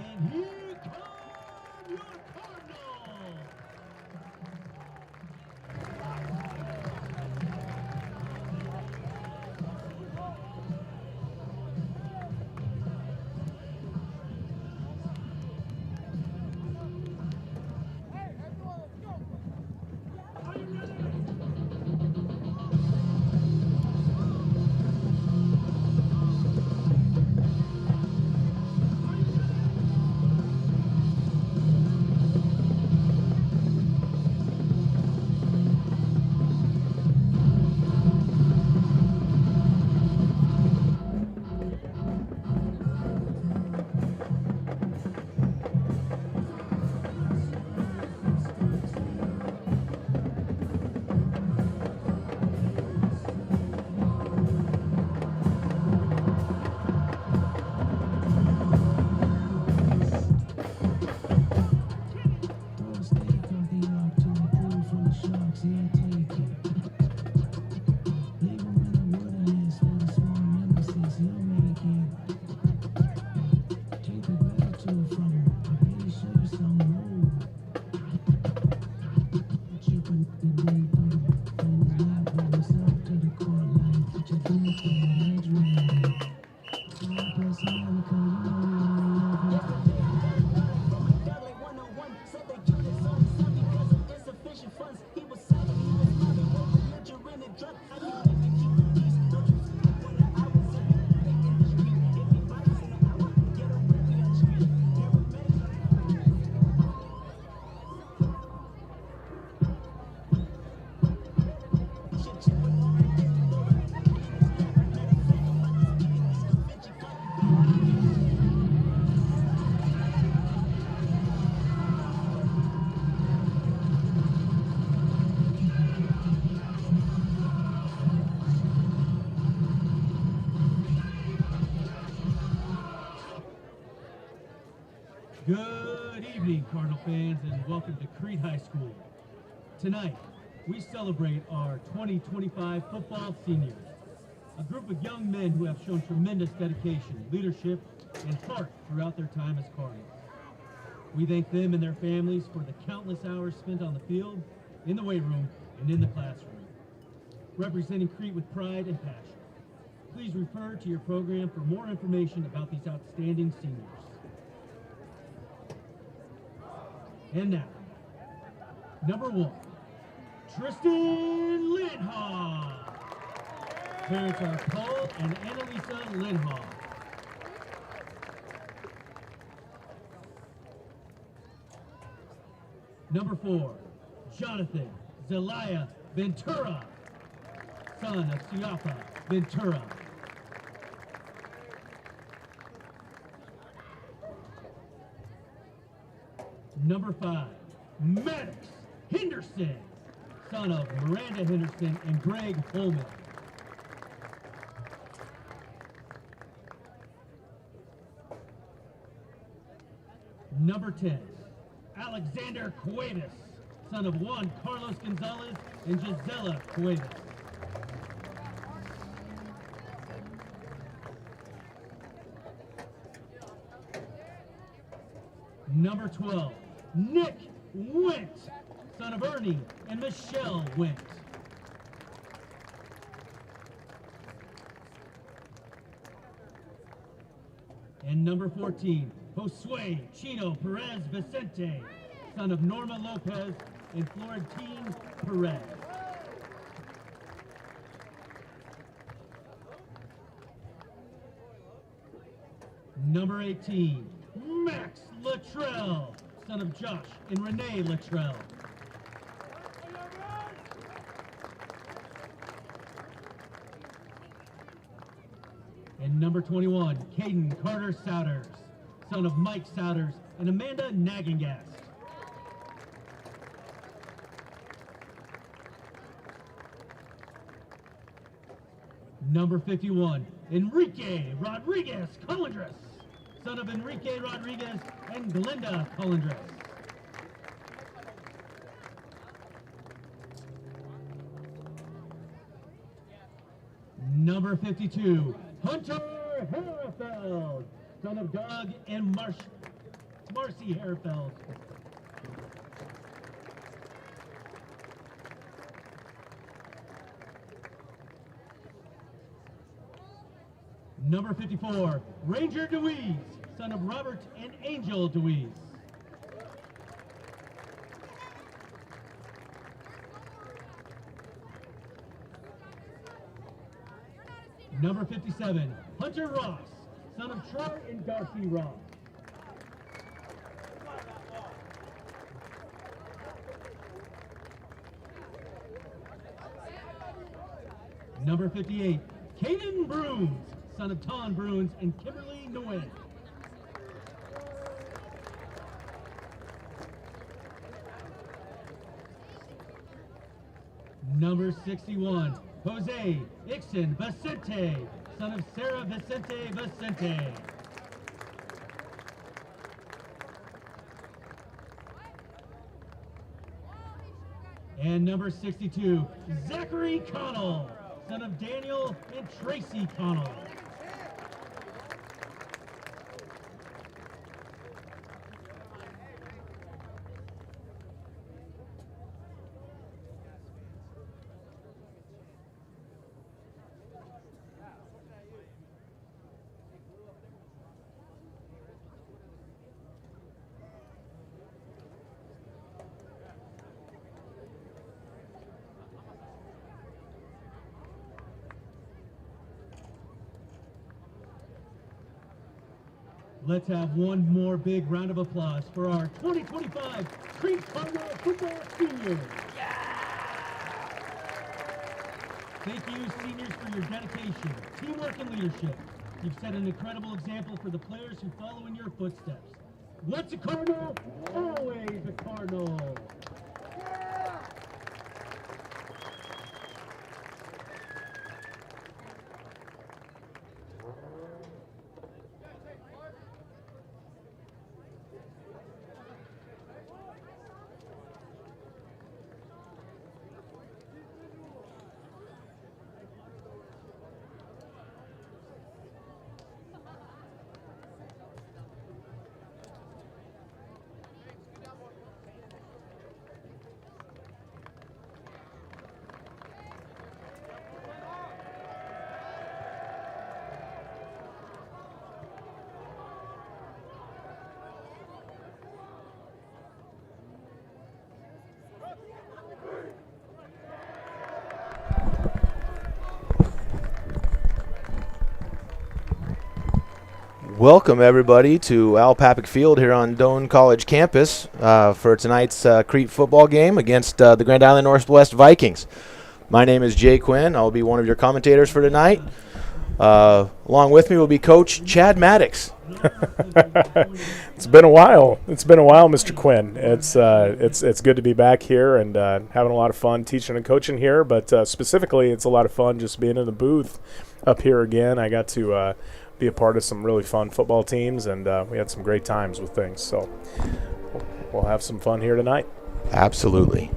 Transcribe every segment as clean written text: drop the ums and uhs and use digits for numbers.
And here come your Cardinals! Good evening, Cardinal fans, and welcome to Crete High School. Tonight, we celebrate our 2025 football seniors, a group of young men who have shown tremendous dedication, leadership, and heart throughout their time as Cardinals. We thank them and their families for the countless hours spent on the field, in the weight room, and in the classroom, representing Crete with pride and passion. Please refer to your program for more information about these outstanding seniors. And now, number 1, Tristan Lindhoff. Parents are Paul and Annalisa Lindhoff. Number 4, Jonathan Zelaya Ventura, son of Siapa Ventura. Number 5, Maddox Henderson, son of Miranda Henderson and Greg Holman. Number 10, Alexander Cuevas, son of Juan Carlos Gonzalez and Gisela Cuevas. Number 12, Nick Went, son of Ernie and Michelle Went. And number 14, Josue Chino Perez Vicente, son of Norma Lopez and Florentine Perez. Number 18, Max Luttrell, son of Josh and Renee Luttrell. And number 21, Caden Carter Souders, son of Mike Souders and Amanda Nagengast. Number 51, Enrique Rodriguez Colindres, son of Enrique Rodriguez and Glenda Colindres. Number 52, Hunter Herefeld, son of Doug and Marcy Herfeld. Number 54, Ranger DeWeese, son of Robert and Angel DeWeese. Number 57, Hunter Ross, son of Troy and Darcy Ross. Number 58, Caden Bruins, son of Ton Bruins and Kimberly Nguyen. Number 61, Jose Ixon Vicente, son of Sarah Vicente Vicente. And number 62, Zachary Connell, son of Daniel and Tracy Connell. Let's have one more big round of applause for our 2025 Crete Cardinals football seniors. Thank you, seniors, for your dedication, teamwork, and leadership. You've set an incredible example for the players who follow in your footsteps. Once a Cardinal, always a Cardinal. Welcome, everybody, to Al Papik Field here on Doane College campus for tonight's Crete football game against the Grand Island Northwest Vikings. My name is Jay Quinn. I'll be one of your commentators for tonight. Along with me will be Coach Chad Maddox. It's been a while. Mr. Quinn. It's good to be back here and having a lot of fun teaching and coaching here. But specifically, it's a lot of fun just being in the booth up here again. I got to be a part of some really fun football teams, and we had some great times with things. So we'll have some fun here tonight. Absolutely.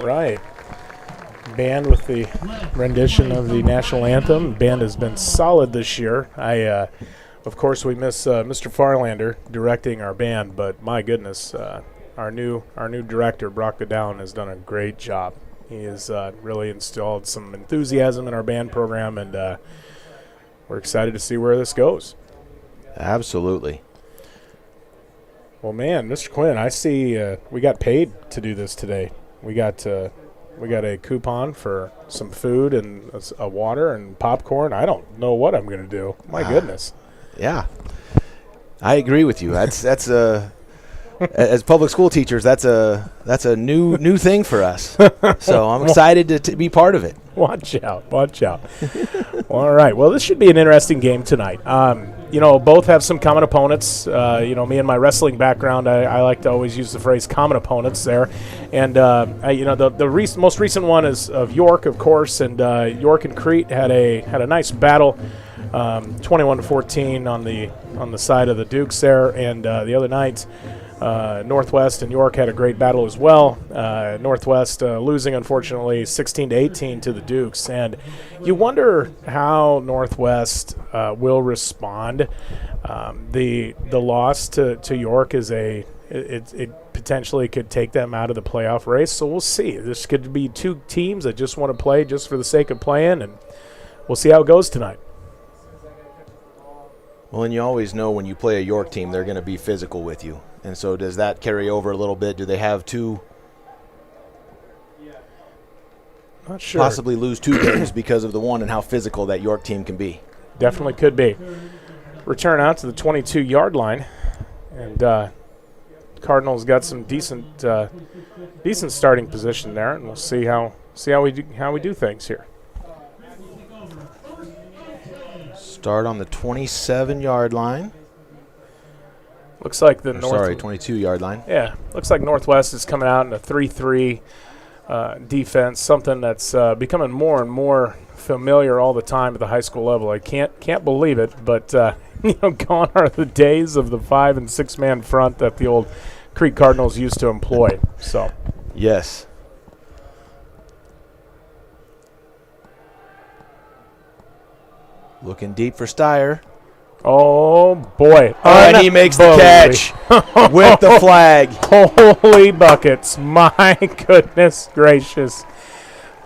Right. Band with the rendition of the national anthem. Band has been solid this year. Of course, we miss Mr. Farlander directing our band, but my goodness, our new director, Brock Doane, has done a great job. He has really installed some enthusiasm in our band program, and we're excited to see where this goes. Absolutely. Well, man, Mr. Quinn, I see we got paid to do this today. We got a coupon for some food and a water and popcorn. I don't know what I'm going to do. My goodness. Yeah, I agree with you. That's as public school teachers, that's a new thing for us. So I'm excited to be part of it. Watch out. All right. Well, this should be an interesting game tonight. Both have some common opponents. Me and my wrestling background, I like to always use the phrase common opponents there. And, the most recent one is of York, of course, and York and Crete had a nice battle, 21-14 on the side of the Dukes there. And the other night, Northwest and York had a great battle as well. Northwest losing, unfortunately, 16-18 to the Dukes. And you wonder how Northwest will respond. The loss to York is it potentially could take them out of the playoff race. So we'll see. This could be two teams that just want to play just for the sake of playing, and we'll see how it goes tonight. Well, and you always know when you play a York team, they're going to be physical with you. And so does that carry over a little bit? Do they have Not sure. possibly lose two games because of the one and how physical that York team can be? Definitely could be. Return out to the 22-yard line, and Cardinals got some decent starting position there, and we'll see how we do things here. Start on the 27-yard line. Looks like 22-yard line. Yeah, looks like Northwest is coming out in a 3-3 defense, something that's becoming more and more familiar all the time at the high school level. I can't believe it, but gone are the days of the 5- and 6-man front that the old Crete Cardinals used to employ. So, yes. Looking deep for Steyer. oh boy! And he makes the catch with the flag. Holy buckets! My goodness gracious!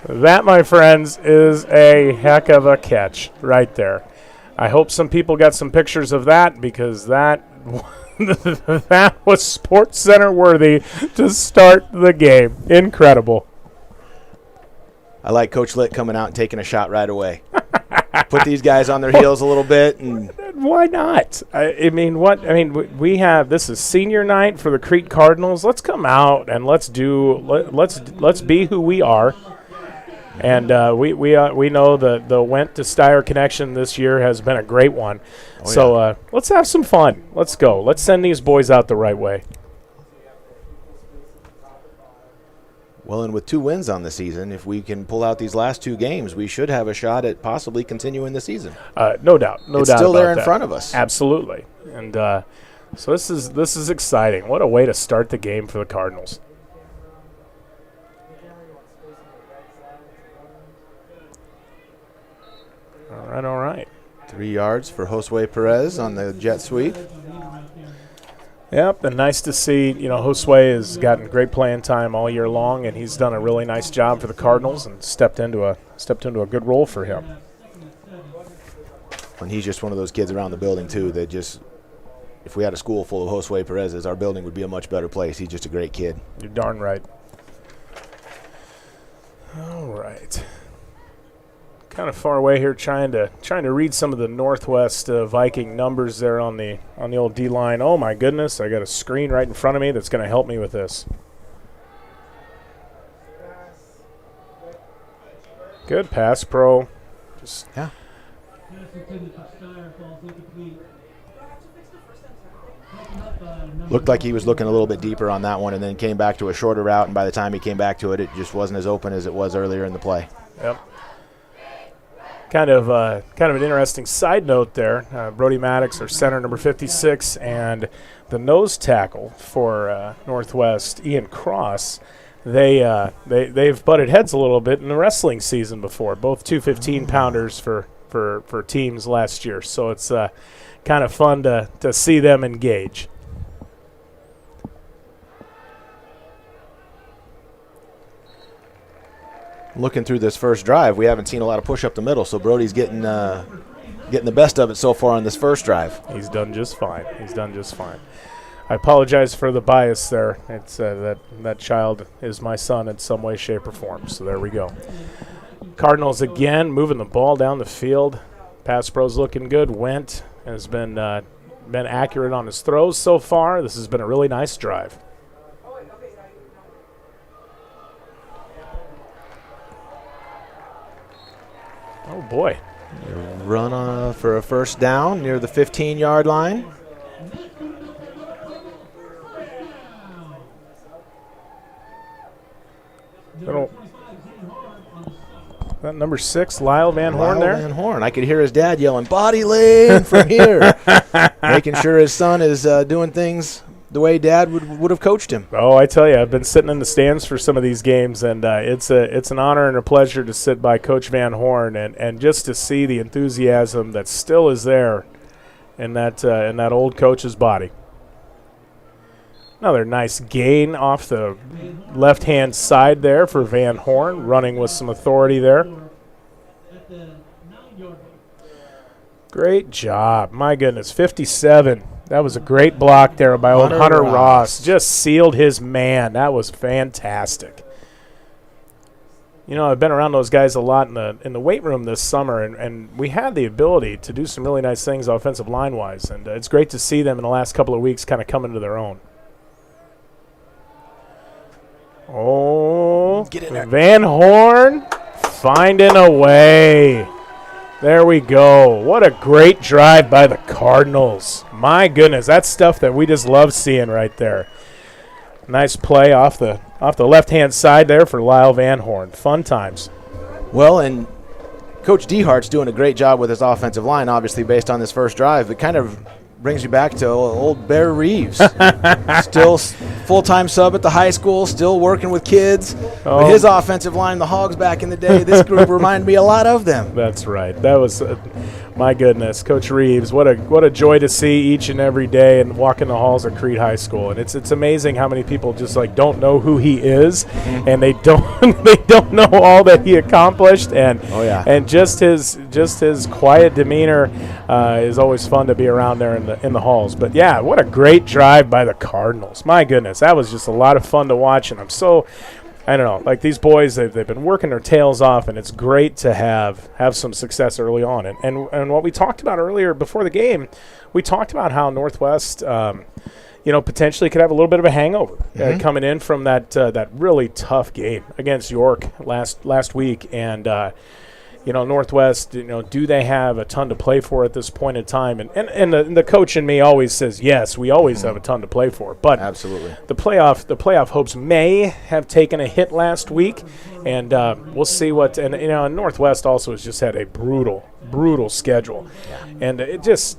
That, my friends, is a heck of a catch right there. I hope some people got some pictures of that, because that that was Sports Center worthy to start the game. Incredible. I like Coach Litt coming out and taking a shot right away. Put these guys on their heels a little bit, and why not? We have, this is senior night for the Crete Cardinals. Let's come out and let's be who we are. And we know the Went to Steyer connection this year has been a great one. Let's have some fun. Let's go. Let's send these boys out the right way. Well, and with 2 wins on the season, if we can pull out these last 2 games, we should have a shot at possibly continuing the season. No doubt. It's still there in front of us. Absolutely. And so this is exciting. What a way to start the game for the Cardinals. All right. 3 yards for Josue Perez on the jet sweep. Yep, and nice to see, Josue has gotten great playing time all year long, and he's done a really nice job for the Cardinals and stepped into a good role for him. And he's just one of those kids around the building, too, that just, if we had a school full of Josue Perez's, our building would be a much better place. He's just a great kid. You're darn right. All right. Kind of far away here, trying to read some of the Northwest Viking numbers there on the old D line. Oh my goodness, I got a screen right in front of me that's going to help me with this. Good pass, pro. Yeah. Looked like he was looking a little bit deeper on that one, and then came back to a shorter route. And by the time he came back to it, it just wasn't as open as it was earlier in the play. Yep. Kind of an interesting side note there. Brody Maddox, our center, number 56, and the nose tackle for Northwest, Ian Cross. They've butted heads a little bit in the wrestling season before. Both 215-pounders for teams last year. So it's kind of fun to see them engage. Looking through this first drive, we haven't seen a lot of push up the middle, so Brody's getting the best of it so far on this first drive. He's done just fine. I apologize for the bias there. It's that child is my son in some way, shape, or form. So there we go. Cardinals again moving the ball down the field. Pass pro's looking good. Went has been accurate on his throws so far. This has been a really nice drive. Oh boy! Run for a first down near the 15-yard line. That number 6, Lyle Van Horn there. Van Horn. I could hear his dad yelling, "Body lane" from here, making sure his son is doing things the way Dad would have coached him. Oh, I tell you, I've been sitting in the stands for some of these games, and it's an honor and a pleasure to sit by Coach Van Horn and just to see the enthusiasm that still is there in that old coach's body. Another nice gain off the left-hand side there for Van Horn, running with some authority there. Great job. My goodness, 57. That was a great block there by old Hunter Ross. Just sealed his man. That was fantastic. You know, I've been around those guys a lot in the weight room this summer, and we had the ability to do some really nice things offensive line-wise, and it's great to see them in the last couple of weeks kind of come into their own. Oh, get in there. Van Horn finding a way. There we go. What a great drive by the Cardinals. My goodness, that's stuff that we just love seeing right there. Nice play off the left-hand side there for Lyle Van Horn. Fun times. Well, and Coach Dehart's doing a great job with his offensive line, obviously based on this first drive. It kind of brings you back to old Bear Reeves. Still full-time sub at the high school, still working with kids. Oh. But his offensive line, the Hogs back in the day, this group reminded me a lot of them. That's right. That was, my goodness, Coach Reeves. What a joy to see each and every day and walk in the halls of Crete High School. And it's amazing how many people just don't know who he is, and they don't know all that he accomplished. And and just his quiet demeanor is always fun to be around there in the halls. But yeah, what a great drive by the Cardinals. My goodness, that was just a lot of fun to watch, and I'm so, I don't know, like these boys, they've been working their tails off, and it's great to have some success early on. And what we talked about earlier before the game, we talked about how Northwest, potentially could have a little bit of a hangover coming in from that really tough game against York last week, and Northwest, do they have a ton to play for at this point in time? And the coach in me always says, yes, we always have a ton to play for. But absolutely, the playoff hopes may have taken a hit last week, and we'll see what. And Northwest also has just had a brutal schedule, and it just,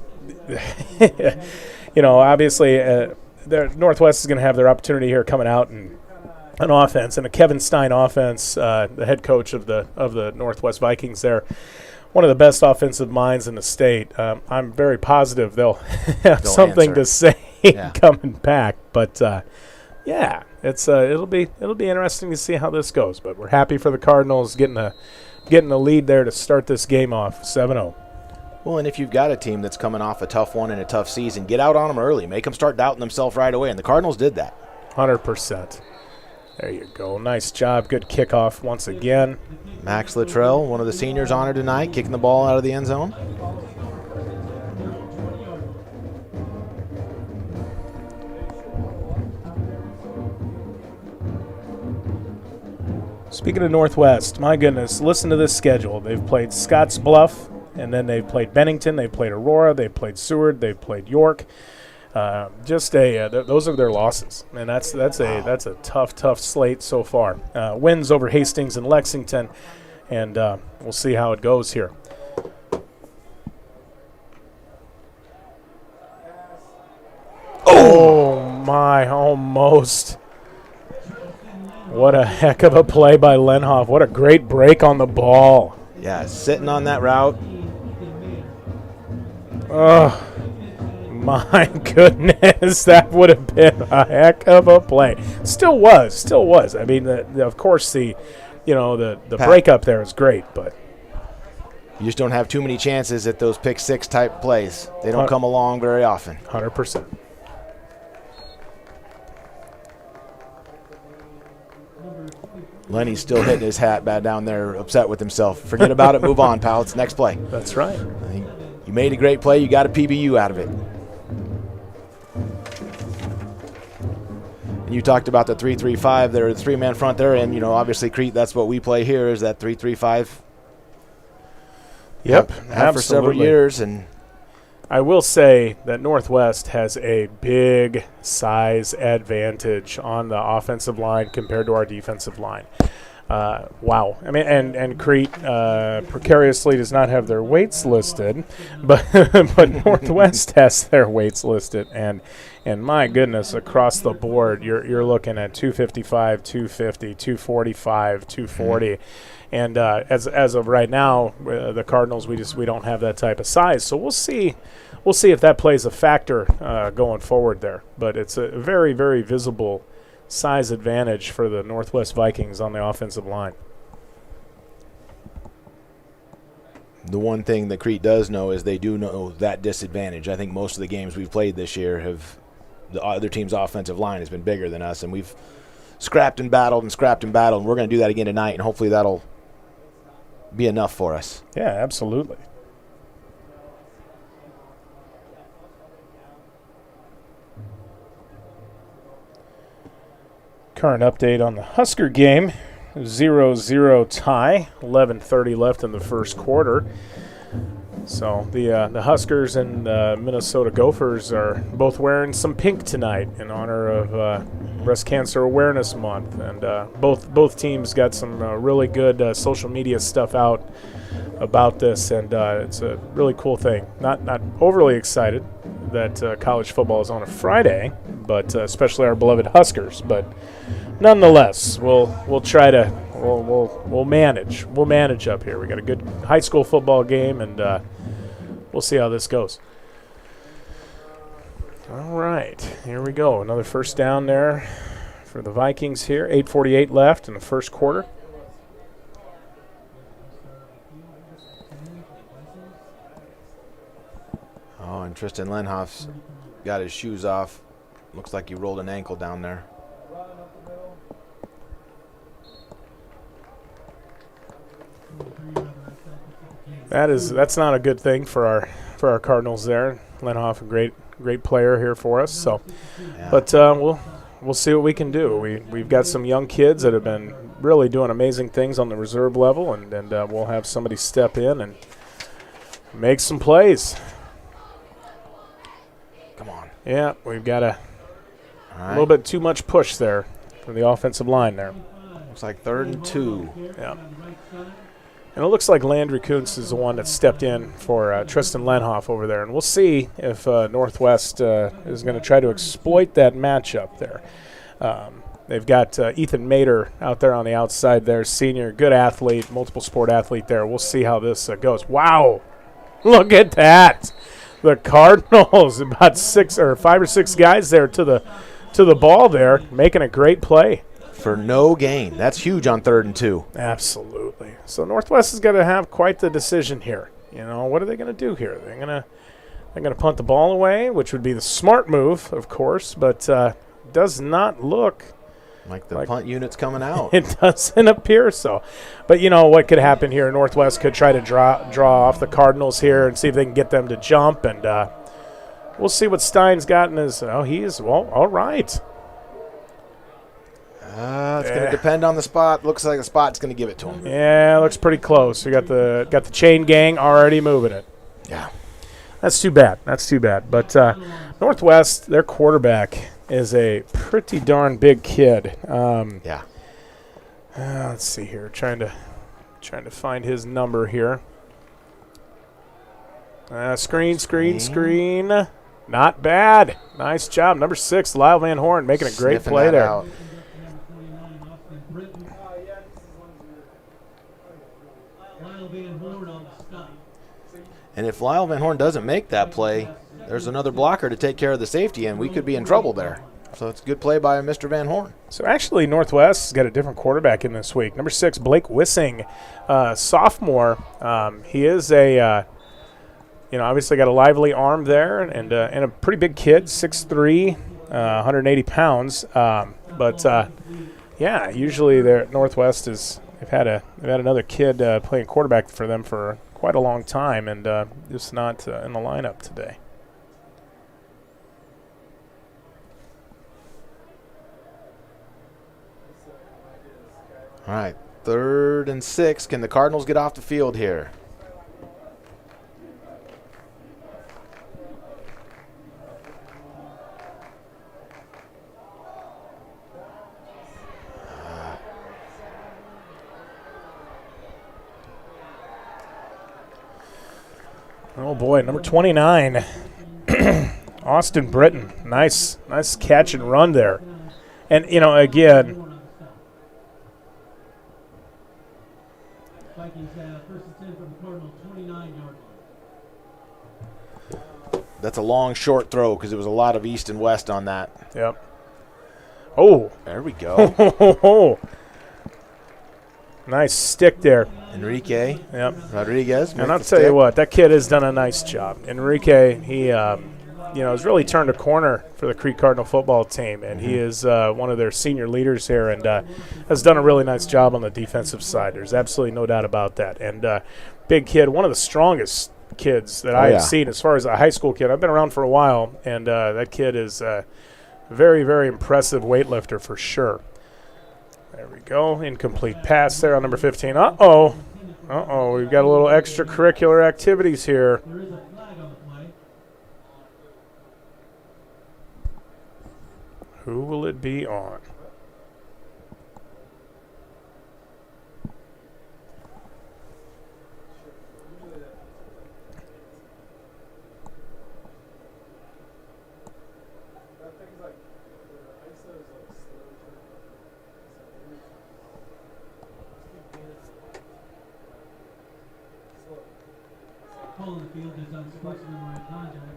obviously, Northwest is going to have their opportunity here coming out and an offense, and a Kevin Stein offense, the head coach of the Northwest Vikings there, one of the best offensive minds in the state. I'm very positive they'll have something to say coming back. But it'll be interesting to see how this goes. But we're happy for the Cardinals getting the lead there to start this game off 7-0. Well, and if you've got a team that's coming off a tough one and a tough season, get out on them early, make them start doubting themselves right away, and the Cardinals did that. 100%. There you go. Nice job. Good kickoff once again. Max Luttrell, one of the seniors honored tonight, kicking the ball out of the end zone. Speaking of Northwest, my goodness, listen to this schedule. They've played Scotts Bluff, and then they've played Bennington, they've played Aurora, they've played Seward, they've played York. Those are their losses, and that's a tough slate so far. Wins over Hastings and Lexington, and we'll see how it goes here. Oh my, almost. What a heck of a play by Lenhoff. What a great break on the ball. Yeah, sitting on that route. Oh, my goodness. That would have been a heck of a play. Still was. I mean, of course, the breakup there is great, but you just don't have too many chances at those pick six type plays. They don't come along very often. 100%. Lenny's still hitting his hat back down there, upset with himself. Forget about it. Move on, pal. It's next play. That's right. You made a great play. You got a PBU out of it. And you talked about the 3-3-5. They're the three-man front there, and obviously Crete. That's what we play here. Is that 3-3-5? Yep, have for several years. And I will say that Northwest has a big size advantage on the offensive line compared to our defensive line. Wow. I mean, and Crete precariously does not have their weights listed, but but Northwest has their weights listed, and my goodness, across the board, you're looking at 255, 250, 245, 240. And as of right now, the Cardinals, we don't have that type of size. So we'll see if that plays a factor going forward there. But it's a very, very visible size advantage for the Northwest Vikings on the offensive line. The one thing that Crete does know is they do know that disadvantage. I think most of the games we've played this year the other team's offensive line has been bigger than us, and we've scrapped and battled, and we're going to do that again tonight, and hopefully that'll be enough for us. Yeah, absolutely. Current update on the Husker game, 0-0 tie, 11:30 left in the first quarter. So the Huskers and Minnesota Gophers are both wearing some pink tonight in honor of Breast Cancer Awareness Month, and both teams got some really good social media stuff out about this, and it's a really cool thing. Not overly excited that college football is on a Friday, but especially our beloved Huskers. But nonetheless, we'll try to we'll manage up here. We got a good high school football game, and we'll see how this goes. All right, here we go. Another first down there for the Vikings here. 8:48 left in the first quarter. Oh, and Tristan Lenhoff's got his shoes off. Looks like he rolled an ankle down there. That's not a good thing for our Cardinals there. Lenhoff, a great player here for us. So, yeah. But we'll see what we can do. We've got some young kids that have been really doing amazing things on the reserve level, and we'll have somebody step in and make some plays. Come on. Yeah, we've got a little bit too much push there from the offensive line there. Looks like 3rd and 2. Yeah. And it looks like Landry Kuntz is the one that stepped in for Tristan Lenhoff over there. And we'll see if Northwest is going to try to exploit that matchup there. They've got Ethan Mater out there on the outside there, senior, good athlete, multiple sport athlete there. We'll see how this goes. Wow. Look at that. The Cardinals, about 5 or 6 guys there to the ball there, making a great play. For no gain. That's huge on 3rd and 2. Absolutely. So Northwest is going to have quite the decision here. What are they going to do here? They're going to punt the ball away, which would be the smart move, of course, but does not look like the punt unit's coming out. It doesn't appear so. But what could happen here? Northwest could try to draw off the Cardinals here and see if they can get them to jump, and we'll see what Stein's got in his. All right. It's going to depend on the spot. Looks like the spot's going to give it to him. Yeah, looks pretty close. We got the chain gang already moving it. Yeah. That's too bad. But Northwest, their quarterback is a pretty darn big kid. Yeah. Let's see here. Trying to find his number here. Screen. Not bad. Nice job. Number 6, Lyle Van Horn, making a great Sniffing play that there. out. And if Lyle Van Horn doesn't make that play, there's another blocker to take care of the safety, and we could be in trouble there. So it's a good play by Mr. Van Horn. So actually, Northwest has got a different quarterback in this week. Number 6, Blake Wissing, sophomore. He is obviously got a lively arm there, and a pretty big kid, 6'3", 180 pounds. But Yeah, usually there at Northwest they've had another kid playing quarterback for them for quite a long time, and just not in the lineup today. All right, 3rd and 6. Can the Cardinals get off the field here? Oh boy, number 29, Austin Britton. Nice catch and run there. And again, Vikings have 1st and 10 from the Cardinal 29-yard line. That's a long, short throw because there was a lot of east and west on that. Yep. Oh. There we go. Nice stick there. Enrique. Yep. Rodriguez. And I'll tell you what, that kid has done a nice job. Enrique, he has really turned a corner for the Crete Cardinal football team, and he is one of their senior leaders here, and has done a really nice job on the defensive side. There's absolutely no doubt about that. And big kid, one of the strongest kids that I have seen as far as a high school kid. I've been around for a while, and that kid is a very, very impressive weightlifter for sure. There we go. Incomplete pass there on number 15. Uh-oh. We've got a little extracurricular activities here. There is a flag on the play. Who will it be on?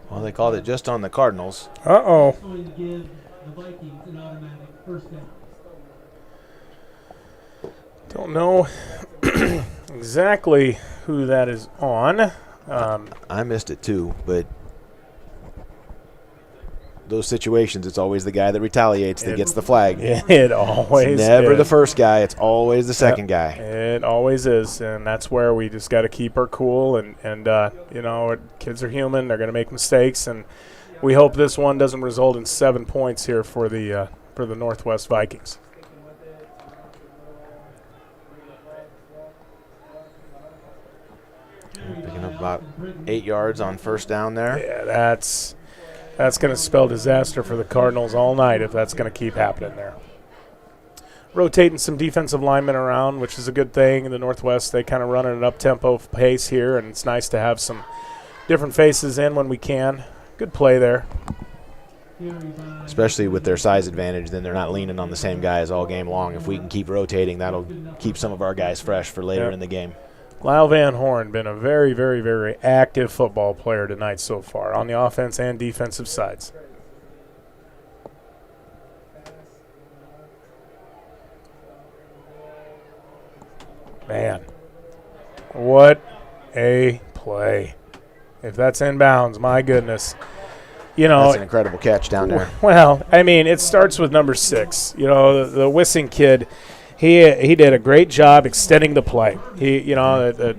Well, they called it just on the Cardinals. Uh-oh. That's going to give the Vikings an automatic 1st down. Don't know exactly who that is on. I missed it too, but those situations, it's always the guy that retaliates that gets the flag. It always it's never is. the first guy. It's always the second guy. It always is, and that's where we just got to keep our cool. And kids are human; they're going to make mistakes, and we hope this one doesn't result in 7 points here for the Northwest Vikings. Picking up about 8 yards on 1st down there. Yeah, that's going to spell disaster for the Cardinals all night if that's going to keep happening there. Rotating some defensive linemen around, which is a good thing. In the Northwest, they kind of run at an up-tempo pace here, and it's nice to have some different faces in when we can. Good play there. Especially with their size advantage, then they're not leaning on the same guys all game long. If we can keep rotating, that'll keep some of our guys fresh for later in the game. Lyle Van Horn been a very, very, very active football player tonight so far on the offense and defensive sides. Man, what a play. If that's inbounds, my goodness. That's an incredible catch down there. Well, I mean, it starts with number 6. The Wissing kid, he did a great job extending the play. The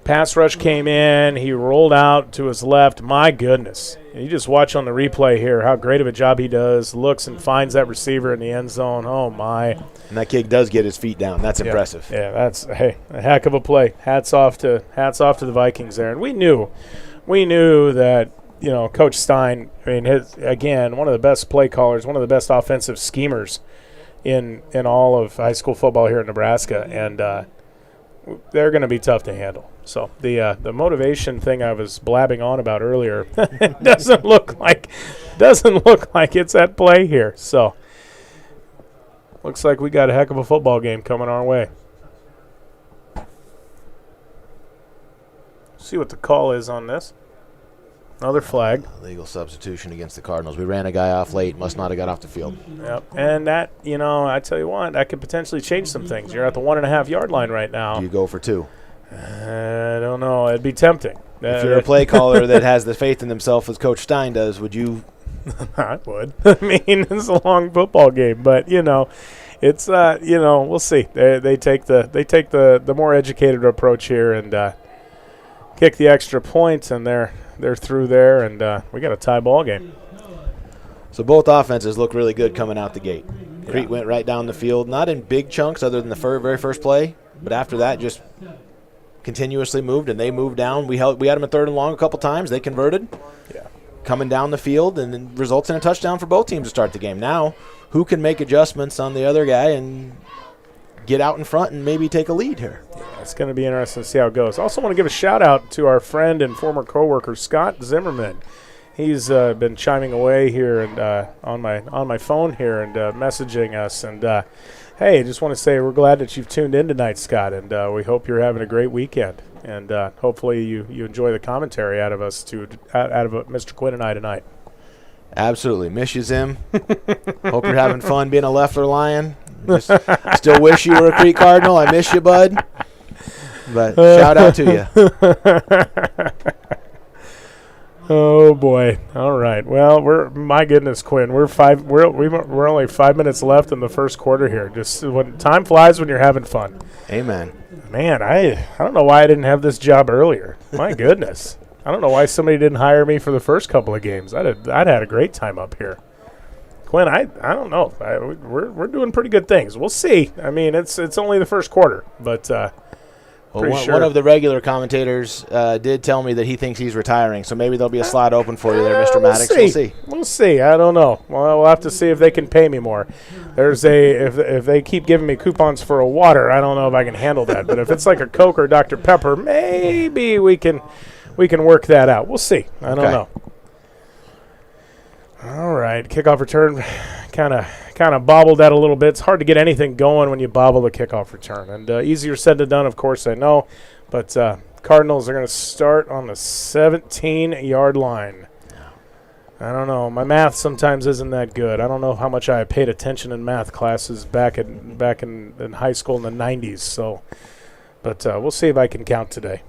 pass rush came in. He rolled out to his left. My goodness. You just watch on the replay here how great of a job he does. Looks and finds that receiver in the end zone. Oh, my. And that kid does get his feet down. That's impressive. Yeah, that's a heck of a play. Hats off to the Vikings there. And we knew that, Coach Stein, one of the best play callers, one of the best offensive schemers in all of high school football here in Nebraska, and they're going to be tough to handle. So the motivation thing I was blabbing on about earlier doesn't look like it's at play here. So looks like we got a heck of a football game coming our way. See what the call is on this. Another flag. Legal substitution against the Cardinals. We ran a guy off late. Must not have got off the field. Yep. And that, I tell you what, that could potentially change some things. You're at the 1.5 yard line right now. Do you go for 2? I don't know. It'd be tempting. If you're a play caller that has the faith in himself as Coach Stein does, would you? I would. I mean, it's a long football game, but, It's we'll see. They take the more educated approach here and kick the extra point, and they're through there, and we got a tie ball game. So both offenses look really good coming out the gate. Crete went right down the field, not in big chunks other than the very first play, but after that just continuously moved, and they moved down. We had them in 3rd and long a couple times. They converted. Yeah. Coming down the field, and then results in a touchdown for both teams to start the game. Now, who can make adjustments on the other guy and get out in front and maybe take a lead here? Yeah, it's going to be interesting to see how it goes. I also want to give a shout-out to our friend and former coworker, Scott Zimmerman. He's been chiming away here and on my phone here and messaging us. And, hey, just want to say we're glad that you've tuned in tonight, Scott, and we hope you're having a great weekend. And hopefully you enjoy the commentary out of Mr. Quinn and I tonight. Absolutely. Miss you, Zim. Hope you're having fun being a Leffler Lion. Still wish you were a Crete Cardinal. I miss you, bud. But shout out to you. Oh boy! All right. Well, my goodness, Quinn. We're only 5 minutes left in the first quarter here. Just when time flies when you're having fun. Amen. Man, I don't know why I didn't have this job earlier. My goodness. I don't know why somebody didn't hire me for the first couple of games. I'd had a great time up here. Quinn, I don't know. We're doing pretty good things. We'll see. I mean, it's only the first quarter, but one of the regular commentators did tell me that he thinks he's retiring, so maybe there'll be a slot open for you there, Mr. Maddox. We'll see. We'll see. I don't know. Well, we'll have to see if they can pay me more. If they keep giving me coupons for a water, I don't know if I can handle that. But if it's like a Coke or Dr. Pepper, maybe we can work that out. We'll see. I don't know. All right, kickoff return, kind of bobbled that a little bit. It's hard to get anything going when you bobble the kickoff return, and easier said than done, of course, I know. But Cardinals are going to start on the 17-yard line. I don't know. My math sometimes isn't that good. I don't know how much I paid attention in math classes back in high school in the 90s. So, but we'll see if I can count today.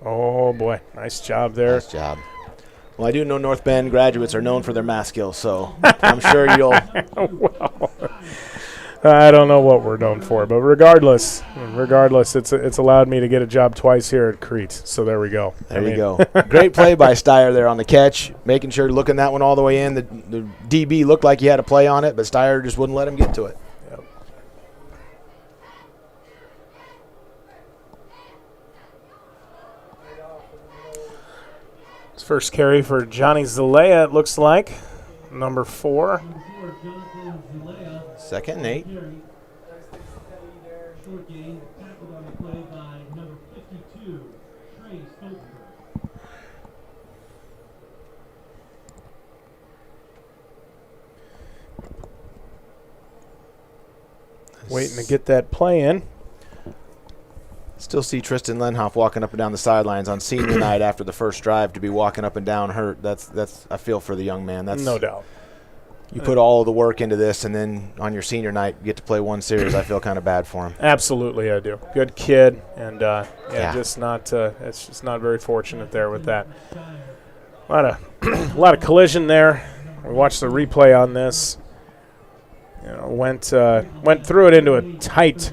Oh, boy. Nice job there. Nice job. Well, I do know North Bend graduates are known for their math skills, so I'm sure you'll. Well, I don't know what we're known for, but regardless, it's allowed me to get a job twice here at Crete, so there we go. There you go. Great play by Steyer there on the catch, making sure looking that one all the way in. The DB looked like he had a play on it, but Steyer just wouldn't let him get to it. First carry for Johnny Zalea, it looks like. Number 4. 2nd and 8. Waiting to get that play in. Still see Tristan Lenhoff walking up and down the sidelines on senior night after the first drive to be walking up and down hurt. That's I feel for the young man. That's no doubt. You put all of the work into this, and then on your senior night, you get to play one series. I feel kind of bad for him. Absolutely, I do. Good kid, and just not. It's just not very fortunate there with that. A lot of collision there. We watched the replay on this. Went through it into a tight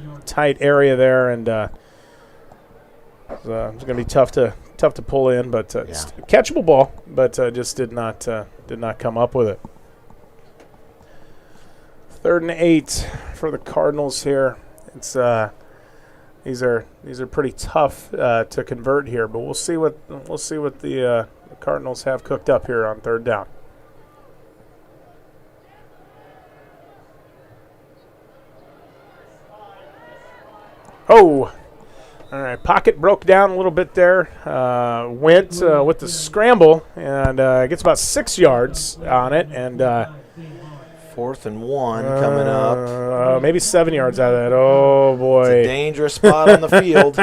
area there, and. It's going to be tough to pull in, but catchable ball, but just did not come up with it. 3rd and 8 for the Cardinals here. It's these are pretty tough to convert here, but we'll see what the Cardinals have cooked up here on 3rd down. Oh. All right, pocket broke down a little bit there. Went with the scramble and gets about 6 yards on it. And 4th and 1 coming up. Maybe 7 yards out of that. Oh, boy. It's a dangerous spot on the field.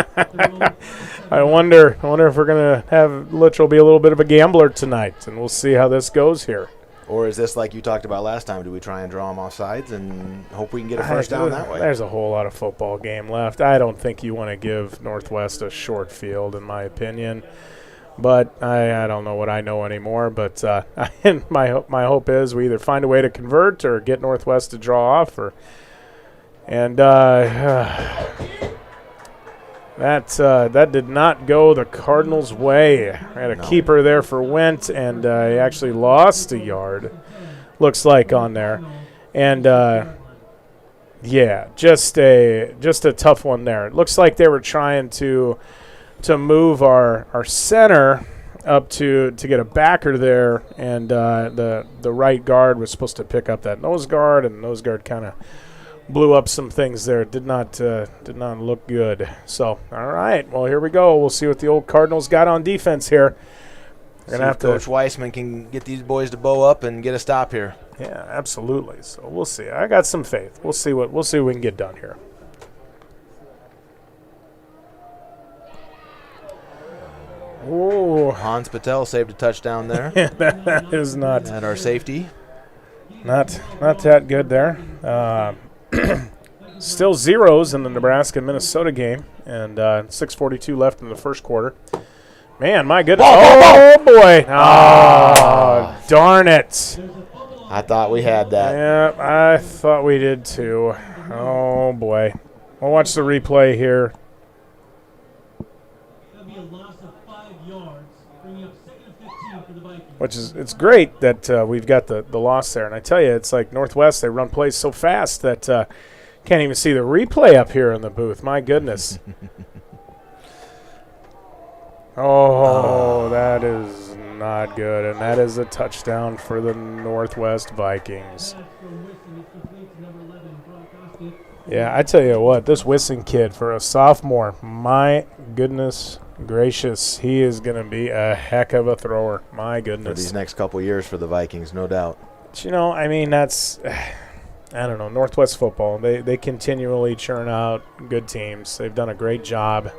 I wonder if we're going to have Litchell be a little bit of a gambler tonight, and we'll see how this goes here. Or is this like you talked about last time? Do we try and draw them off sides and hope we can get a first down that way? There's a whole lot of football game left. I don't think you want to give Northwest a short field, in my opinion. But I don't know what I know anymore. But my hope is we either find a way to convert or get Northwest to draw off. That did not go the Cardinals' way. I had a keeper there for Went, and he actually lost a yard, looks like, on there. And, just a tough one there. It looks like they were trying to move our center up to get a backer there, and the right guard was supposed to pick up that nose guard, and the nose guard kind of blew up some things there. Did not look good. So, all right. Well, here we go. We'll see what the old Cardinals got on defense here. We're gonna have to. Coach Weissman can get these boys to bow up and get a stop here. Yeah, absolutely. So we'll see. I got some faith. We'll see what we can get done here. Oh, Hans Patel saved a touchdown there. That is not at our safety. Not that good there. Still zeros in the Nebraska-Minnesota game, and 6:42 left in the first quarter. Man, my goodness. Oh, boy. Oh, darn it. I thought we had that. Yeah, I thought we did too. Oh, boy. We'll watch the replay here. That'll be a loss of 5 yards, bringing up 2nd and 15 for the Vikings. Which is, it's great that we've got the loss there. And I tell you, it's like Northwest, they run plays so fast that can't even see the replay up here in the booth. My goodness. Oh, that is not good. And that is a touchdown for the Northwest Vikings. Yeah, I tell you what, this Wissing kid for a sophomore, my goodness gracious, he is going to be a heck of a thrower. My goodness. For these next couple years for the Vikings, no doubt. But, you know, I mean, that's, I don't know, Northwest football. They continually churn out good teams. They've done a great job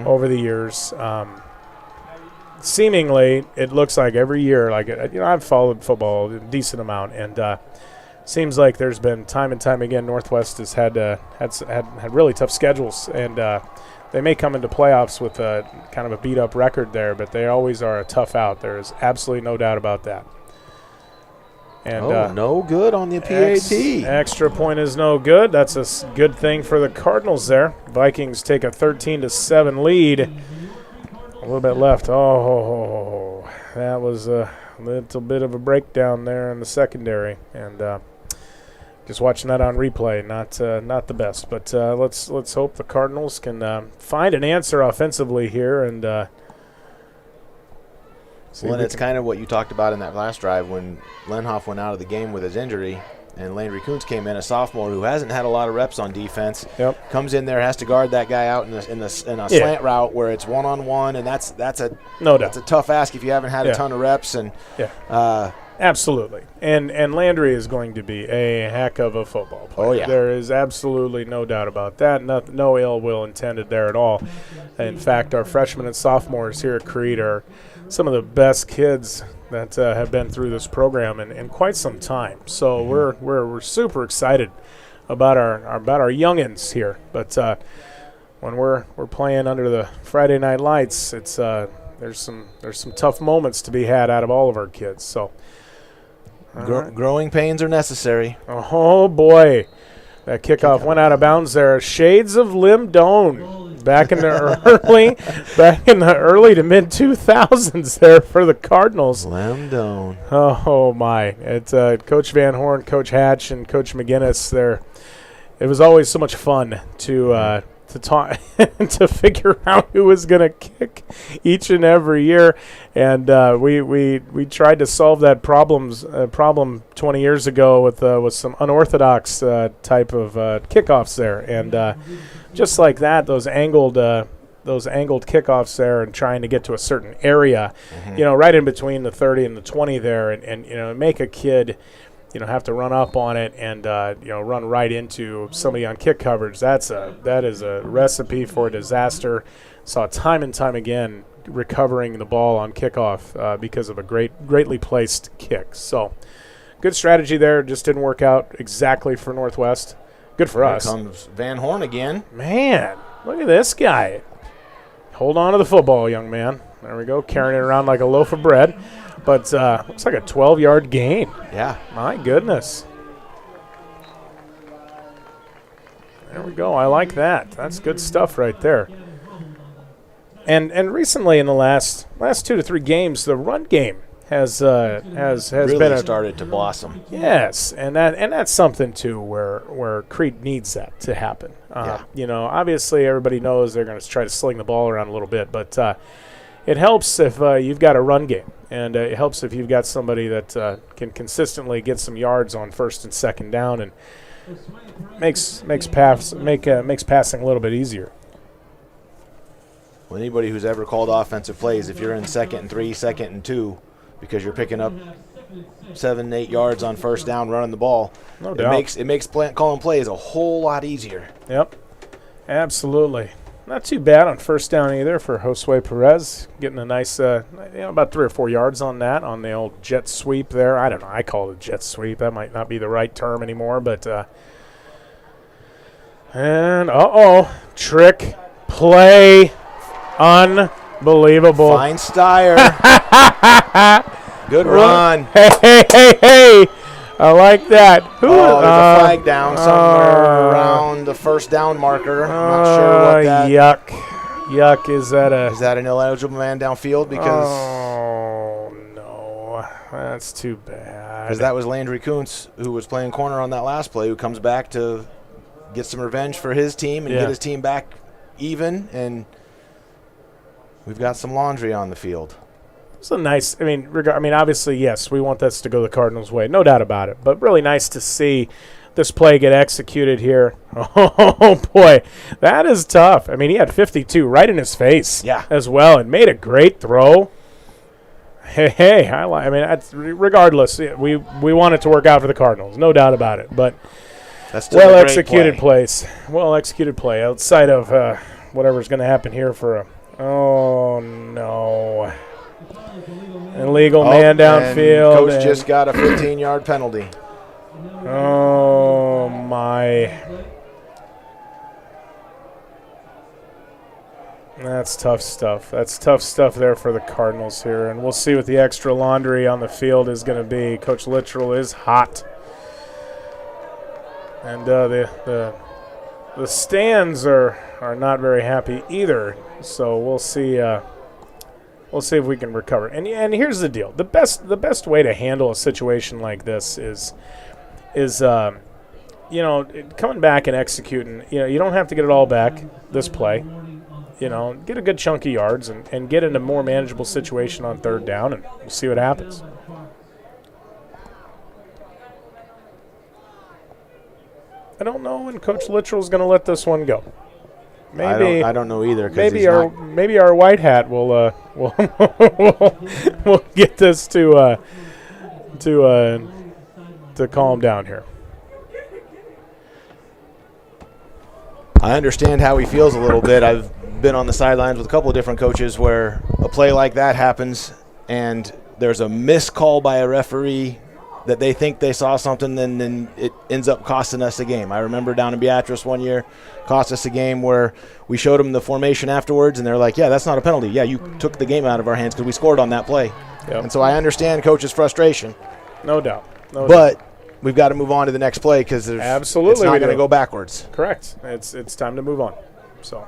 over the years. Seemingly, it looks like every year, like, you know, I've followed football a decent amount, and seems like there's been time and time again Northwest has had really tough schedules, and they may come into playoffs with a kind of a beat-up record there, but they always are a tough out. There is absolutely no doubt about that. And no good on the PAT. Extra point is no good. That's a good thing for the Cardinals there. Vikings take a 13-7 lead. A little bit left. Oh, that was a little bit of a breakdown there in the secondary, and just watching that on replay, not the best. But let's hope the Cardinals can find an answer offensively here, and well, it's kind of what you talked about in that last drive when Lenhoff went out of the game with his injury, and Landry Kuntz came in, a sophomore who hasn't had a lot of reps on defense. Yep. Comes in there, has to guard that guy out in a slant route where it's one-on-one, and that's a tough ask if you haven't had a ton of reps. And absolutely. And Landry is going to be a heck of a football player. Oh, yeah. There is absolutely no doubt about that. No ill will intended there at all. In fact, our freshmen and sophomores here at Crete are some of the best kids that have been through this program in quite some time. So we're super excited about our youngins here. But when we're playing under the Friday night lights, it's there's some tough moments to be had out of all of our kids. So growing pains are necessary. Oh boy, that kickoff went out of bounds there. Shades of Lim Doane. Back in the early to mid 2000s there for the Cardinals. Lim Doane. Oh my! It's Coach Van Horn, Coach Hatch, and Coach McGinnis. There, it was always so much fun to talk to figure out who was going to kick each and every year, and we tried to solve that problem 20 years ago with some unorthodox type of kickoffs there, and just like that, those angled kickoffs there, and trying to get to a certain area, you know, right in between the 30 and the 20 there, and you know, make a kid, you know, have to run up on it and you know, run right into somebody on kick coverage. That is a recipe for disaster. Saw time and time again recovering the ball on kickoff because of a greatly placed kick. So good strategy there. Just didn't work out exactly for Northwest. Good for us. Here comes Van Horn again. Man, look at this guy. Hold on to the football, young man. There we go, carrying it around like a loaf of bread. But looks like a 12-yard gain. Yeah. My goodness. There we go. I like that. That's good stuff right there. And recently in the last 2 to 3 games, the run game has Really been started to blossom. Yes, and that's something too where Crete needs that to happen. Obviously everybody knows they're going to try to sling the ball around a little bit, but it helps if you've got a run game, and it helps if you've got somebody that can consistently get some yards on first and second down, and makes passing a little bit easier. Well, anybody who's ever called offensive plays, if you're in 2nd and 3, 2nd and 2, because you're picking up 7, 8 yards on first down running the ball, no doubt. It makes calling plays a whole lot easier. Yep, absolutely. Not too bad on first down either for Josue Perez, getting a nice, about 3 or 4 yards on that, on the old jet sweep there. I don't know. I call it a jet sweep. That might not be the right term anymore, but trick play, unbelievable. Fine Steyer. Good run. Hey. I like that. There's a flag down somewhere around the first down marker. I'm not sure what that. Yuck. Is that an ineligible man downfield? Because no, that's too bad. Because that was Landry Kuntz, who was playing corner on that last play, who comes back to get some revenge for his team and get his team back even, and we've got some laundry on the field. It's a nice. Obviously, yes, we want this to go the Cardinals' way, no doubt about it. But really nice to see this play get executed here. Oh boy, that is tough. He had 52 right in his face, as well, and made a great throw. Regardless, we want it to work out for the Cardinals, no doubt about it. But that's well executed play outside of whatever's going to happen here for a. Oh no. Illegal man downfield. Coach just got a 15-yard penalty. Oh, my. That's tough stuff. That's tough stuff there for the Cardinals here. And we'll see what the extra laundry on the field is going to be. Coach Littrell is hot. And the stands are not very happy either. So we'll see. We'll see if we can recover. And here's the deal: the best way to handle a situation like this is coming back and executing. You don't have to get it all back this play. Get a good chunk of yards and get in a more manageable situation on third down, and we'll see what happens. I don't know when Coach Littrell's going to let this one go. Maybe I don't know either. Maybe our white hat will we'll get this to calm down here. I understand how he feels a little bit. I've been on the sidelines with a couple of different coaches where a play like that happens and there's a missed call by a referee that they think they saw something, then it ends up costing us a game. I remember down in Beatrice one year, cost us a game where we showed them the formation afterwards, and they're like, yeah, that's not a penalty. Yeah, you took the game out of our hands because we scored on that play. Yep. And so I understand coach's frustration. No doubt. But we've got to move on to the next play because it's not going to go backwards. Correct. It's time to move on. So.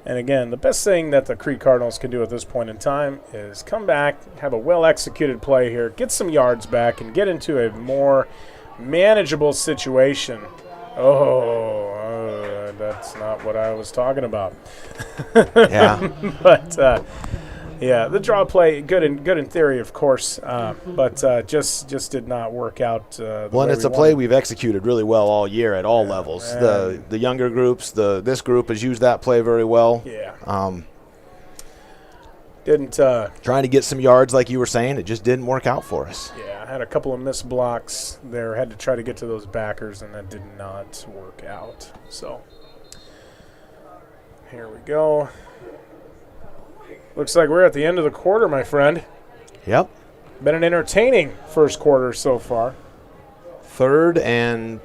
And again, the best thing that the Crete Cardinals can do at this point in time is come back, have a well-executed play here, get some yards back, and get into a more manageable situation. That's not what I was talking about. Yeah. But, the draw play, good in theory, of course, but just did not work out. And it's a play we've executed really well all year at all levels. The younger groups, this group has used that play very well. Yeah. Trying to get some yards, like you were saying, it just didn't work out for us. Yeah, I had a couple of missed blocks there. Had to try to get to those backers, and that did not work out. So here we go. Looks like we're at the end of the quarter, my friend. Yep. Been an entertaining first quarter so far. 3rd and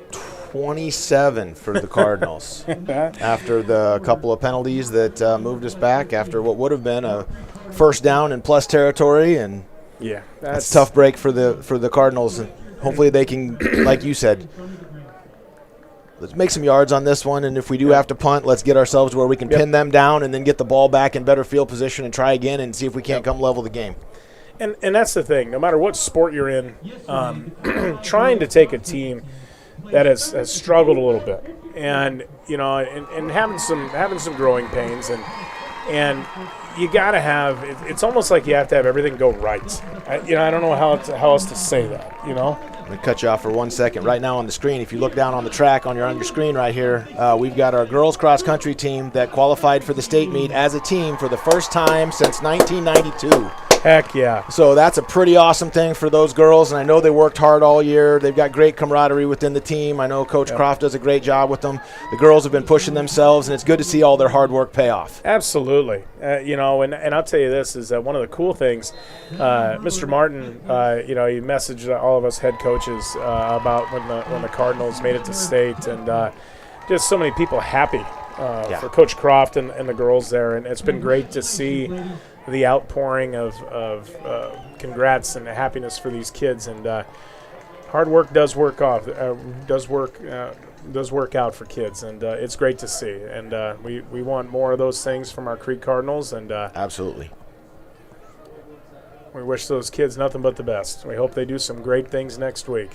27 for the Cardinals after the couple of penalties that moved us back after what would have been a first down in plus territory, and Yeah, that's a tough break for the Cardinals. And hopefully they can, like you said, let's make some yards on this one, and if we do have to punt, let's get ourselves where we can pin them down and then get the ball back in better field position and try again and see if we can't come level the game. And that's the thing. No matter what sport you're in, trying to take a team that has struggled a little bit, and and having some growing pains, and you got to have. It's almost like you have to have everything go right. I don't know how else to say that. I'm going to cut you off for 1 second. Right now on the screen, if you look down on the track on your screen right here, we've got our girls cross-country team that qualified for the state meet as a team for the first time since 1992. Heck yeah. So that's a pretty awesome thing for those girls, and I know they worked hard all year. They've got great camaraderie within the team. I know Coach Croft does a great job with them. The girls have been pushing themselves, and it's good to see all their hard work pay off. Absolutely. And I'll tell you this, is that one of the cool things, Mr. Martin, he messaged all of us head coaches about when the Cardinals made it to state, and just so many people happy for Coach Croft and the girls there, and it's been great to see the outpouring of congrats and happiness for these kids, and hard work does work out for kids, and it's great to see, and we want more of those things from our Crete Cardinals, and absolutely, we wish those kids nothing but the best. We hope they do some great things next week.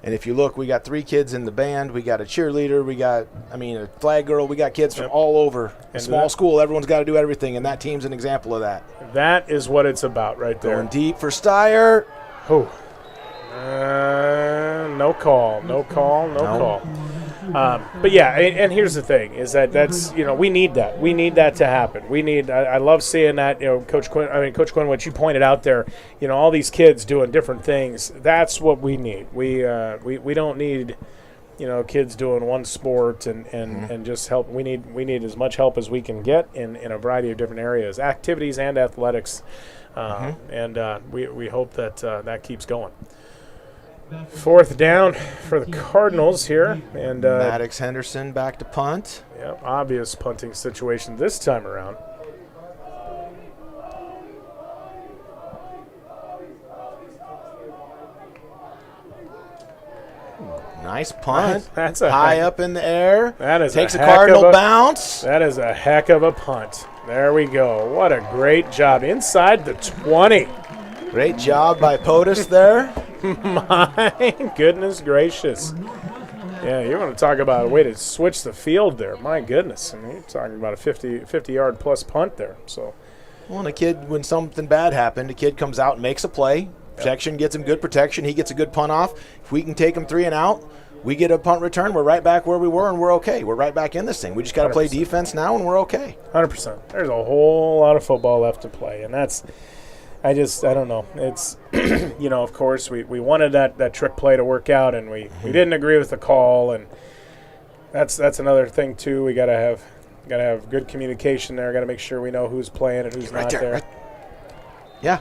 And if you look, we got 3 kids in the band. We got a cheerleader. We got, a flag girl. We got kids from all over. A small school, everyone's got to do everything, and that team's an example of that. That is what it's about right there. Going deep for Steyer. Oh. No call. No call. But yeah, and here's the thing: is that's we need that. We need that to happen. I love seeing that. Coach Quinn, what you pointed out there. All these kids doing different things. That's what we need. We don't need kids doing one sport and just help. We need as much help as we can get in a variety of different areas, activities and athletics, and we hope that that keeps going. 4th down for the Cardinals here, and Maddox Henderson back to punt. Yep, obvious punting situation this time around. Nice punt. That's a high up in the air. That is takes a Cardinal bounce. That is a heck of a punt. There we go. What a great job inside the 20. Great job by POTUS there. My goodness gracious. Yeah, you're going to talk about a way to switch the field there. My goodness. You're talking about a 50-yard plus punt there. So, well, and a kid, when something bad happened, a kid comes out and makes a play. Protection gets him good protection. He gets a good punt off. If we can take him 3 and out, we get a punt return. We're right back where we were, and we're okay. We're right back in this thing. We just got to play defense now, and we're okay. 100%. There's a whole lot of football left to play, and that's – I don't know. It's, of course, we wanted that trick play to work out, and we didn't agree with the call, and that's another thing too. We gotta have good communication there. Got to make sure we know who's playing and who's not there. Right. Yeah.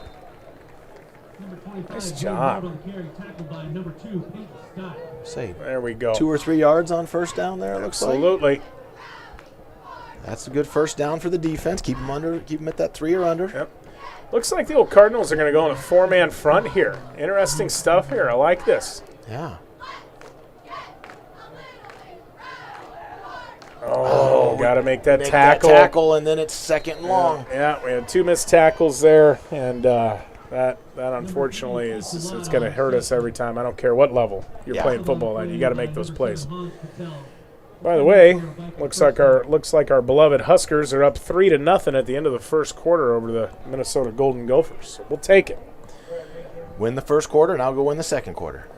Nice job. Say, there we go. 2 or 3 yards on first down there. It looks like. Absolutely. That's a good first down for the defense. Keep them at that 3 or under. Yep. Looks like the old Cardinals are going to go on a 4-man front here. Interesting stuff here. I like this. Yeah. Oh, got to make that tackle. That tackle, and then it's 2nd and long. Yeah, we had 2 missed tackles there, and that unfortunately is it's going to hurt us every time. I don't care what level you're playing football at. You got to make those plays. By the way, looks like our beloved Huskers are up 3-0 at the end of the first quarter over the Minnesota Golden Gophers. So we'll take it. Win the first quarter, and I'll go win the second quarter.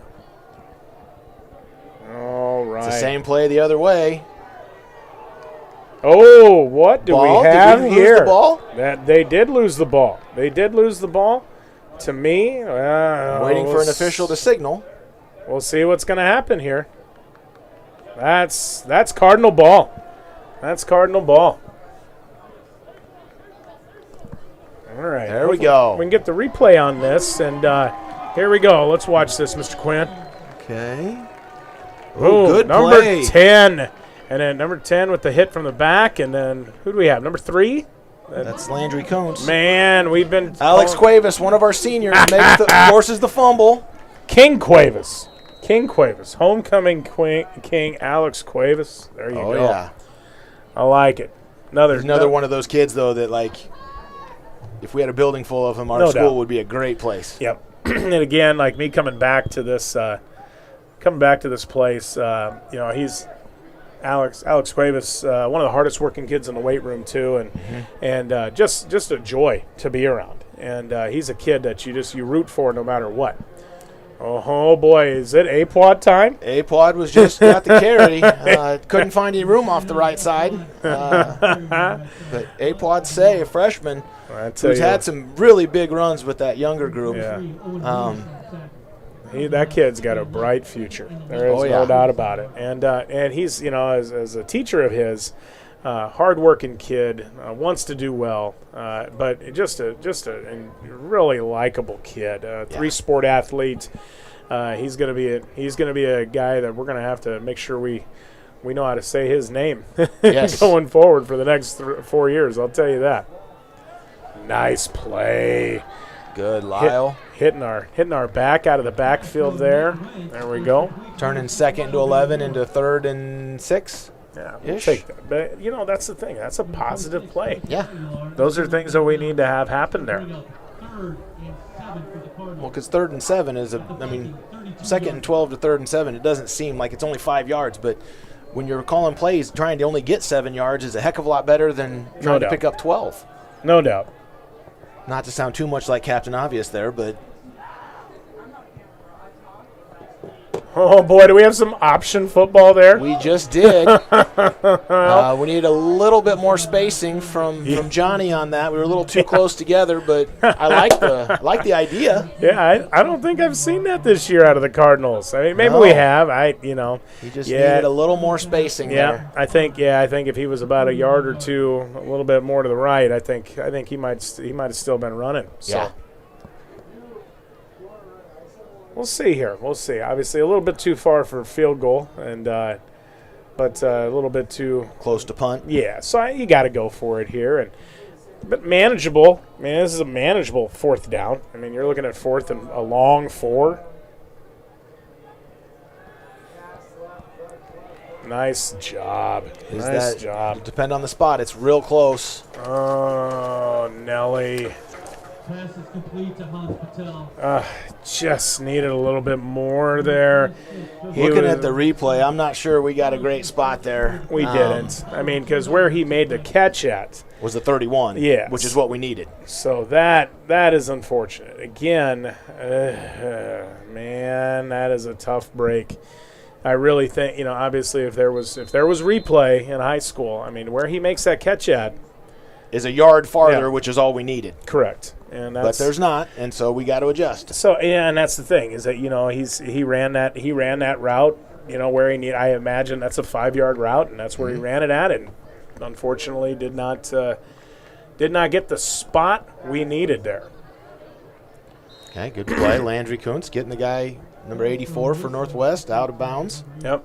All right. It's the same play the other way. Oh, what do we have did we here? Lose the ball? That they did lose the ball. They did lose the ball. To me, waiting for an official to signal. We'll see what's going to happen here. That's Cardinal ball. That's Cardinal ball. All right. There we go. We can get the replay on this, and Here we go. Let's watch this, Mr. Quinn. Okay. Oh, good number play. 10. And then number 10 with the hit from the back. And then who do we have? Number 3? That's Landry Coons. Man, we've been Alex Cuevas, one of our seniors, forces the fumble. King Cuevas. Homecoming King Alex Cuevas. There you go. Oh, yeah. I like it. Another one of those kids, though, that, like, if we had a building full of them, our school would be a great place. Yep. And again, like me coming back to this place, he's Alex Cuevas, one of the hardest working kids in the weight room too, and just a joy to be around. And he's a kid that you root for no matter what. Oh boy, is it A-Pod time? A-Pod was just got the carry. Couldn't find any room off the right side. But A-Pod Say, a freshman, who's had some really big runs with that younger group. Yeah. That kid's got a bright future. There is no doubt about it. And he's, as a teacher of his, hard-working kid, wants to do well, but just a really likable kid. Three-sport athlete. He's gonna be a guy that we're gonna have to make sure we know how to say his name going forward for the next 4 years. I'll tell you that. Nice play. Good, Lyle. Hitting our back out of the backfield there. There we go. Turning 2nd and 11 into 3rd and 6. Yeah, we'll take that. But, that's the thing. That's a positive play. Yeah. Those are things that we need to have happen there. Well, because 3rd and 7 is 2nd and 12 to 3rd and 7, it doesn't seem like it's only 5 yards, but when you're calling plays, trying to only get 7 yards is a heck of a lot better than trying to pick up 12. No doubt. Not to sound too much like Captain Obvious there, but oh boy, do we have some option football there? we just did. We need a little bit more spacing from Johnny on that. We were a little too close together, but I like the idea. Yeah, I don't think I've seen that this year out of the Cardinals. I mean, maybe we have. He just needed a little more spacing there. I think if he was about a yard or two, a little bit more to the right, I think he might have still been running. So. Yeah. We'll see here. We'll see. Obviously, a little bit too far for a field goal, but a little bit too close to punt. Yeah, so you got to go for it here, but manageable. I mean, this is a manageable 4th down. I mean, you're looking at 4th and a long 4. Nice job. Nice job. Depend on the spot. It's real close. Oh, Nelly. Pass is complete to Hans Patel. Just needed a little bit more there. Looking at the replay, I'm not sure we got a great spot there. We didn't. I mean, because where he made the catch at was the 31, which is what we needed. So that is unfortunate. Again, man, that is a tough break. I really think, obviously if there was replay in high school, I mean, where he makes that catch at is a yard farther, which is all we needed. Correct. But there's not, and so we got to adjust. So and that's the thing is that he ran that route, where he need. I imagine that's a 5-yard route, and that's where he ran it at, and unfortunately did not get the spot we needed there. Okay, good play, Landry Kuntz getting the guy number 84 for Northwest out of bounds. Yep.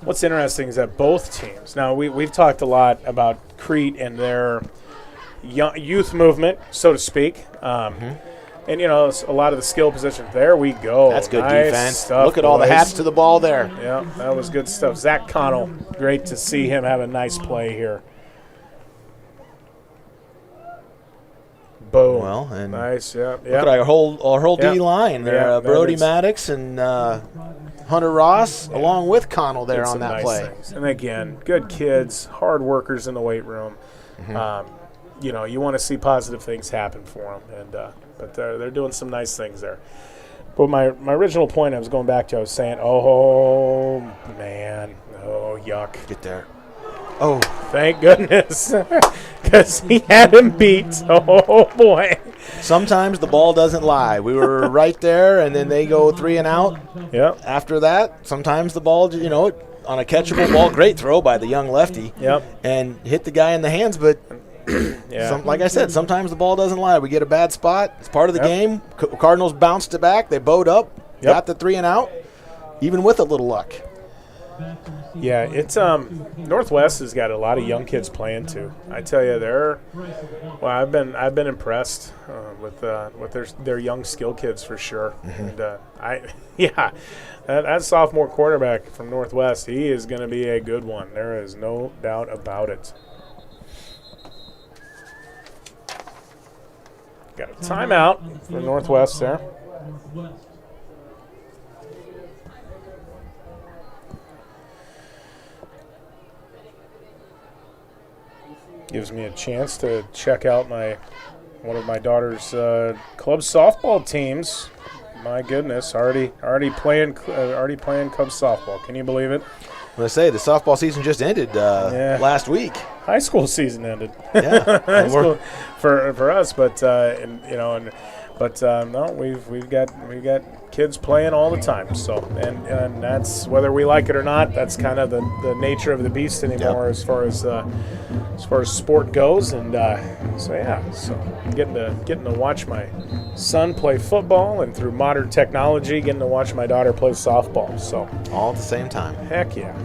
What's interesting is that both teams, now we've talked a lot about Crete and their youth movement, so to speak. And, a lot of the skill positions. There we go. That's good nice defense. Stuff, look at all the hats to the ball there. Yeah, that was good stuff. Zach Connell, great to see him have a nice play here. Boom. Well, and nice, yeah. Look at our whole D line there. Brody Maddox and Hunter Ross, along with Connell there on that play. Things. And again, good kids, hard workers in the weight room. You want to see positive things happen for them, but they're doing some nice things there. But my original point I was going back to, I was saying, oh man, oh yuck. Get there. Oh, thank goodness, because he had him beat. Oh boy. Sometimes the ball doesn't lie. We were right there, and then they go 3 and out. Yep. After that, sometimes the ball, on a catchable ball, great throw by the young lefty. Yep. And hit the guy in the hands, but Yeah. Like I said, sometimes the ball doesn't lie. We get a bad spot. It's part of the Yep. game. Cardinals bounced it back. They bowed up, Yep. got the 3 and out, even with a little luck. Yeah, it's Northwest has got a lot of young kids playing too. I tell you, I've been impressed with their young skill kids for sure. And that sophomore quarterback from Northwest, he is going to be a good one. There is no doubt about it. Got a timeout for Northwest there. Gives me a chance to check out one of my daughter's club softball teams. My goodness, already playing club softball. Can you believe it? I'm going to say the softball season just ended last week. High school season ended. Yeah, High school for us, but no, we've got kids playing all the time. So and that's whether we like it or not. That's kind of the nature of the beast anymore, as far as sport goes. And so getting to watch my son play football, and through modern technology, getting to watch my daughter play softball. So all at the same time. Heck yeah.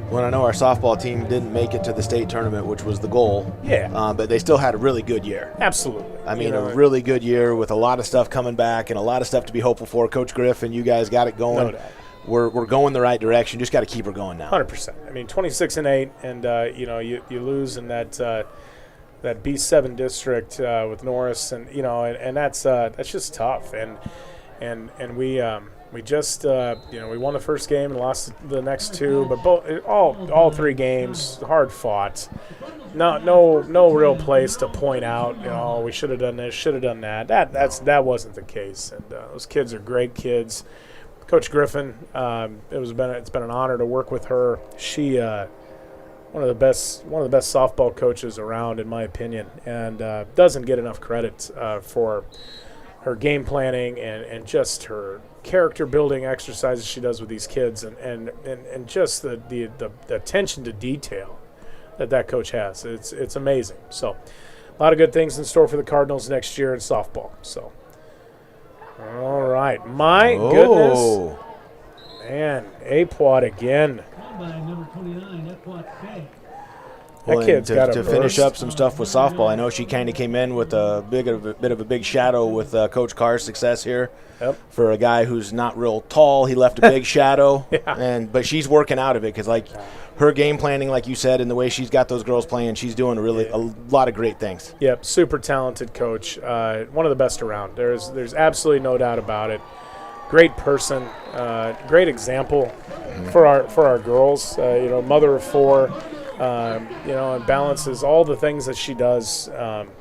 When I know our softball team didn't make it to the state tournament, which was the goal. Yeah. But they still had a really good year. Absolutely. I mean, a really good year with a lot of stuff coming back and a lot of stuff to be hopeful for. Coach Griffin, you guys got it going. No doubt. We're going the right direction. Just got to keep her going now. 100%. I mean, 26-8, and you lose in that B7 district with Norris, and and that's just tough. And we just we won the first game and lost the next two, but all 3 games hard fought. No real place to point out. We should have done this, should have done that. That wasn't the case. And those kids are great kids. Coach Griffin, it's been an honor to work with her. She one of the best softball coaches around, in my opinion, and doesn't get enough credit for her game planning and just her character building exercises she does with these kids, and just the attention to detail that coach has. It's amazing. So a lot of good things in store for the Cardinals next year in softball. So all right, my goodness, man, A-Quad again. Number 29, Well, That kid's got to a finish burst. up some stuff with softball. I know she kind of came in with a bit of a big shadow with Coach Carr's success here. Yep. For a guy who's not real tall, he left a big shadow. Yeah. But she's working out of it because, like, her game planning, like you said, and the way she's got those girls playing, she's doing a lot of great things. Yep, super talented coach. One of the best around. There's absolutely no doubt about it. Great person, great example for our girls. Mother of 4. And balances all the things that she does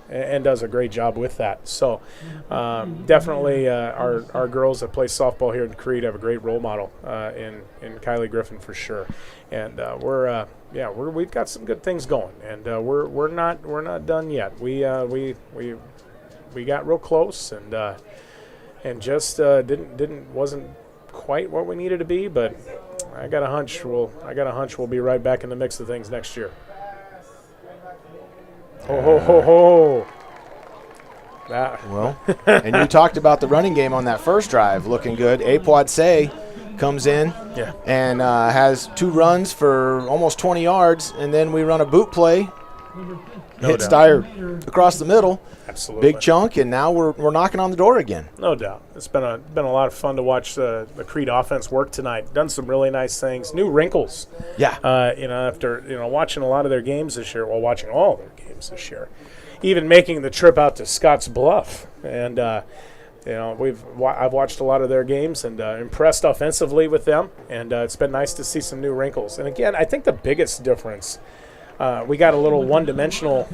and does a great job with that. So definitely our girls that play softball here in Crete have a great role model in Kylie Griffin for sure. And we've got some good things going, and we're not done yet. We got real close and just wasn't quite what we needed to be, but I got a hunch we'll be right back in the mix of things next year. Ho ho ho ho! Well, and you talked about the running game on that first drive looking good. A-Quad Say comes in and has 2 runs for almost 20 yards, and then we run a boot play, hit Steyer across the middle. Absolutely. Big chunk, and now we're knocking on the door again. No doubt. It's been a lot of fun to watch the Crete offense work tonight. Done some really nice things. New wrinkles. Yeah. After watching a lot of their games this year, watching all their games this year, even making the trip out to Scotts Bluff, and I've watched a lot of their games and impressed offensively with them, and it's been nice to see some new wrinkles. And again, I think the biggest difference, we got a little one-dimensional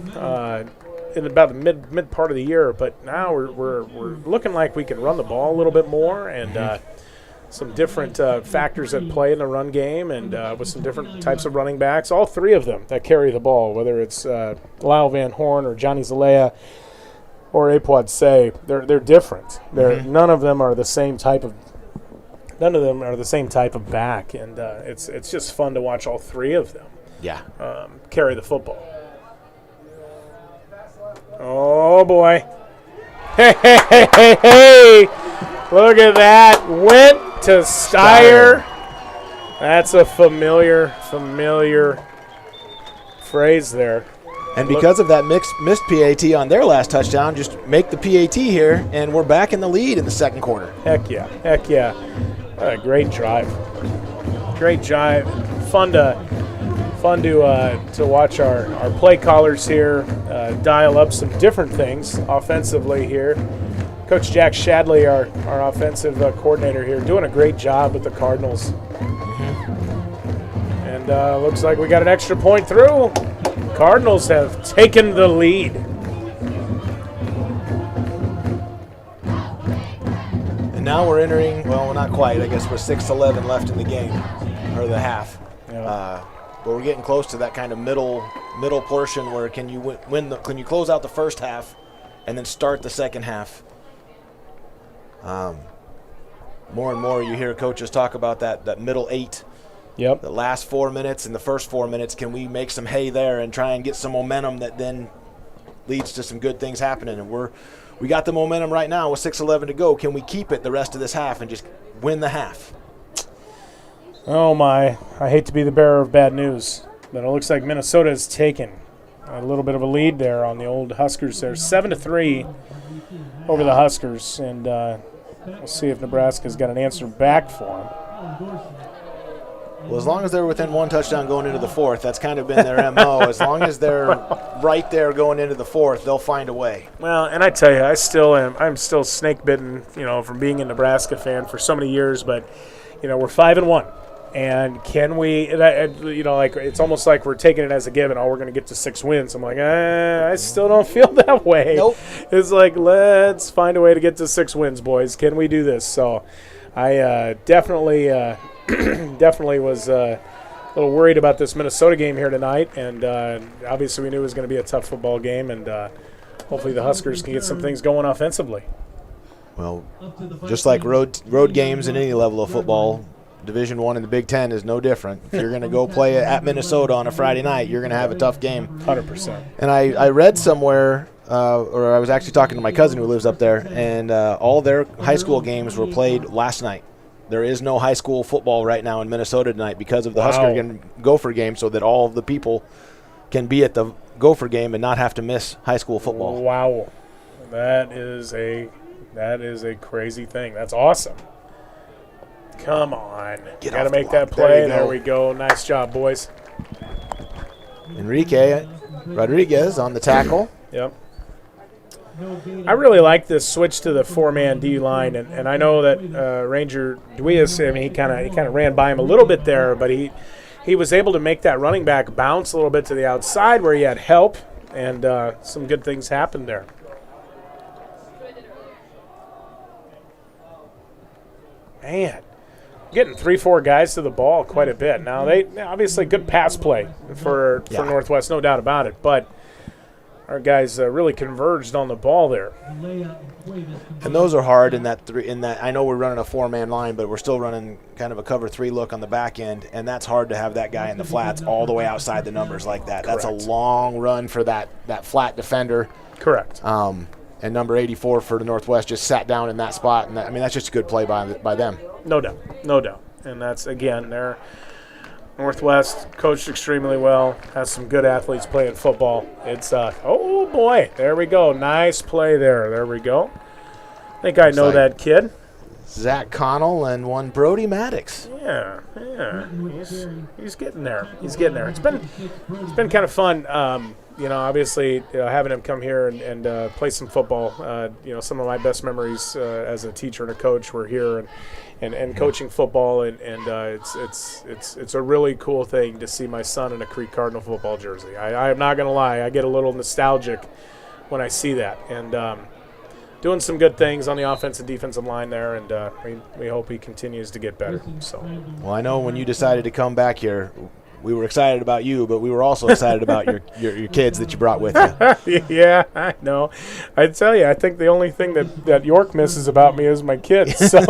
in about the mid part of the year, but now we're looking like we can run the ball a little bit more, and some different factors at play in the run game, and with some different types of running backs. All 3 of them that carry the ball, whether it's Lyle Van Horn or Johnny Zalea or A-Quad Say, they're different. None of them are the same type of back, and it's just fun to watch all 3 of them. Yeah. carry the football. Oh, boy. Hey, hey, hey, hey, hey. Look at that. Went to Steyer. That's a familiar phrase there. And because of that missed PAT on their last touchdown, just make the PAT here, and we're back in the lead in the second quarter. Heck yeah. Great drive. Fun to watch our play callers here dial up some different things offensively here. Coach Jack Shadley, our offensive coordinator here, doing a great job with the Cardinals. And looks like we got an extra point through. Cardinals have taken the lead. And now we're entering, well, not quite. I guess we're 6:11 left in the game, or the half. Yeah. But we're getting close to that kind of middle portion where can you can you close out the first half and then start the second half. More and more you hear coaches talk about that middle 8. Yep. The last 4 minutes and the first 4 minutes, can we make some hay there and try and get some momentum that then leads to some good things happening? And we got the momentum right now with 6:11 to go. Can we keep it the rest of this half and just win the half? Oh, my. I hate to be the bearer of bad news, but it looks like Minnesota has taken a little bit of a lead there on the old Huskers there. 7-3 over the Huskers, and we'll see if Nebraska's got an answer back for them. Well, as long as they're within one touchdown going into the fourth, that's kind of been their MO. As long as they're right there going into the fourth, they'll find a way. Well, and I tell you, I'm still snake bitten, from being a Nebraska fan for so many years. But we're 5-1, and can we? It's almost like we're taking it as a given. Oh, we're going to get to 6 wins. I'm like, I still don't feel that way. Nope. It's like, let's find a way to get to 6 wins, boys. Can we do this? So, I definitely was a little worried about this Minnesota game here tonight, and obviously we knew it was going to be a tough football game, and hopefully the Huskers can get some things going offensively. Well, just like road games in any level of football, Division I in the Big Ten is no different. If you're going to go play at Minnesota on a Friday night, you're going to have a tough game. 100%. And I read somewhere, or I was actually talking to my cousin who lives up there, and all their high school games were played last night. There is no high school football right now in Minnesota tonight because of the Husker and Gopher game, so that all of the people can be at the Gopher game and not have to miss high school football. Wow. That is a crazy thing. That's awesome. Come on. Got to make that play. There we go. Nice job, boys. Enrique Rodriguez on the tackle. Yep. I really like this switch to the 4-man D line, and I know that Ranger Duias, he kind of ran by him a little bit there, but he was able to make that running back bounce a little bit to the outside where he had help, and some good things happened there. Man, getting 3-4 guys to the ball quite a bit. Now they obviously good pass play for Northwest, no doubt about it, but our guys really converged on the ball there. And those are hard in that I know we're running a 4-man line, but we're still running kind of a cover 3 look on the back end, and that's hard to have that guy in the flats all the way outside the numbers like that. Correct. That's a long run for that flat defender. Correct. And number 84 for the Northwest just sat down in that spot, and that's just a good play by them. No doubt. And that's, again, they're Northwest coached extremely well, has some good athletes playing football. It's oh boy, there we go. Nice play there. There we go. I think I know that kid. Zach Connell and one Brody Maddox. Yeah. He's getting there. It's been kind of fun. Obviously having him come here and play some football. Some of my best memories as a teacher and a coach were here and coaching football, and it's a really cool thing to see my son in a Crete Cardinal football jersey. I'm not going to lie, I get a little nostalgic when I see that, and doing some good things on the offensive and defensive line there, and we hope he continues to get better. So, well, I know when you decided to come back here, we were excited about you, but we were also excited about your kids that you brought with you. Yeah, I know. I tell you, I think the only thing that York misses about me is my kids. So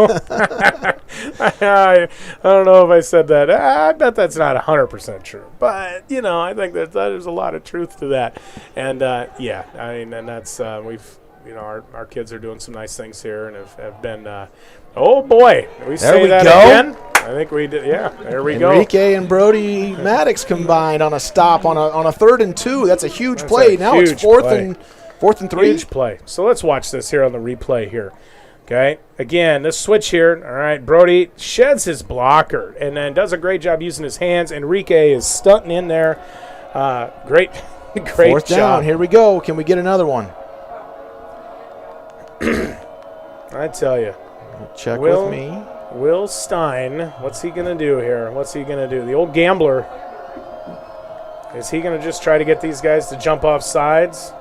I don't know if I said that. I bet that's not 100% true. But, I think that there's a lot of truth to that. And, yeah, I mean, and that's we've, our kids are doing some nice things here and have been, oh, boy. Did we say that again? I think we did. Yeah, there we go. Enrique and Brody Maddox combined on a stop on a 3rd and 2. That's a huge play. Now it's fourth and 3. Huge play. So let's watch this here on the replay here. Okay. Again, this switch here. All right. Brody sheds his blocker and then does a great job using his hands. Enrique is stunting in there. Great Fourth job. down. Here we go. Can we get another one? I tell you. Check with me. Will Stein, what's he going to do here? What's he going to do? The old gambler. Is he going to just try to get these guys to jump off sides?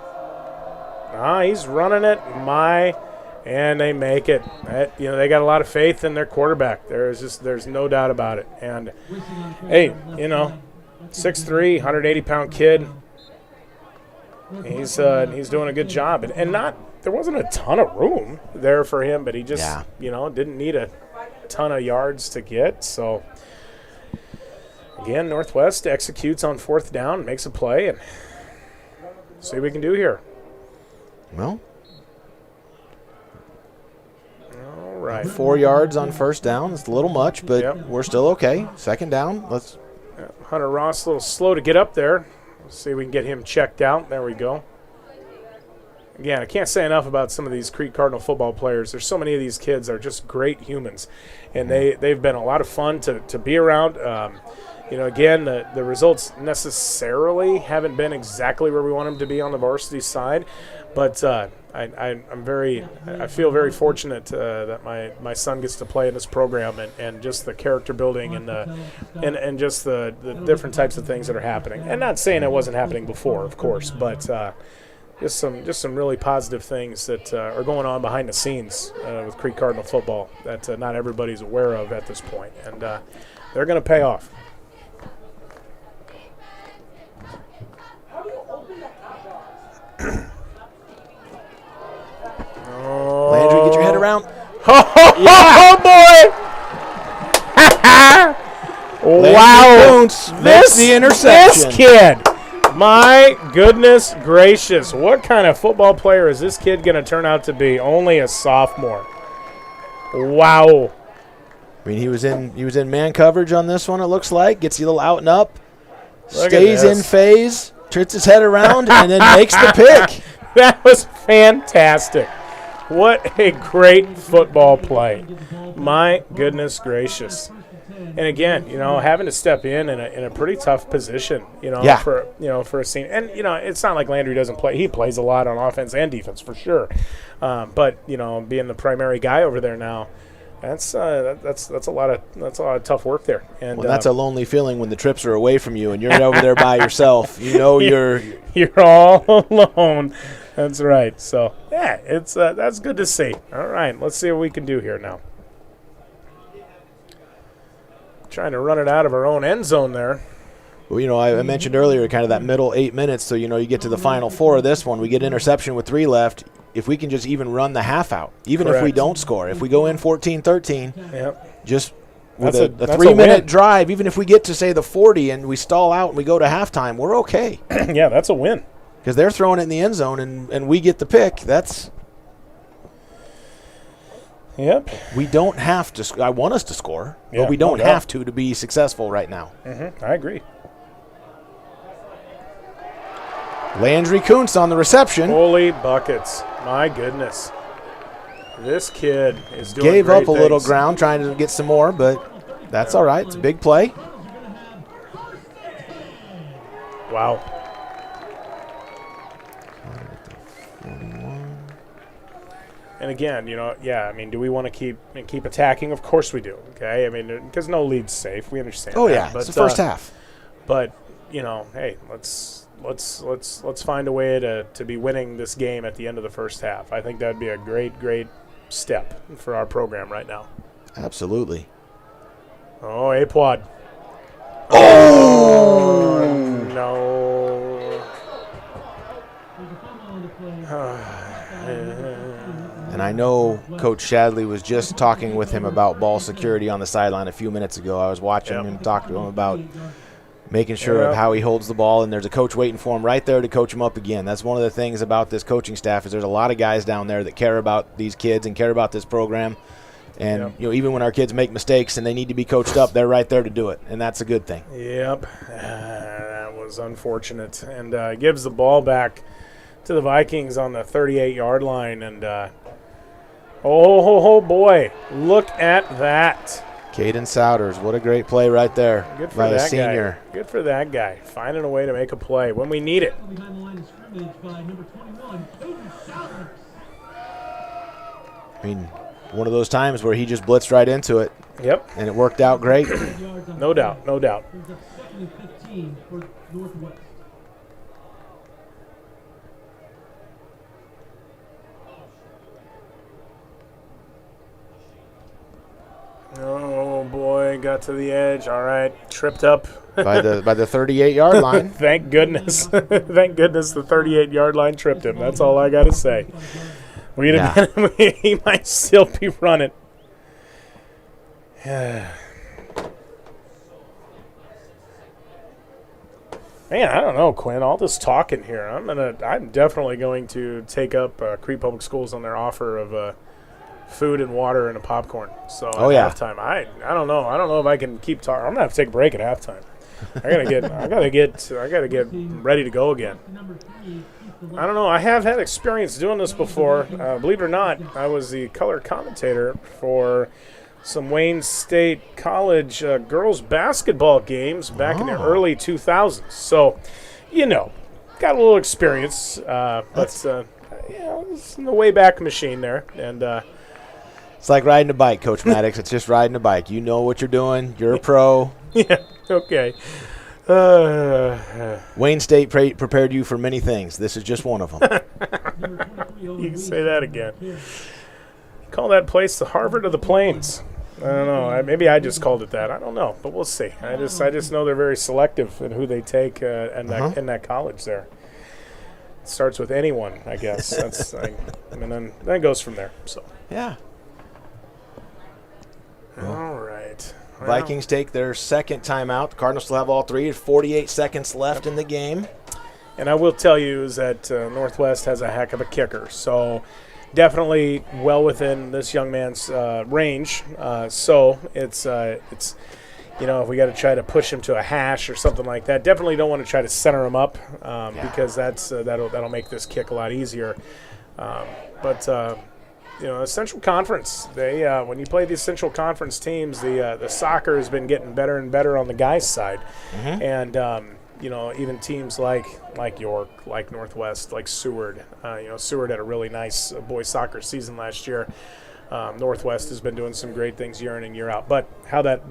He's running it. And they make it. They got a lot of faith in their quarterback. There's no doubt about it. And, hey, 6'3", 180-pound kid. He's doing a good job. And there wasn't a ton of room there for him, but he just, didn't need a ton of yards to get. So, again, Northwest executes on 4th down, makes a play, and see what we can do here. Well, all right. 4 yards on 1st down. It's a little much, but we're still okay. 2nd down. Let's. Hunter Ross a little slow to get up there. Let's see if we can get him checked out. There we go. Again, I can't say enough about some of these Crete Cardinal football players. There's so many of these kids are just great humans, and they've been a lot of fun to be around. Again, the results necessarily haven't been exactly where we want them to be on the varsity side, but I feel very fortunate that my son gets to play in this program and just the character building and just the different types of things that are happening. And not saying it wasn't happening before, of course, but just some really positive things that are going on behind the scenes with Crete Cardinal football that not everybody's aware of at this point, and they're going to pay off. Landry, get your head around. Oh, boy! Wow. This the interception. This kid. My goodness gracious. What kind of football player is this kid going to turn out to be? Only a sophomore. Wow. I mean, he was in man coverage on this one, it looks like. Gets you a little out and up. Stays in phase. Turns his head around and then makes the pick. That was fantastic. What a great football play. My goodness gracious. And again, having to step in a pretty tough position, for a senior. And, it's not like Landry doesn't play. He plays a lot on offense and defense for sure. But, being the primary guy over there now, that's a lot of tough work there. And that's a lonely feeling when the trips are away from you and you're over there by yourself. You're all alone. That's right. So it's that's good to see. All right, let's see what we can do here now. Trying to run it out of our own end zone there. Well, I mentioned earlier kind of that middle 8 minutes. So you get to the final 4 of this one. We get interception with 3 left. If we can just even run the half out, even if we don't score, if we go in 14-13, just with a 3-minute drive, even if we get to, say, the 40 and we stall out and we go to halftime, we're okay. Yeah, that's a win. Because they're throwing it in the end zone and we get the pick. Yep. We don't have to. I want us to score, but we don't have to be successful right now. Mm-hmm. I agree. Landry Kuntz on the reception. Holy buckets. My goodness. This kid is doing Gave great up a little things. ground trying to get some more, but that's all right. It's a big play. Wow. And again, do we want to keep attacking? Of course we do. Okay, because no lead's safe. We understand. Oh that. yeah, But, it's the first half. But hey, let's find a way to be winning this game at the end of the first half. I think that'd be a great step for our program right now. Absolutely. Oh, A-Quad. Oh no. And I I know Coach Shadley was just talking with him about ball security on the sideline a few minutes ago. I was watching him talk to him about making sure of how he holds the ball, and there's a coach waiting for him right there to coach him up again. That's one of the things about this coaching staff is there's a lot of guys down there that care about these kids and care about this program. And even when our kids make mistakes and they need to be coached up, they're right there to do it, and that's a good thing. Yep, that was unfortunate, and gives the ball back to the Vikings on the 38-yard line, and oh boy, look at that. Caden Souders, what a great play right there. Good for by that the senior. Guy. Good for that guy, finding a way to make a play when we need it. Behind the line of scrimmage by number 21, Caden Souders. I mean, one of those times where he just blitzed right into it. Yep. And it worked out great. No doubt, no doubt. Brings up 2nd and 15 for Northwest. Oh boy, got to the edge. All right, tripped up by the 38-yard line. Thank goodness. Thank goodness the 38-yard line tripped him. That's all I got to say. He might still be running. Man, I don't know, Quinn. All this talking here. I'm definitely going to take up Crete Public Schools on their offer of food and water and a popcorn. So at halftime, I don't know. I don't know if I can keep talking. I'm gonna have to take a break at halftime. I gotta get ready to go again. I don't know. I have had experience doing this before. Believe it or not, I was the color commentator for some Wayne State College girls basketball games back in the early 2000s. So, got a little experience. It's in the way back machine there, and. It's like riding a bike, Coach Maddox. It's just riding a bike. You know what you're doing. You're a pro. Yeah, okay. Wayne State prepared you for many things. This is just one of them. You can say that again. Call that place the Harvard of the Plains. I don't know. Maybe I just called it that. I don't know, but we'll see. I just know they're very selective in who they take in that college there. It starts with anyone, I guess. And then it goes from there. So yeah. All right. Well, Vikings take their second timeout. The Cardinals still have all three. There's 48 seconds left in the game. And I will tell you is that Northwest has a heck of a kicker. So definitely well within this young man's range. So it's if we got to try to push him to a hash or something like that, definitely don't want to try to center him up because that'll make this kick a lot easier. Central Conference, they when you play these Central Conference teams, the soccer has been getting better and better on the guys' side. And even teams like York, like Northwest, like Seward. Seward had a really nice boys soccer season last year. Northwest has been doing some great things year in and year out. But how that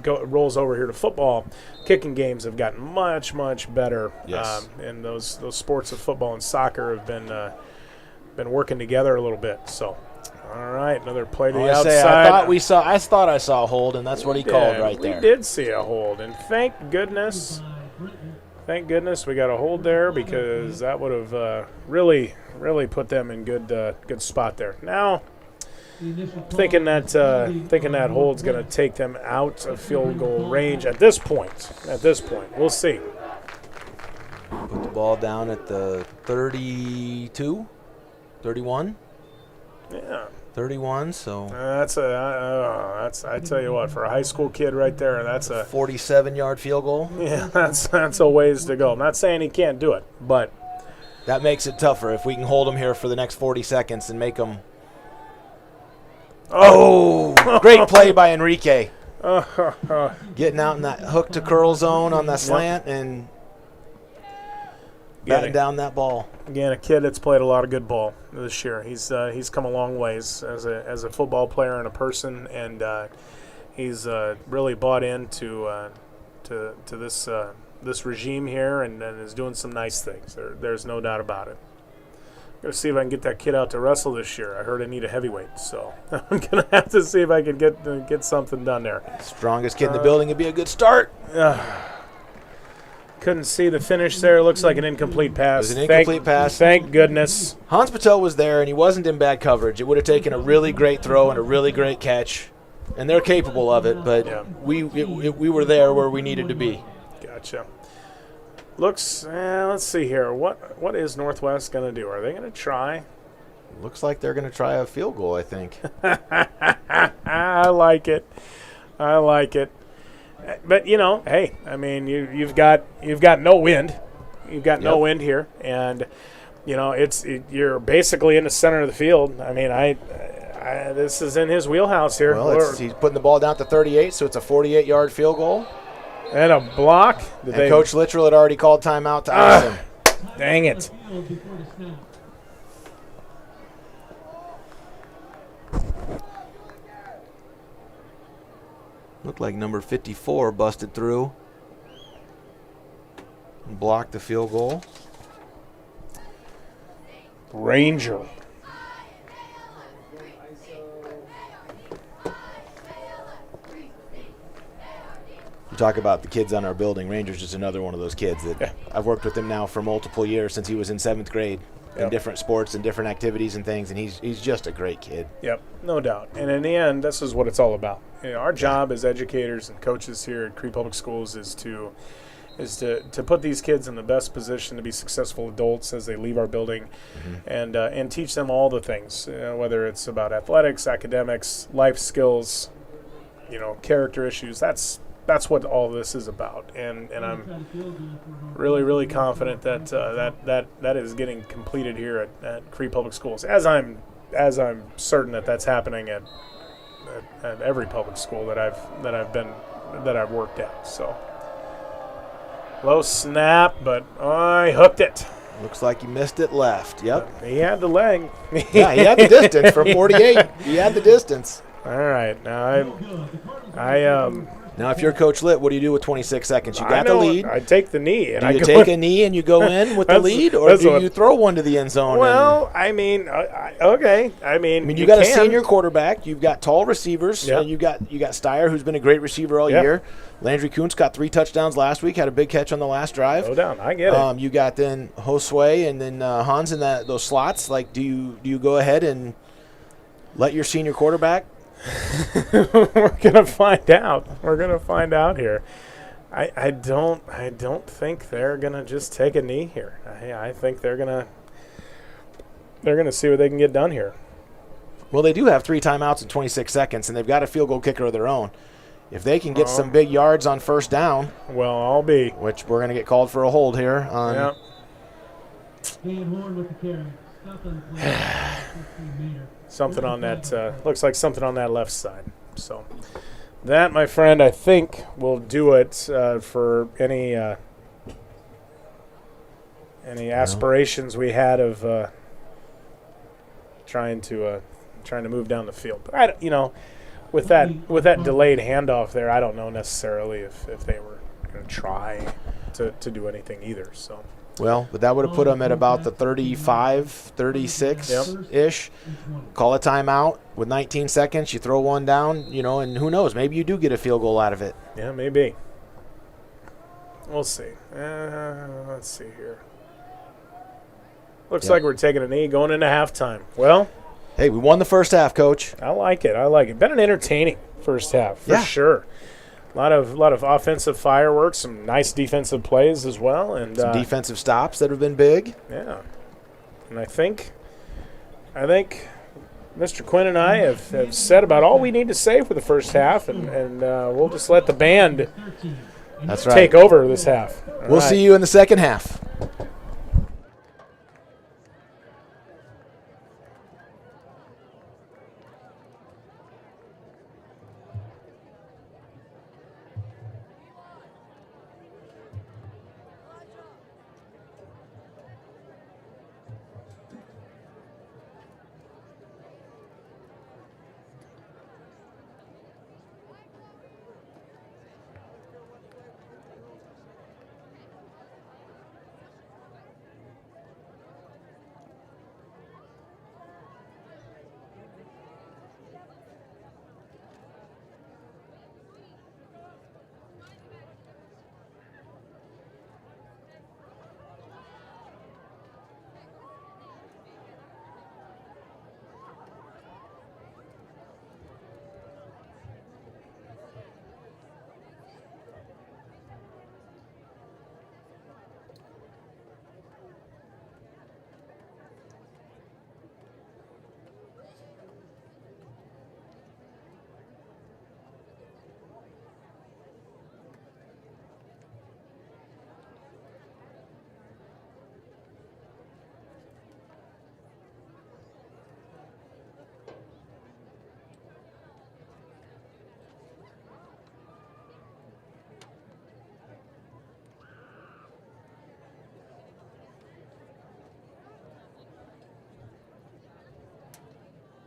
rolls over here to football, kicking games have gotten much, much better. Yes. And those sports of football and soccer have been working together a little bit. So, all right, another play to the outside. I thought I saw a hold, and that's what he called right there. We did see a hold, and thank goodness we got a hold there because that would have really put them in good spot there. Now, thinking that hold's going to take them out of field goal range at this point. We'll see. Put the ball down at the 32. 31? Yeah. 31, so. I tell you what, for a high school kid right there, that's a 47-yard field goal. Yeah, that's a ways to go. I'm not saying he can't do it, but. That makes it tougher if we can hold him here for the next 40 seconds and make him. Oh, great play by Enrique. Getting out in that hook to curl zone on that slant and batting down that ball. Again, a kid that's played a lot of good ball this year. He's come a long ways as a football player and a person, and he's really bought into to this regime here, and is doing some nice things. There's no doubt about it. I'm gonna see if I can get that kid out to wrestle this year. I heard I need a heavyweight, so I'm gonna have to see if I can get something done there. Strongest kid in the building would be a good start. Couldn't see the finish there. Looks like an incomplete pass. It was an incomplete pass. Thank goodness. Hans Patel was there, and he wasn't in bad coverage. It would have taken a really great throw and a really great catch, and they're capable of it, but Yeah. we were there where we needed to be. Gotcha. Looks, let's see here. What is Northwest going to do? Are they going to try? Looks like they're going to try a field goal, I think. I like it. I like it. But hey, I mean, you've got no wind. You've got no wind here, and you're basically in the center of the field. I mean, this is in his wheelhouse here. Well, he's putting the ball down to 38, so it's a 48-yard field goal. And a block. Coach Littrell had already called timeout to ice him. Dang it. Looked like number 54 busted through and blocked the field goal. Ranger. You talk about the kids on our building. Ranger's just another one of those kids that I've worked with him now for multiple years since he was in 7th grade in different sports and different activities and things, and he's just a great kid. Yep, no doubt. And in the end, this is what it's all about. Our job as educators and coaches here at Crete Public Schools is to put these kids in the best position to be successful adults as they leave our building, and teach them all the things, whether it's about athletics, academics, life skills, character issues. That's what all this is about, and I'm really, really confident that that is getting completed here at Crete Public Schools, as I'm certain that that's happening at every public school that I've worked at. So low snap, but I hooked it. Looks like he missed it left. Yep. He had the leg. Yeah, he had the distance from 48. He had the distance. All right, Now, if you're Coach Litt, what do you do with 26 seconds? You got the lead. I take the knee. Do you take a knee and you go in with the lead, or do you throw one to the end zone? Well, I mean, okay. I mean, you got a senior quarterback. You've got tall receivers. Yep. And you got Steyer, who's been a great receiver all year. Landry Kuntz got 3 touchdowns last week. Had a big catch on the last drive. No doubt, I get it. You got then Josue and then Hans in those slots. Like, do you go ahead and let your senior quarterback? We're gonna find out. We're gonna find out here. I don't think they're gonna just take a knee here. I think they're gonna see what they can get done here. Well, they do have 3 timeouts in 26 seconds, and they've got a field goal kicker of their own. If they can get some big yards on first down, well, I'll be. Which we're gonna get called for a hold here on. Yep. Something on that looks like something on that left side. So that, my friend, I think will do it for any aspirations we had of trying to move down the field. But with that delayed handoff there, I don't know necessarily if they were going to try to do anything either. So. Well, but that would have put them at about the 35, 36-ish. Call a timeout with 19 seconds. You throw one down, and who knows? Maybe you do get a field goal out of it. Yeah, maybe. We'll see. Let's see here. Looks like we're taking a knee going into halftime. Well, hey, we won the first half, Coach. I like it. Been an entertaining first half, for sure. A lot of offensive fireworks, some nice defensive plays as well, and some defensive stops that have been big. Yeah, and I think Mr. Quinn and I have said about all we need to say for the first half, and we'll just let the band take over this half. We'll see you in the second half.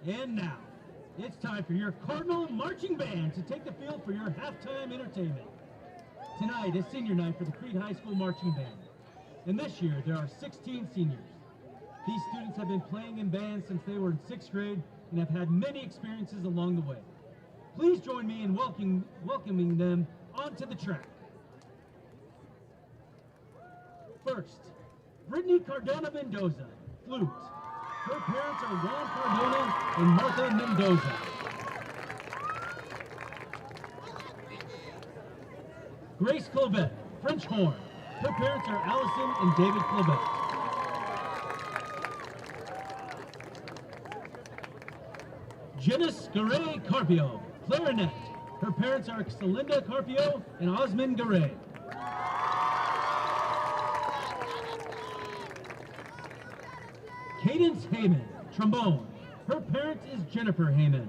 And now, it's time for your Cardinal marching band to take the field for your halftime entertainment. Tonight is senior night for the Crete High School marching band. And this year, there are 16 seniors. These students have been playing in bands since they were in 6th grade and have had many experiences along the way. Please join me in welcoming them onto the track. First, Brittany Cardona Mendoza, flute. Her parents are Juan Cardona and Martha Mendoza. Grace Clovette, French horn. Her parents are Allison and David Clovette. Janice Garay Carpio, clarinet. Her parents are Celinda Carpio and Osmond Garay. Cadence Heyman, trombone. Her parents is Jennifer Heyman.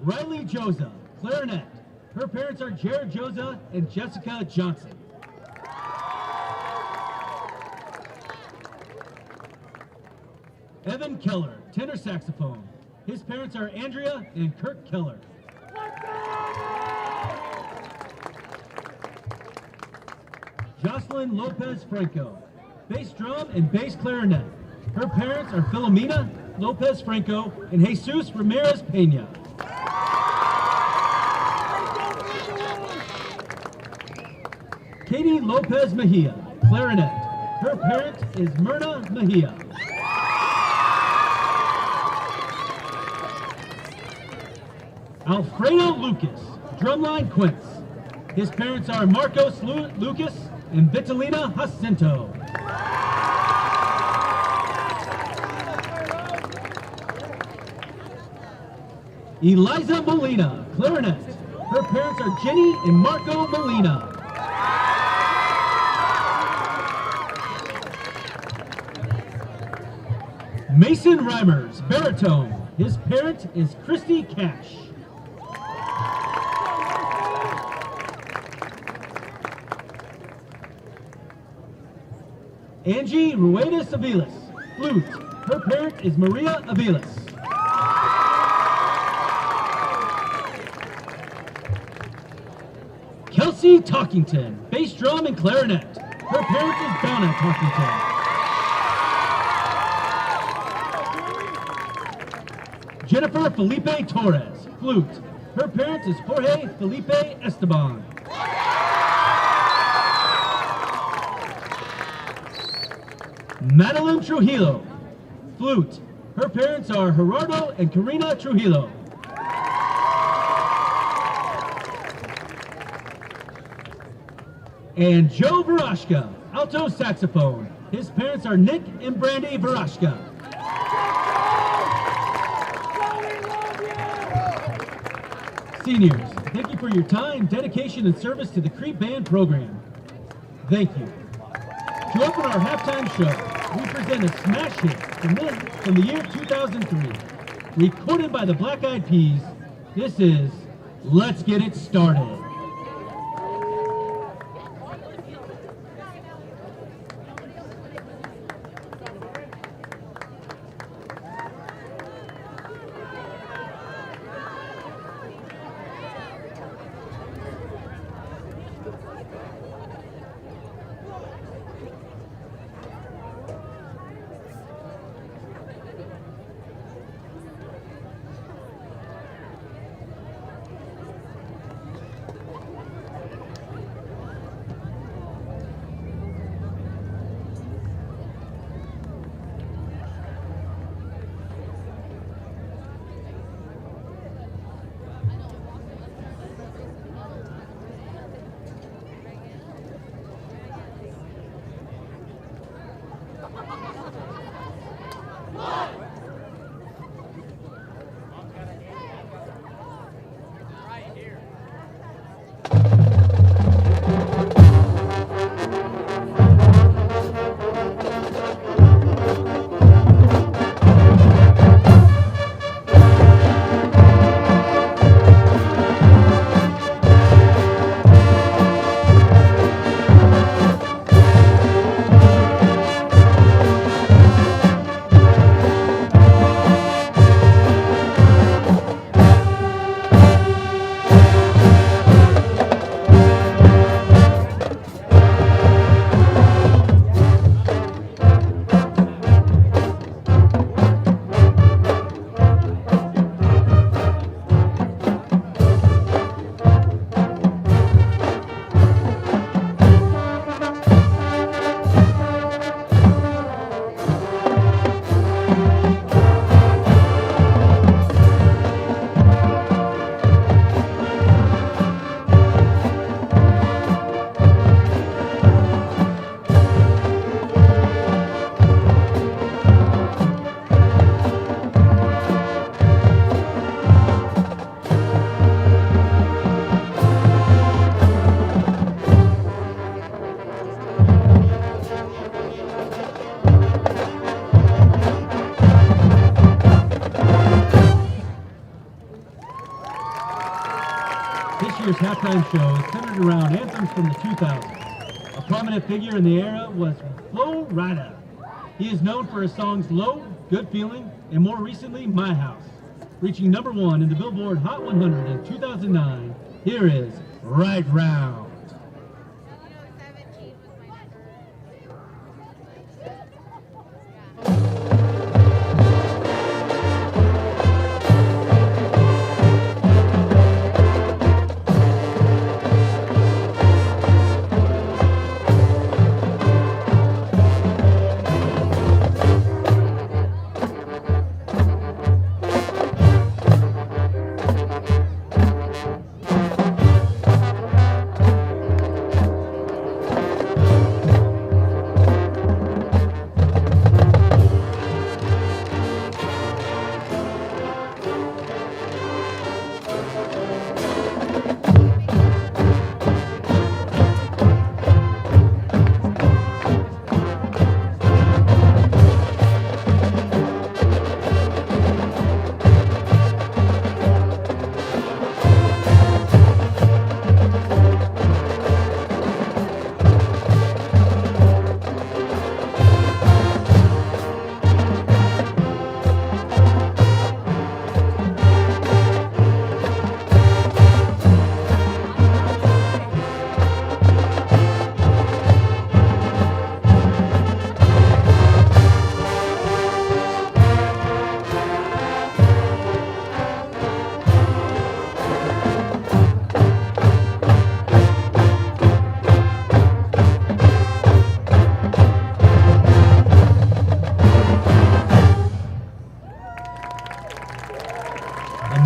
Riley Joza, clarinet. Her parents are Jared Joza and Jessica Johnson. Evan Keller, tenor saxophone. His parents are Andrea and Kirk Keller. Jocelyn Lopez Franco, bass drum and bass clarinet. Her parents are Filomena Lopez Franco and Jesus Ramirez Pena. Katie Lopez Mejia, clarinet. Her parent is Myrna Mejia. Alfredo Lucas, drumline quints. His parents are Marcos Lucas and Vitalina Jacinto. Eliza Molina, clarinet. Her parents are Jenny and Marco Molina. Mason Reimers, baritone. His parent is Christy Cash. Angie Ruedas Aviles, flute. Her parent is Maria Aviles. Kelsey Talkington, bass drum and clarinet. Her parent is Donna Talkington. Jennifer Felipe Torres, flute. Her parent is Jorge Felipe Esteban. Madeline Trujillo, flute. Her parents are Gerardo and Karina Trujillo. And Joe Varashka, alto saxophone. His parents are Nick and Brandy Varashka. Seniors, thank you for your time, dedication, and service to the Crete Band program. Thank you. To open our halftime show, we present a smash hit from the year 2003. Recorded by the Black Eyed Peas, this is Let's Get It Started. year's halftime show is centered around anthems from the 2000s. A prominent figure in the era was Flo Rida. He is known for his songs Low, Good Feeling, and more recently, My House. Reaching #1 in the Billboard Hot 100 in 2009, here is Right Round.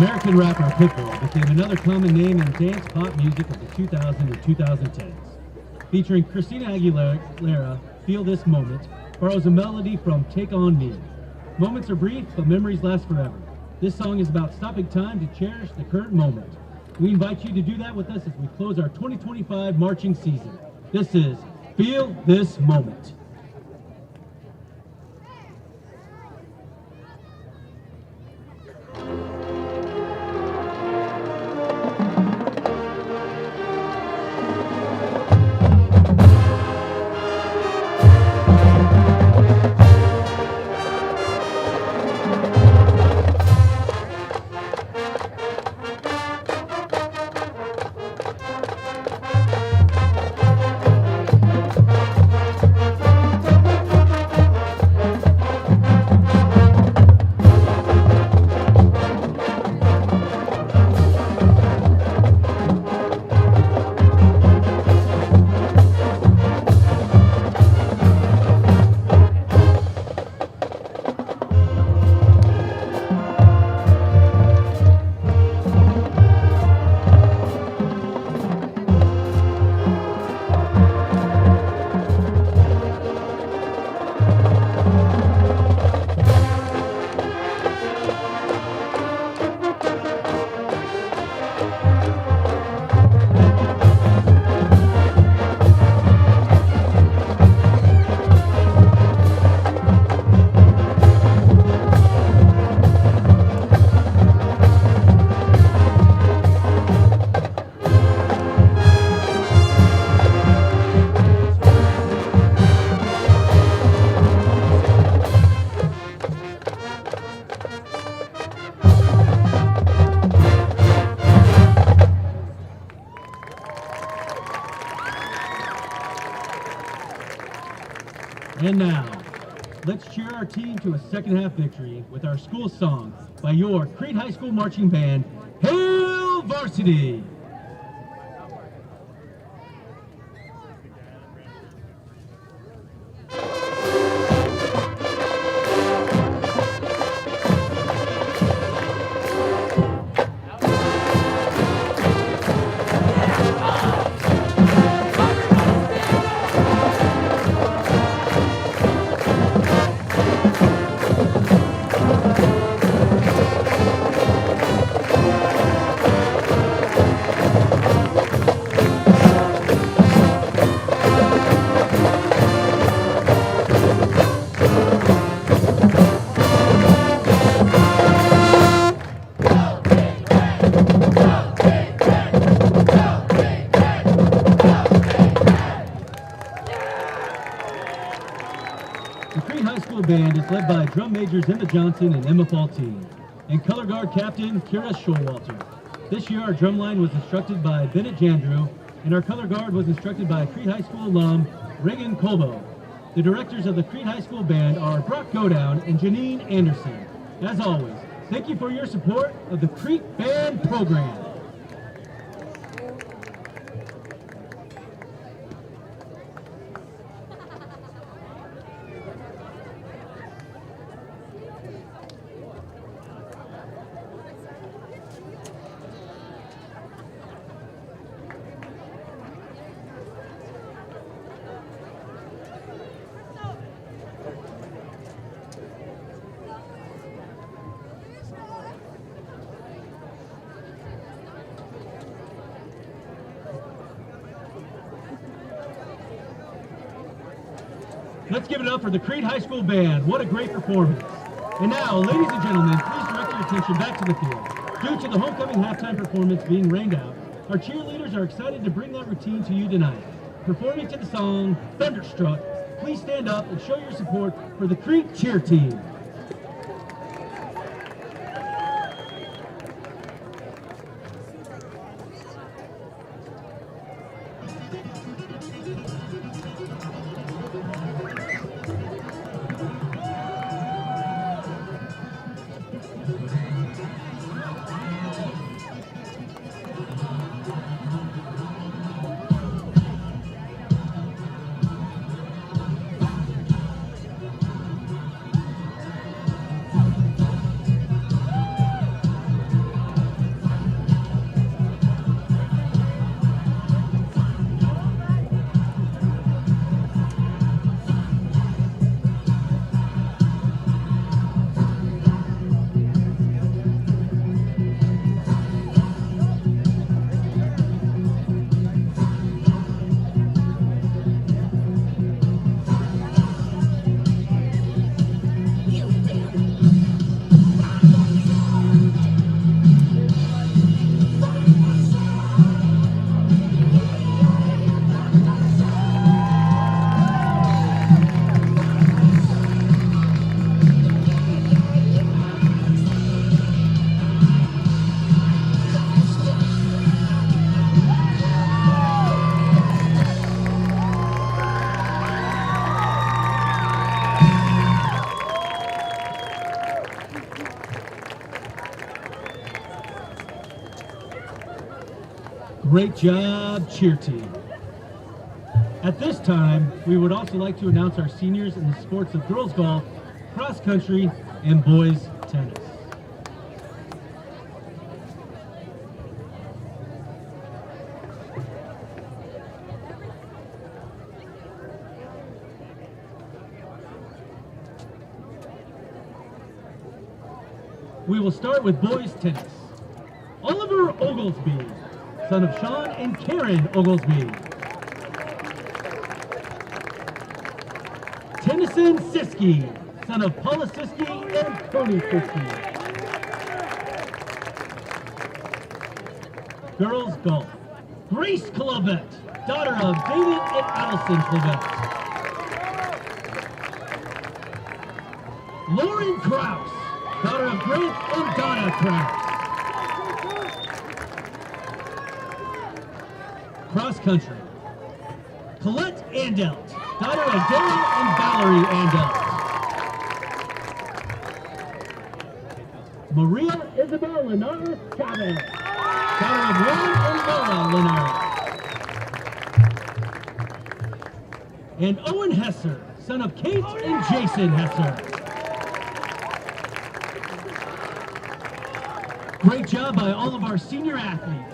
American rapper Pitbull became another common name in dance pop music of the 2000s and 2010s. Featuring Christina Aguilera, Feel This Moment, borrows a melody from Take On Me. Moments are brief, but memories last forever. This song is about stopping time to cherish the current moment. We invite you to do that with us as we close our 2025 marching season. This is Feel This Moment. And now, let's cheer our team to a second half victory with our school song by your Crete High School marching band, Hail Varsity! band is led by drum majors Emma Johnson and Emma Faltine, and color guard captain Kira Showalter. This year, our drum line was instructed by Bennett Jandrew, and our color guard was instructed by Crete High School alum Reagan Colbo. The directors of the Crete High School Band are Brock Godown and Janine Anderson. As always, thank you for your support of the Crete Band program. Let's give it up for the Crete High School Band. What a great performance. And now, ladies and gentlemen, please direct your attention back to the field. Due to the homecoming halftime performance being rained out, our cheerleaders are excited to bring that routine to you tonight. Performing to the song, Thunderstruck, please stand up and show your support for the Crete cheer team. Great job, cheer team. At this time, we would also like to announce our seniors in the sports of girls golf, cross country, and boys tennis. We will start with boys tennis. Oliver Oglesby, son of Sean and Karen Oglesby. Tennyson Siskey, son of Paula Siskey and Tony Siskey. Girls golf. Grace Clovette, daughter of David and Allison Clovette. Lauren Krause, daughter of Grant and Donna Krause. Cross country. Colette Andelt, daughter of Darren and Valerie Andelt. Maria Isabel Linares Chavez, daughter of Ron and Laura Linares. And Owen Hesser, son of Kate and Jason Hesser. Great job by all of our senior athletes.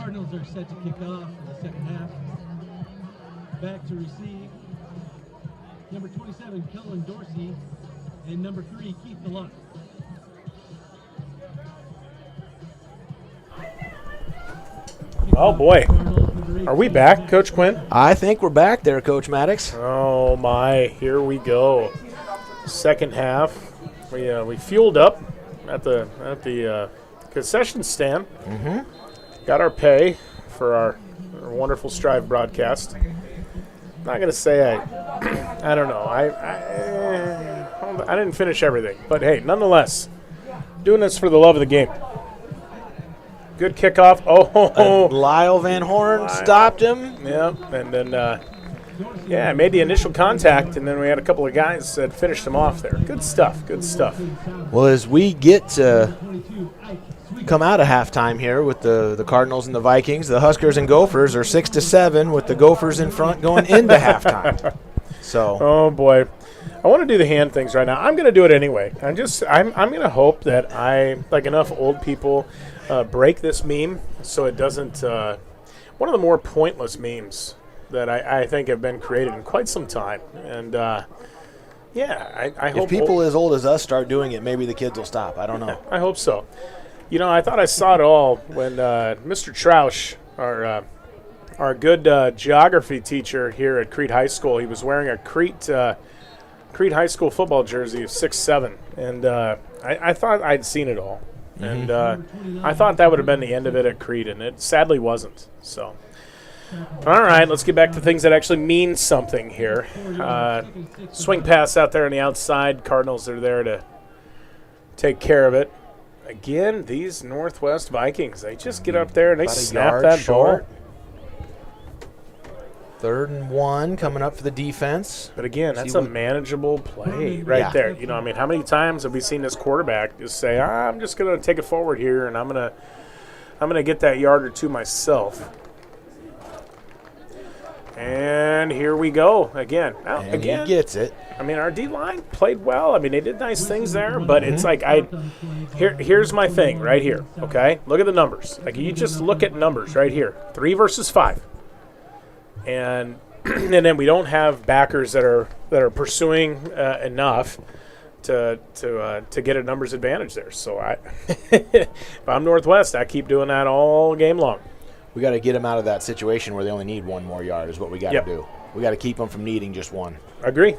Cardinals are set to kick off in the second half. Back to receive, number 27, Kellen Dorsey, and number 3, Keith DeLuck. Oh, boy. Are we back, Coach Quinn? I think we're back there, Coach Maddox. Oh, my. Here we go. Second half. We fueled up at the concession stand. Mm-hmm. Got our pay for our wonderful Strive broadcast. I'm not going to say I don't know. I didn't finish everything. But, hey, nonetheless, doing this for the love of the game. Good kickoff. Lyle Van Horn stopped him. Yeah, and then, made the initial contact, and then we had a couple of guys that finished him off there. Good stuff, good stuff. Well, as we get to come out of halftime here with the Cardinals and the Vikings, the Huskers and Gophers are 6-7 with the Gophers in front going into halftime. So. Oh, boy. I want to do the hand things right now. I'm going to do it anyway. I'm going to hope that enough old people break this meme so it doesn't one of the more pointless memes that I think have been created in quite some time. And, I hope If people as old as us start doing it, maybe the kids will stop. I don't know. I hope so. You know, I thought I saw it all when Mr. Troush, our good geography teacher here at Crete High School, he was wearing a Crete High School football jersey of 6'7", and I thought I'd seen it all. And I thought that would have been the end of it at Crete, and it sadly wasn't. So, all right, let's get back to things that actually mean something here. Swing pass out there on the outside. Cardinals are there to take care of it. Again, these Northwest Vikings, they just get up there and they About a snap yard that short. ball. 3rd and 1 coming up for the defense. But again, that's See a what- manageable play right Yeah. there. You know, I mean, how many times have we seen this quarterback just say, I'm just going to take it forward here and I'm going to get that yard or two myself. And here we go again. Now, And again, he gets it. I mean, our D-line played well. I mean, they did nice things there, but it's like here's my thing right here, okay? Look at the numbers. Like, you just look at numbers right here. 3 versus 5. And and then we don't have backers that are pursuing enough to get a numbers advantage there. So if I'm Northwest, I keep doing that all game long. We got to get them out of that situation where they only need 1 more yard is what we got to Yep. do. We got to keep them from needing just 1. Agree.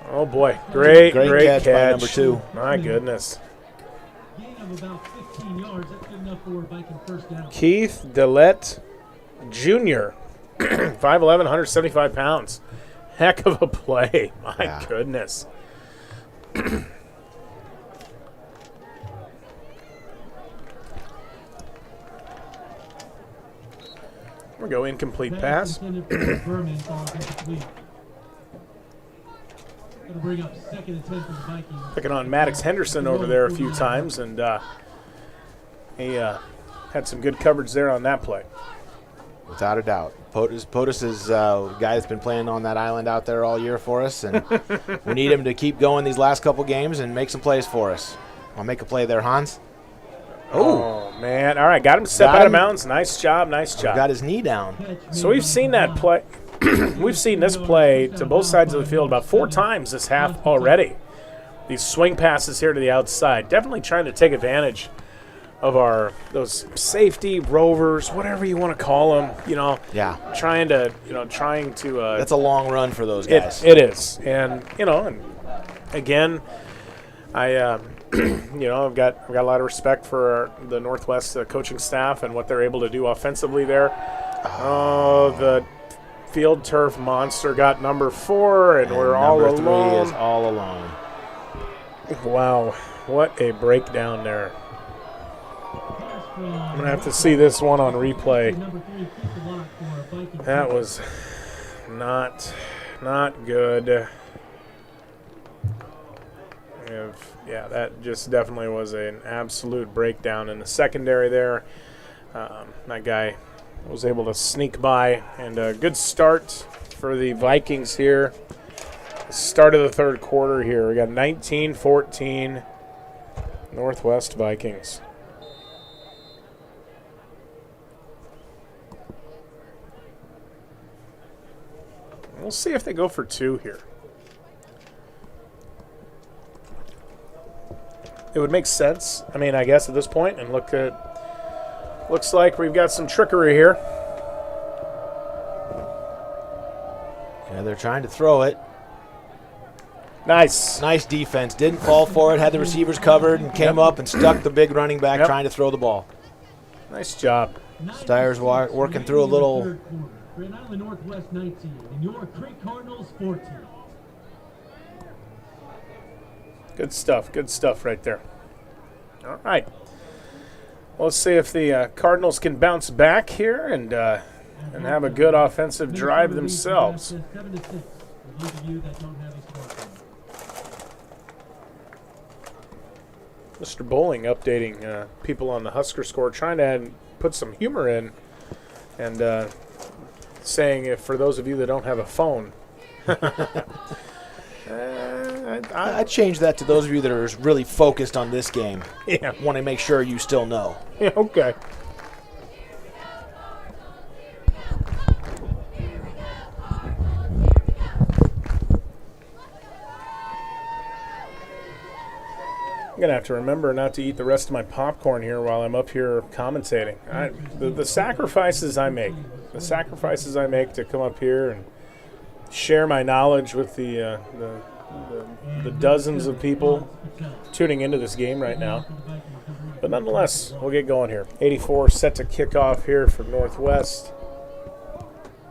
Oh boy, great catch by number 2. My goodness. Gain of about 15 yards. That's good enough for a Viking first down. Keith Dillette Jr., 5'11", 175 pounds. Heck of a play. My goodness. We'll go incomplete pass. Intended for Berman, falling incomplete. Gonna bring up 2nd and 10 for the Vikings. Picking on Maddox Henderson over there a few times, and he had some good coverage there on that play. Without a doubt. POTUS is a guy that's been playing on that island out there all year for us, and we need him to keep going these last couple games and make some plays for us. I'll make a play there, Hans. Oh, man. All right, got him to step Got out of him. bounds. Nice job. Got his knee down. So we've seen that play. We've seen this play to both sides of the field about 4 times this half already. These swing passes here to the outside, definitely trying to take advantage of those safety rovers, whatever you want to call them. You know, Yeah. trying to. That's a long run for those guys. It is, and again, I've got a lot of respect for the Northwest coaching staff and what they're able to do offensively there. Oh, the field turf monster got number 4, and we're all number 3 alone. is all alone. Wow, what a breakdown there. I'm going to have to see this one on replay. That was not good. That just definitely was an absolute breakdown in the secondary there. That guy was able to sneak by, and a good start for the Vikings here. Start of the 3rd quarter here. We got 19-14 Northwest Vikings. We'll see if they go for 2 here. It would make sense, I mean, I guess at this point, and looks like we've got some trickery here. Yeah, they're trying to throw it. Nice. Nice defense. Didn't fall for it. Had the receivers covered and came up and stuck the big running back trying to throw the ball. Nice job. Steyer's working through a little. Grand Island Northwest 19 and your Crete Cardinals 14. Good stuff right there. All right. Well, let's see if the Cardinals can bounce back here and have a good offensive drive themselves. 7-6 for those of you that don't have a smartphone. Mr. Bowling updating people on the Husker score, trying to put some humor in, and saying, if for those of you that don't have a phone, I'd change that to those of you that are really focused on this game. Yeah. Want to make sure you still know. Yeah, okay. I'm going to have to remember not to eat the rest of my popcorn here while I'm up here commentating. The sacrifices I make, to come up here and share my knowledge with the dozens of people tuning into this game right now. But nonetheless, we'll get going here. 84 set to kick off here for Northwest.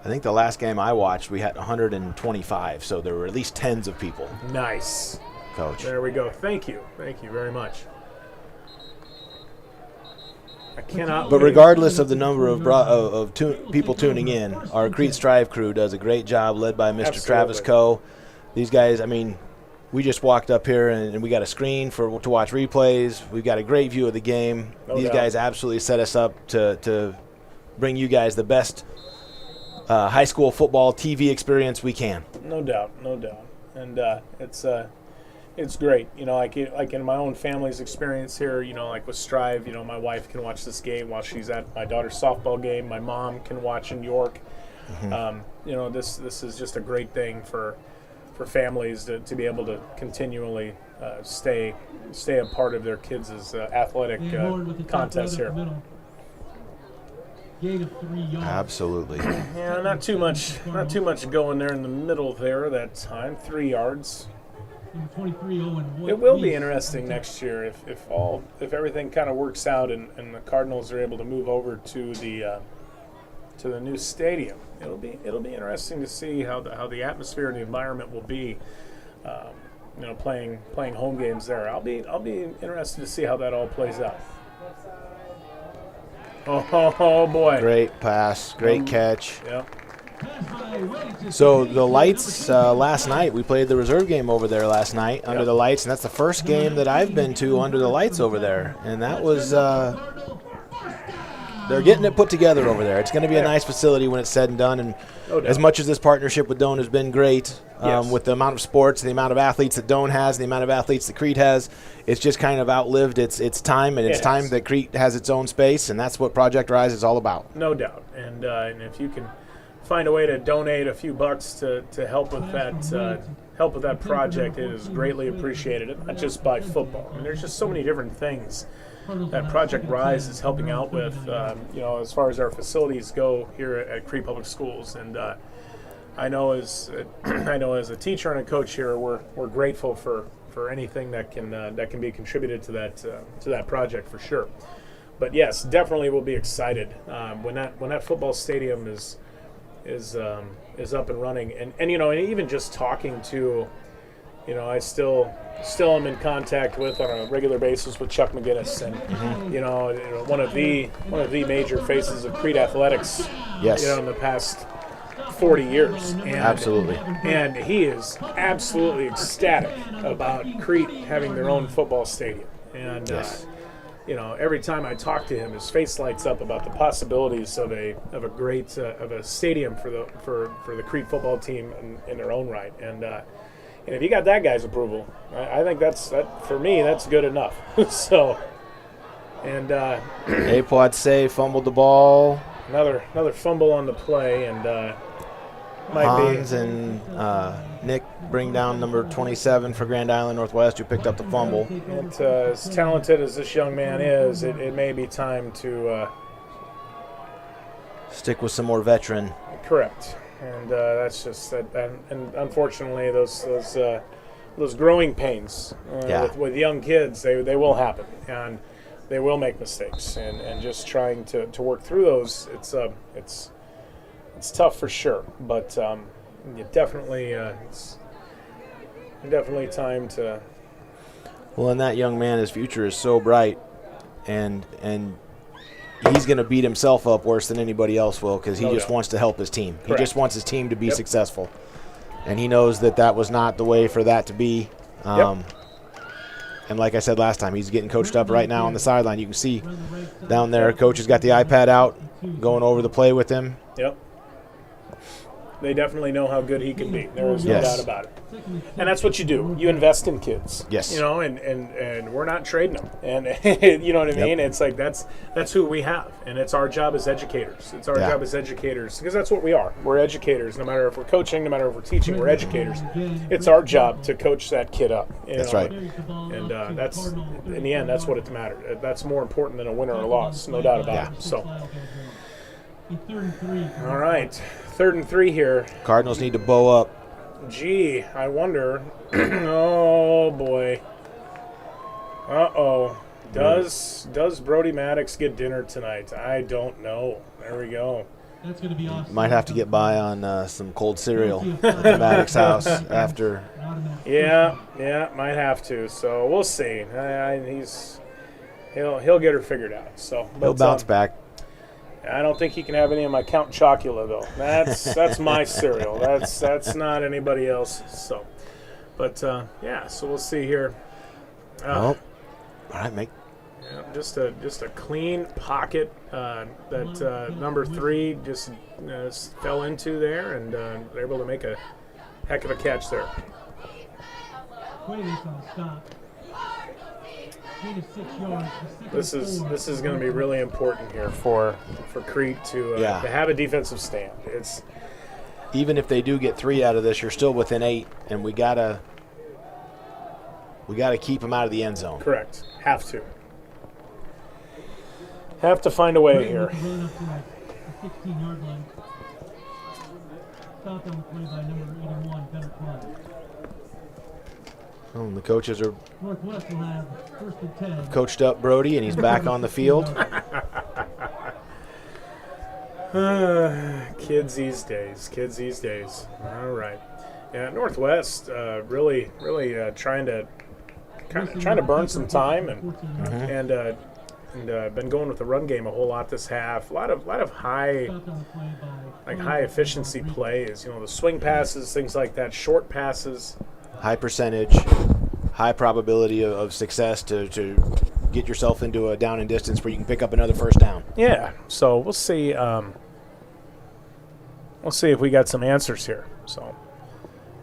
I think the last game I watched, we had 125, so there were at least tens of people. Nice. Coach. There we go. Thank you very much. I cannot. But regardless of the number of people tuning in, our Crete Strive crew does a great job, led by Mr. Absolutely. Travis Coe. These guys, I mean, we just walked up here and we got a screen to watch replays. We've got a great view of the game. No These doubt. guys absolutely set us up to bring you guys the best high school football TV experience we can. No doubt. And it's great. You know, like in my own family's experience here, you know, like with Strive, you know, my wife can watch this game while she's at my daughter's softball game. My mom can watch in York. Mm-hmm. You know, this is just a great thing for families to be able to continually stay a part of their kids' athletic contests here. Gain of 3 yards. Absolutely. Yeah, not too much going there in the middle there that time. 3 yards. Number 23, Owen. It will be interesting next year if everything kind of works out and the Cardinals are able to move over to the new stadium. It'll be interesting to see how the atmosphere and the environment will be. You know, playing home games there. I'll be interested to see how that all plays out. Oh boy! Great pass, great catch. Yep. So the lights last night, we played the reserve game over there last night under the lights, and that's the first game that I've been to under the lights over there. And that was they're getting it put together over there. It's going to be a nice facility when it's said and done. And as much as this partnership with Doane has been great, with the amount of sports, the amount of athletes that Doane has, the amount of athletes that Crete has, it's just kind of outlived its time, and it's time that Crete has its own space, and that's what Project Rise is all about. No doubt. And if you can find a way to donate a few bucks to help with that project, it is greatly appreciated. Not just by football. I mean, there's just so many different things that Project Rise is helping out with, you know, as far as our facilities go here at Crete Public Schools. And I know as a teacher and a coach here, we're grateful for anything that can be contributed to that project for sure. But yes, definitely we'll be excited when that football stadium is up and running. And you know, and even just talking to, you know, I still am in contact with on a regular basis with Chuck McGinnis, and you know, one of the major faces of Crete athletics. Yes. You know, in the past 40 years. And, Absolutely. And he is absolutely ecstatic about Crete having their own football stadium. And you know, every time I talk to him, his face lights up about the possibilities of a great of a stadium for the Crete football team in their own right. And if you got that guy's approval, I think that for me that's good enough. So, and A-Pod say fumbled the ball. Another fumble on the play, and Hans and Nick bring down number 27 for Grand Island Northwest, who picked up the fumble. And, as talented as this young man is, it may be time to stick with some more veteran. Correct, and that's just that. And unfortunately, those growing pains with young kids, they will happen, and they will make mistakes, and just trying to work through those, it's tough for sure, but you definitely it's definitely time to. Well, and that young man, his future is so bright, and he's going to beat himself up worse than anybody else will, because he just wants to help his team. Correct. He just wants his team to be successful, and he knows that was not the way for that to be. And like I said last time, he's getting coached up right now on the sideline. You can see down there, coach has got the iPad out, going over the play with him. Yep. They definitely know how good he can be. There is no Yes. doubt about it. And that's what you do. You invest in kids. Yes. You know, and we're not trading them. And you know what I mean? It's like that's who we have. And it's our job as educators. It's our job as educators because that's what we are. We're educators. No matter if we're coaching, no matter if we're teaching, we're educators. It's our job to coach that kid up. That's right. And that's, in the end, that's what it matters. That's more important than a win or a loss, no doubt about it. So, all right, 3rd and 3 here. Cardinals need to bow up. Gee, I wonder. Oh boy. Uh-oh. Does Brody Maddox get dinner tonight? I don't know. There we go. That's going to be awesome. Might have to get by on some cold cereal at Maddox's house after. Yeah, might have to. So we'll see. He'll get her figured out. So He'll bounce back. I don't think he can have any of my Count Chocula though. That's my cereal. That's not anybody else's. So, but yeah. So we'll see here. All right, make. Yeah, just a clean pocket that number 3 just fell into there, and they're able to make a heck of a catch there. This is going to be really important here for Crete to have a defensive stand. It's even if they do get 3 out of this, you're still within 8, and we gotta keep them out of the end zone. Correct. Have to find a way here. Oh, the coaches are coached up Brody, and he's back on the field. Kids these days. All right. Yeah, Northwest really trying to burn some time and been going with the run game a whole lot this half. A lot of high efficiency plays. You know, the swing passes, things like that, short passes. High percentage, high probability of success to get yourself into a down and distance where you can pick up another first down. Yeah. So we'll see. We'll see if we got some answers here. So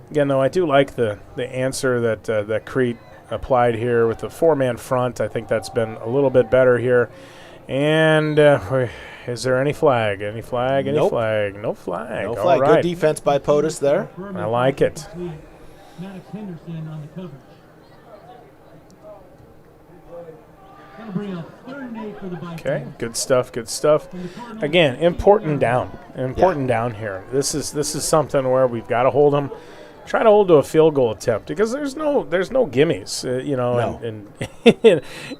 again, though, I do like the answer that Crete applied here with the 4-man front. I think that's been a little bit better here. And is there any flag? Any flag? Any Nope. flag? No flag. No All flag. right. Good defense by POTUS there. I like it. Maddox Henderson on the coverage. Gonna bring up 3rd and 8 for the Vikings. Okay, good stuff. Again, important down here. This is something where we've got to hold them. Try to hold to a field goal attempt because there's no gimmies,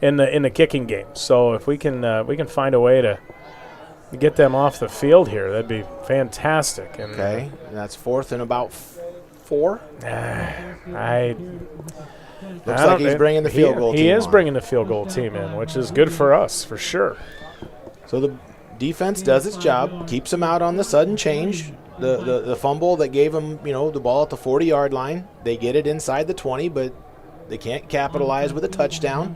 in the kicking game. So if we can find a way to get them off the field here, that'd be fantastic. And, Okay, that's 4th and about 4. Looks like he's bringing the field goal team. He is on. bringing the field goal team in, which is good for us for sure. So the defense does its job, keeps them out on the sudden change. The fumble that gave them, the ball at the 40-yard line, they get it inside the 20, but they can't capitalize with a touchdown.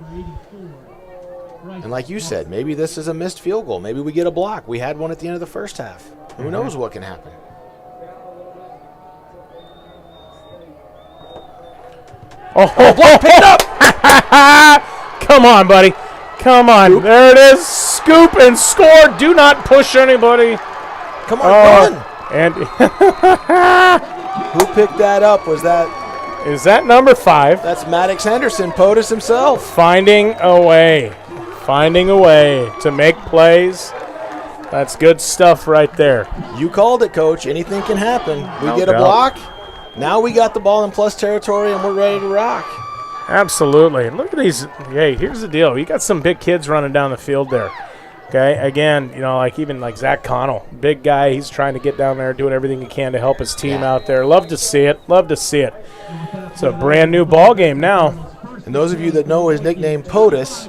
And like you said, maybe this is a missed field goal. Maybe we get a block. We had one at the end of the first half. Who knows what can happen? Oh, block picked up! Come on, buddy. Come on. Oop. There it is. Scoop and score. Do not push anybody. Come on, run. And who picked that up? Is that number 5? That's Maddox Henderson, POTUS himself. Finding a way to make plays. That's good stuff right there. You called it, Coach. Anything can happen. We No get a doubt. block. Now we got the ball in plus territory, and we're ready to rock. Absolutely. And look at these. Hey, here's the deal. You got some big kids running down the field there. Okay, again, even Zach Connell, big guy. He's trying to get down there, doing everything he can to help his team out there. Love to see it. It's a brand new ball game now. And those of you that know his nickname, POTUS,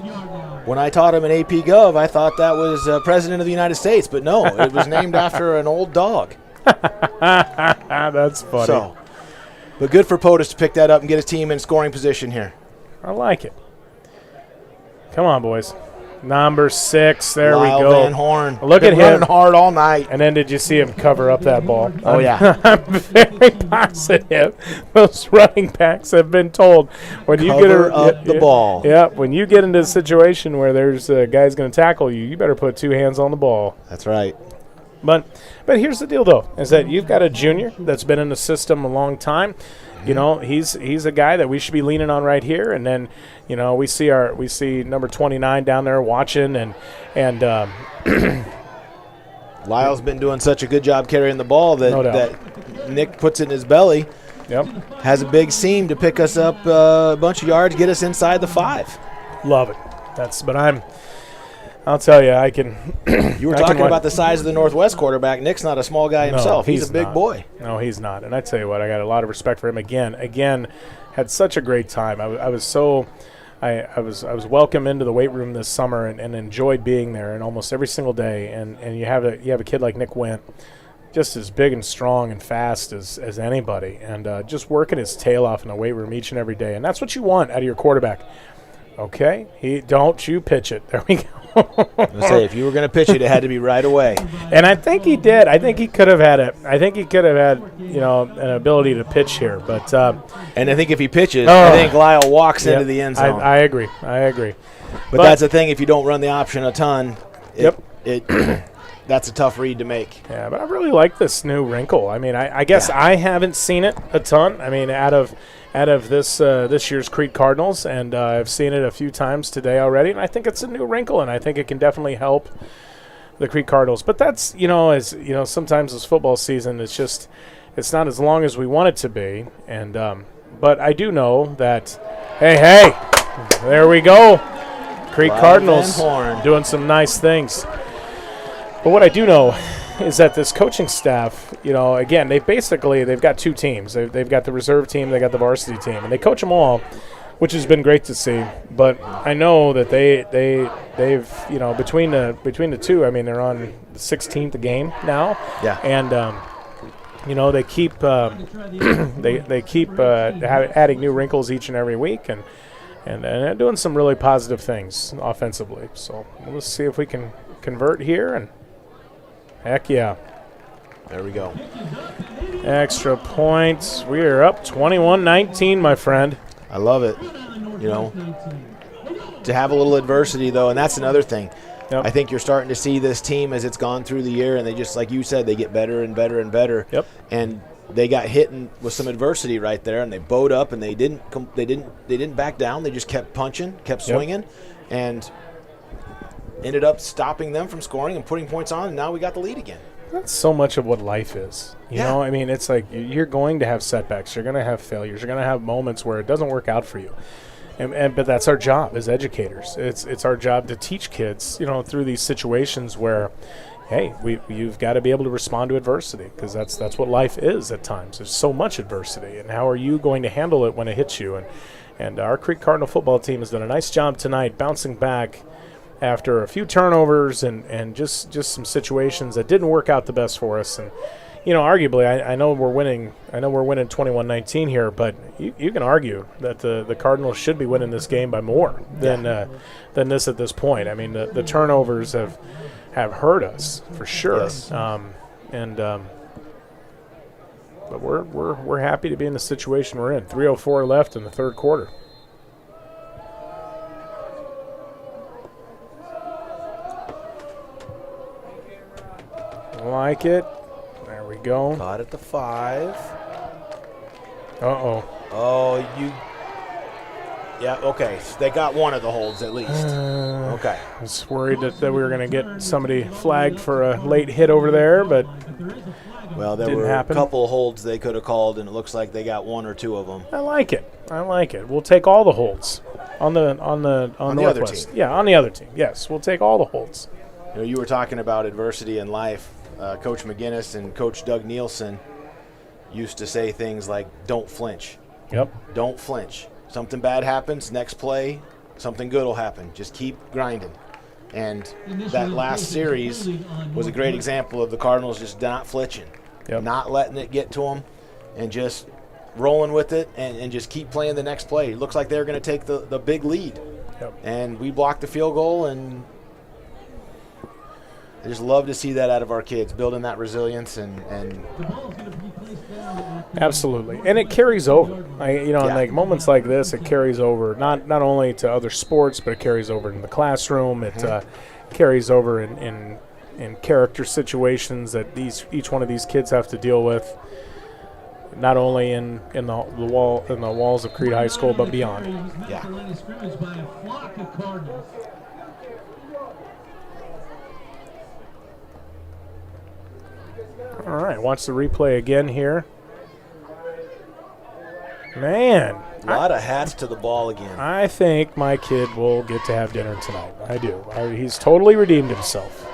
when I taught him in AP Gov, I thought that was President of the United States. But no, it was named after an old dog. That's funny. So, but good for POTUS to pick that up and get his team in scoring position here. I like it. Come on, boys. Number 6. There Lyle we go. Van Horn. Look Been at him. running hard all night. And then did you see him cover up that ball? Oh, yeah. I'm very positive those running backs have been told when you Cover up the ball. Yeah, when you get into a situation where there's a guy's going to tackle you, you better put 2 hands on the ball. That's right. But here's the deal, though, is that you've got a junior that's been in the system a long time. You know, he's a guy that we should be leaning on right here. And then, you know, we see number 29 down there watching, and Lyle's been doing such a good job carrying the ball No doubt. that Nick puts it in his belly. Yep, Has a big seam to pick us up a bunch of yards, get us inside the 5. love it. I'll tell you, I can. You were I can talking wa- about the size of the Northwest quarterback. Nick's not a small guy himself. He's a big not. boy. No, he's not. And I tell you what, I got a lot of respect for him. Again, had such a great time. I was welcome into the weight room this summer and enjoyed being there, and almost every single day. And you have a kid like Nick Went, just as big and strong and fast as anybody, and just working his tail off in the weight room each and every day. And that's what you want out of your quarterback. Okay, don't you pitch it. There we go. I say, if you were going to pitch it, it had to be right away. And I think he did. I think he could have had it. I think he could have had, you know, an ability to pitch here. But And I think if he pitches, I think Lyle walks into the end zone. I agree. But that's the thing. If you don't run the option a ton, that's a tough read to make. Yeah, but I really like this new wrinkle. I mean, I guess I haven't seen it a ton. I mean, out of this year's Crete Cardinals, and I've seen it a few times today already, and I think it's a new wrinkle, and I think it can definitely help the Crete Cardinals. But that's, as you know, sometimes this football season, it's not as long as we want it to be, and but I do know that, hey, there we go, Crete Cardinals doing some nice things. But what I do know is that this coaching staff, again, they've got 2 teams. They've got the reserve team, they got the varsity team, and they coach them all, which has been great to see. But I know that they've between the 2, I mean, they're on the 16th game now. Yeah. And they keep they keep adding new wrinkles each and every week, and they're doing some really positive things offensively. So let's see if we can convert here, and heck yeah. There we go. Extra points. We are up 21-19, my friend. I love it. To have a little adversity, though, and that's another thing. Yep. I think you're starting to see this team as it's gone through the year, and they just, like you said, they get better and better and better. Yep. And they got hit with some adversity right there, and they bowed up, and they didn't back down. They just kept punching, kept swinging, and ended up stopping them from scoring and putting points on, and now we got the lead again. That's so much of what life is. You know, I mean, it's like you're going to have setbacks. You're going to have failures. You're going to have moments where it doesn't work out for you. But that's our job as educators. It's our job to teach kids, through these situations where, hey, you've got to be able to respond to adversity, because that's what life is at times. There's so much adversity, and how are you going to handle it when it hits you? And our Crete Cardinal football team has done a nice job tonight bouncing back after a few turnovers and just some situations that didn't work out the best for us. And arguably, I know we're winning 21-19 here, but you can argue that the Cardinals should be winning this game by more than this at this point. I mean, the turnovers have hurt us for sure. Yes. But we're happy to be in the situation we're in. 3:04 left in the third quarter. Like it. There we go. Caught at the 5. Uh-oh. Oh, yeah, okay. They got one of the holds at least. Okay. I was worried that we were going to get somebody flagged for a late hit over there, but Well, there didn't were happen. a couple holds they could have called, and it looks like they got 1 or 2 of them. I like it. We'll take all the holds on the other Northwest. team. Yeah, on the other team. Yes, we'll take all the holds. You were talking about adversity in life. Coach McGinnis and Coach Doug Nielsen used to say things like, don't flinch. Yep. Don't flinch. Something bad happens, next play, something good will happen. Just keep grinding. And that last series was a great example of the Cardinals just not flinching, not letting it get to them, and just rolling with it and just keep playing the next play. It looks like they're going to take the big lead. Yep. And we blocked the field goal, and I just love to see that out of our kids, building that resilience and Absolutely, and it carries over. In like moments like this, it carries over not only to other sports, but it carries over in the classroom. It carries over in character situations that each one of these kids have to deal with, not only in the walls of Crete High School, but beyond. Yeah. All right, watch the replay again here. Man. A lot of hats to the ball again. I think my kid will get to have dinner tonight. I do. He's totally redeemed himself.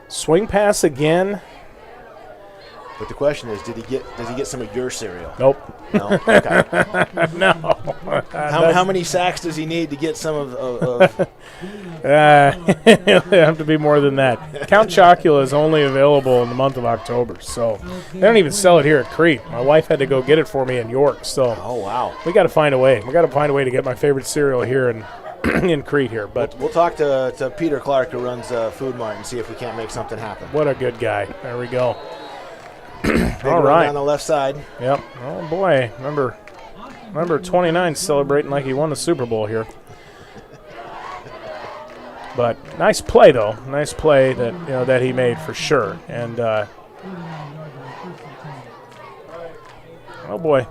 Swing pass again. But the question is, does he get some of your cereal? Nope. No? Okay. No. How many sacks does he need to get some of It'll have to be more than that. Count Chocula is only available in the month of October, so they don't even sell it here at Crete. My wife had to go get it for me in York, so Oh, wow. we got to find a way. We got to find a way to get my favorite cereal here in Crete here. But We'll talk to Peter Clark, who runs Food Mart, and see if we can't make something happen. what a good guy. There we go. Big All run right. down the left side. Yep. Oh boy, number 29 celebrating like he won the Super Bowl here. But nice play though. Nice play that he made for sure. And oh boy,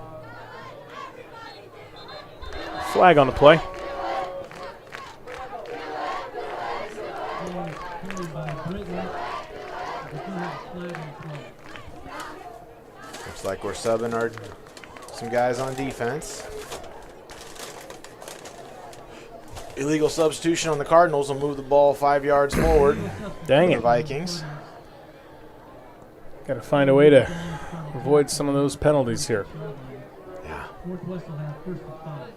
flag on the play. Looks like we're subbing some guys on defense. Illegal substitution on the Cardinals will move the ball 5 yards forward. Dang for it. the Vikings. Got to find a way to avoid some of those penalties here. Yeah. Northwest will have first and 5.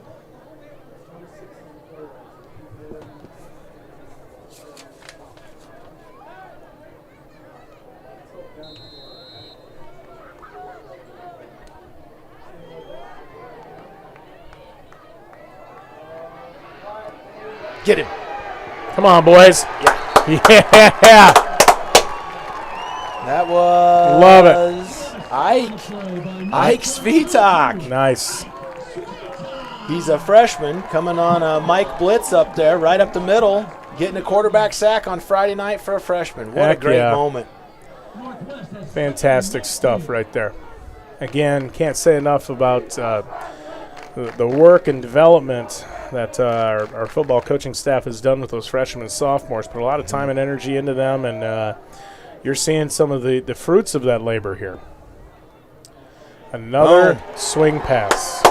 Get him. Come on, boys. Yeah. That was Love it. Ike Svitak. Nice. He's a freshman coming on a Mike Blitz up there, right up the middle, getting a quarterback sack on Friday night for a freshman. What Heck a great yeah. moment. Fantastic stuff right there. Again, can't say enough about the work and development that our football coaching staff has done with those freshmen and sophomores. Put a lot of time and energy into them, and you're seeing some of the fruits of that labor here. Another swing pass.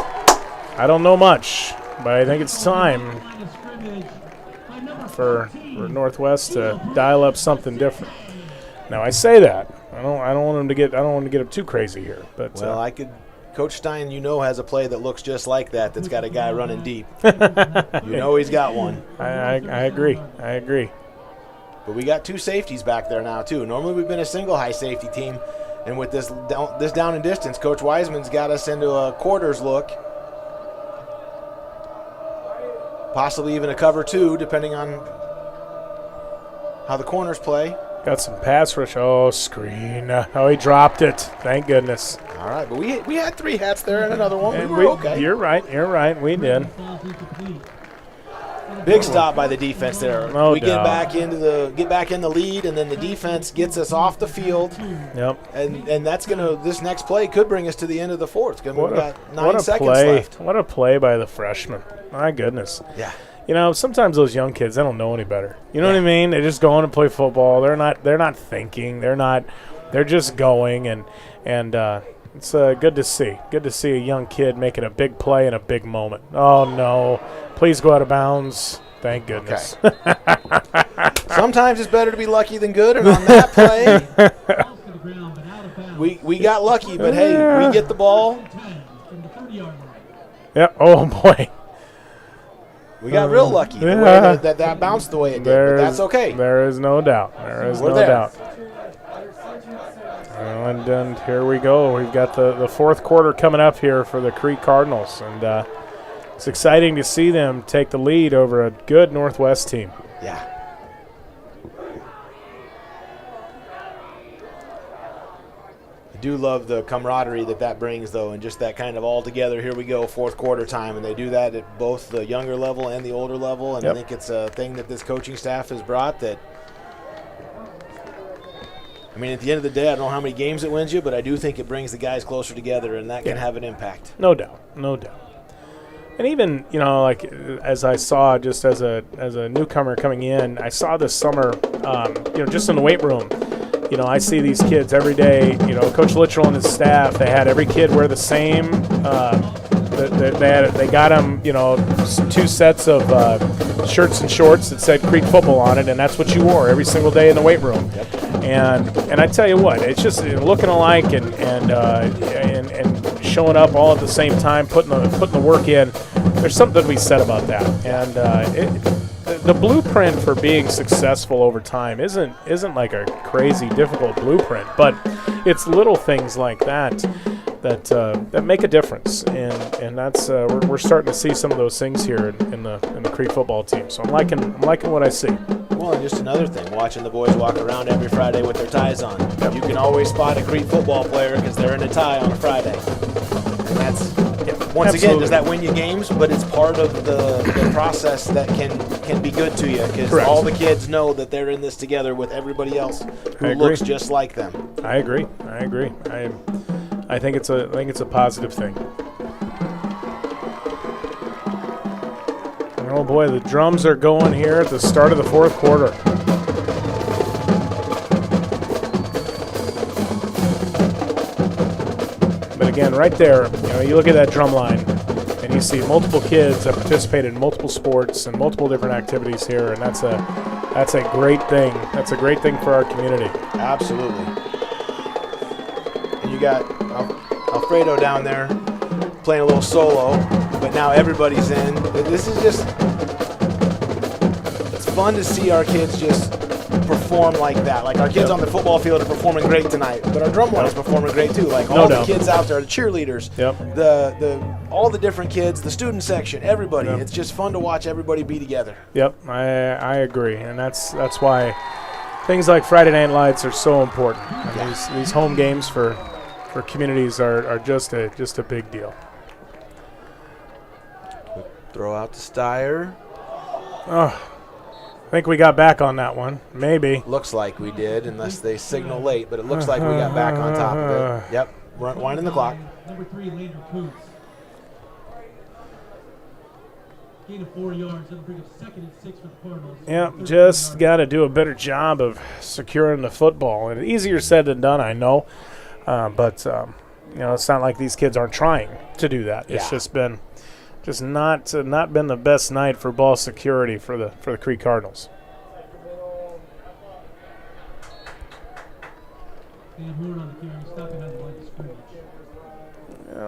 I don't know much, but I think it's time for Northwest to dial up something different. Now I say that I don't want them to get them too crazy here, but Well, Coach Stein, has a play that looks just like that. That's got a guy running deep. He's got one. I agree. But we got two safeties back there now too. Normally we've been a single high safety team, and with this down and distance, Coach Wiseman's got us into a quarters look, possibly even a cover 2, depending on how the corners play. Got some pass rush. Oh, screen. Oh, he dropped it. Thank goodness. All right, but we had 3 hats there and another one. And we were okay. You're right. We did. Big stop by the defense there. No we doubt. get back in the lead, and then the defense gets us off the field. Yep. And that's this next play could bring us to the end of the fourth. We've got 9 seconds play. left. What a play by the freshman. My goodness. Yeah. Sometimes those young kids, they don't know any better. You know what I mean? They just go on and play football. They're not thinking. They're just going, and it's good to see. Good to see a young kid making a big play in a big moment. Oh no. Please go out of bounds. Thank goodness. Okay. Sometimes it's better to be lucky than good, and on that play, we got lucky, but hey, we get the ball. Yeah. Oh boy. We got real lucky the way that bounced the way it did, but that's okay. There is no doubt. We're there. And here we go. We've got the fourth quarter coming up here for the Crete Cardinals. And it's exciting to see them take the lead over a good Northwest team. Yeah. I do love the camaraderie that brings, though, and just that kind of all together, here we go, fourth quarter time. And they do that at both the younger level and the older level. And I think it's a thing that this coaching staff has brought that, I mean, at the end of the day, I don't know how many games it wins you, but I do think it brings the guys closer together, and that can have an impact. No doubt, no doubt. And even, like as I saw just as a newcomer coming in, I saw this summer, just in the weight room, I see these kids every day. Coach Littrell and his staff, they had every kid wear the same. They got them, 2 sets of shirts and shorts that said Crete football on it, and that's what you wore every single day in the weight room. Yep. And I tell you what, it's just looking alike and showing up all at the same time, putting the work in. There's something to be said about that. And the blueprint for being successful over time isn't like a crazy difficult blueprint, but it's little things like that make a difference. And that's we're starting to see some of those things here in the Crete football team. So I'm liking what I see. Well, and just another thing, watching the boys walk around every Friday with their ties on. Yep. You can always spot a Crete football player because they're in a tie on a Friday. And that's, once again, does that win you games? But it's part of the process that can be good to you because all the kids know that they're in this together with everybody else who looks just like them. I agree. I think it's a positive thing. Oh boy, the drums are going here at the start of the fourth quarter. But again, right there, you look at that drum line and you see multiple kids that participate in multiple sports and multiple different activities here, and that's a great thing. That's a great thing for our community. Absolutely. And you got Alfredo down there playing a little solo, but now everybody's in. This is just, it's fun to see our kids just perform like that. Like our kids on the football field are performing great tonight, but our drum line is performing great too. Like all the kids out there, the cheerleaders, all the different kids, the student section, everybody. It's just fun to watch everybody be together. Yep, I agree, and that's why things like Friday Night Lights are so important. And these home games for communities are just a big deal. Throw out to Steyer. Oh, I think we got back on that one. Maybe. Looks like we did, unless they signal late, but it looks like we got back on top of it. Yep, winding the clock. Number 3, Lander Coots. Gain of 4 yards. That'll bring up 2nd and 6 for the Cardinals. Yep, just got to do a better job of securing the football. And easier said than done, I know. But it's not like these kids aren't trying to do that. It's just been not been the best night for ball security for the Crete Cardinals. Yeah,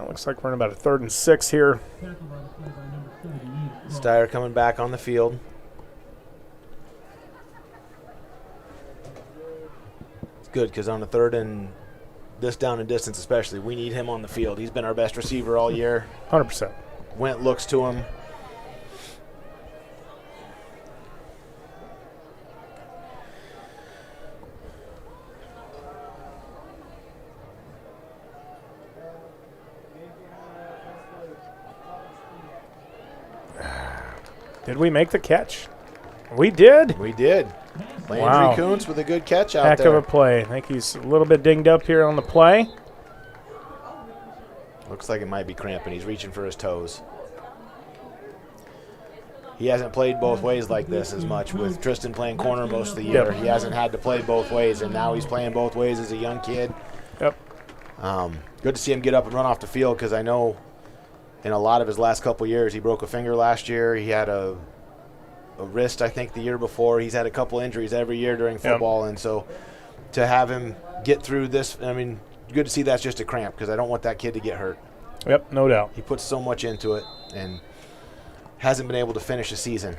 looks like we're in about a 3rd and 6 here. Steyer coming back on the field. It's good because on the 3rd and this down and distance especially, we need him on the field. He's been our best receiver all year. 100%. Went looks to him. Did we make the catch? We did. We did. Landry Kuntz with a good catch out there. Heck of a play. I think he's a little bit dinged up here on the play. Looks like it might be cramping. He's reaching for his toes. He hasn't played both ways like this as much with Tristan playing corner most of the year. He hasn't had to play both ways, and now he's playing both ways as a young kid. Yep. Good to see him get up and run off the field because I know in a lot of his last couple years, he broke a finger last year. He had a wrist, I think, the year before. He's had a couple injuries every year during football, and so to have him get through this, I mean, good to see that's just a cramp because I don't want that kid to get hurt. Yep, no doubt. He puts so much into it and hasn't been able to finish a season.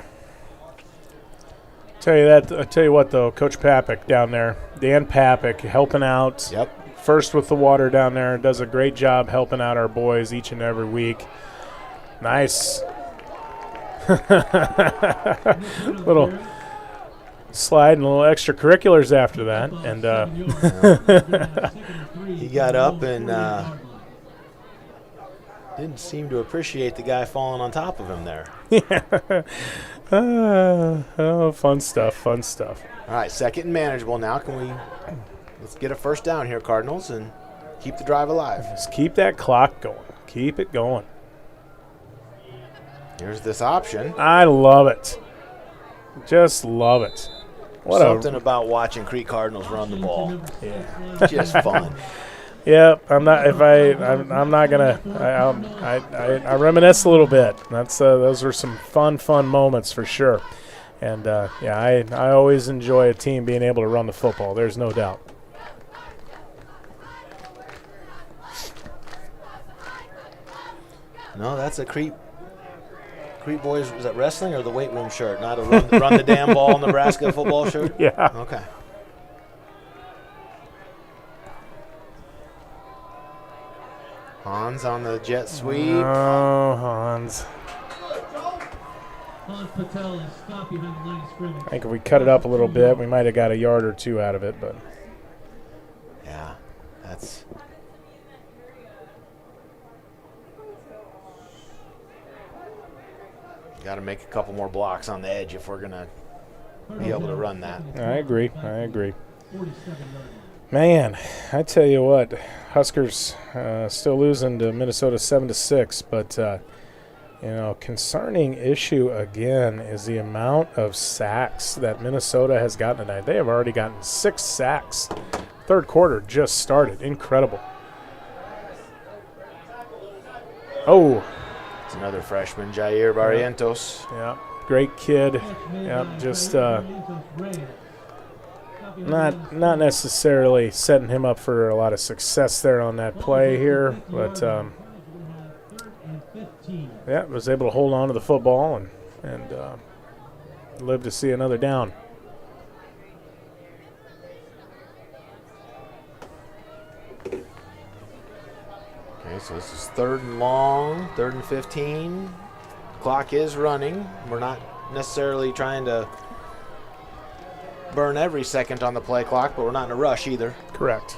I tell you what, though, Coach Papik down there, Dan Papik, helping out. Yep. First with the water down there, does a great job helping out our boys each and every week. Nice. Little slide and little extracurriculars after that. And he got up and didn't seem to appreciate the guy falling on top of him there. Oh, fun stuff, fun stuff. All right, second and manageable now. Let's get a first down here, Cardinals, and keep the drive alive. Just keep that clock going. Keep it going. Here's this option. I love it. Just love it. Something about watching Crete Cardinals run the ball. Yeah. Just fun. Yeah, I'm not gonna. I reminisce a little bit. Those were some fun moments for sure. And I always enjoy a team being able to run the football. There's no doubt. No, that's a Crete boys. Was that wrestling or the weight room shirt? Not a run the damn ball Nebraska football shirt. Yeah. Okay. Hans on the jet sweep. Oh, Hans. Hans Patel is stopped behind the line of scrimmage. I think if we cut it up a little bit, we might have got a yard or two out of it. But yeah, that's. Got to make a couple more blocks on the edge if we're gonna be able to run that. I agree. Man, I tell you what, Huskers still losing to Minnesota 7-6, but concerning issue again is the amount of sacks that Minnesota has gotten tonight. They have already gotten 6 sacks. Third quarter just started. Incredible. Oh. It's another freshman, Jair Barrientos. Yeah, great kid. Yeah, just not necessarily setting him up for a lot of success there on that play here, but was able to hold on to the football and live to see another down. Okay, so this is 3rd and long, 3rd and 15. Clock is running. We're not necessarily trying to burn every second on the play clock, but we're not in a rush either. Correct.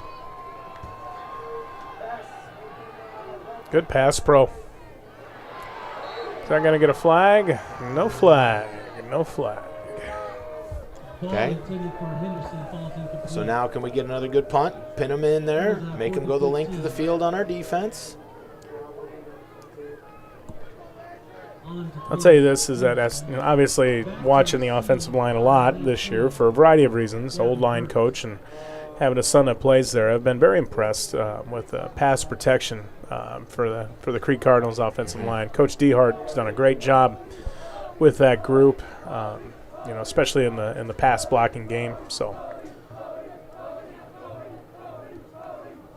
Good pass, pro. Is that going to get a flag? No flag. No flag. Okay. So now can we get another good punt? Pin them in there. Make them go the length of the field on our defense. I'll tell you this, is that obviously watching the offensive line a lot this year for a variety of reasons, old line coach and having a son that plays there, I've been very impressed with pass protection for the Crete Cardinals offensive line. Coach DeHart has done a great job with that group, especially in the pass blocking game. So.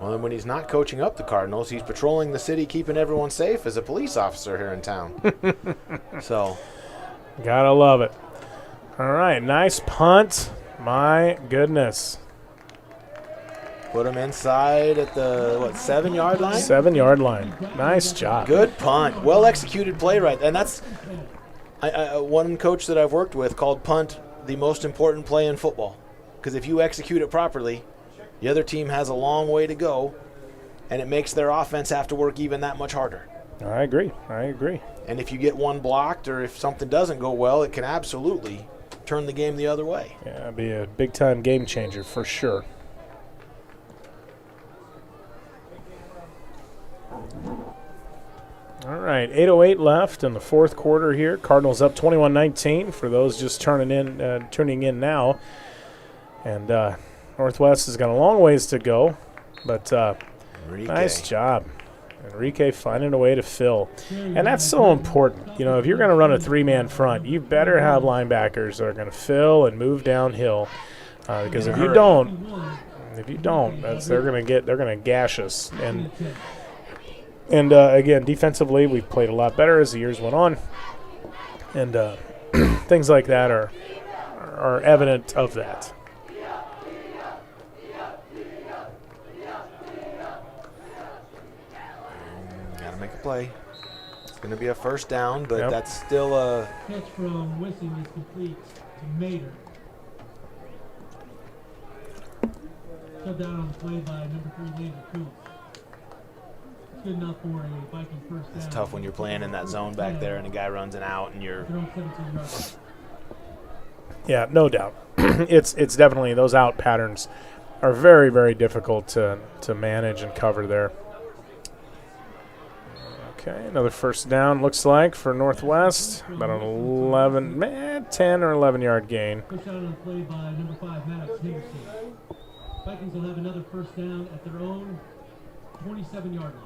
Well, then when he's not coaching up the Cardinals, he's patrolling the city, keeping everyone safe as a police officer here in town. So. Gotta love it. All right, nice punt. My goodness. Put him inside at the, 7-yard line? 7-yard line. Nice job. Good punt. Well-executed play right. And that's one coach that I've worked with called punt the most important play in football. Because if you execute it properly, the other team has a long way to go, and it makes their offense have to work even that much harder. I agree. And if you get one blocked or if something doesn't go well, it can absolutely turn the game the other way. Yeah, it'd be a big-time game changer for sure. All right, 8:08 left in the fourth quarter here. Cardinals up 21-19 for those just tuning in now. And Northwest has got a long ways to go, but nice job. Enrique finding a way to fill. And that's so important. If you're going to run a 3-man front, you better have linebackers that are going to fill and move downhill. Because if you don't, they're going to gash us. And again, defensively, we've played a lot better as the years went on. And things like that are are evident of that. Got to make a play. It's going to be a first down, but Yep. that's still a Catch from Wissing is complete to Mater. Shut down on the play by number 3, Landry Kuntz. It's good enough for a Viking first down. It's tough when you're playing in that zone back there and a guy runs an out and you're. They're on 17 yards. Yeah, no doubt. It's definitely, those out patterns are very, very difficult to manage and cover there. Okay, another first down looks like for Northwest. About an 10 or 11 yard gain. Push out on the play by number 5, Maddox Henderson. Vikings will have another first down at their own 27-yard line.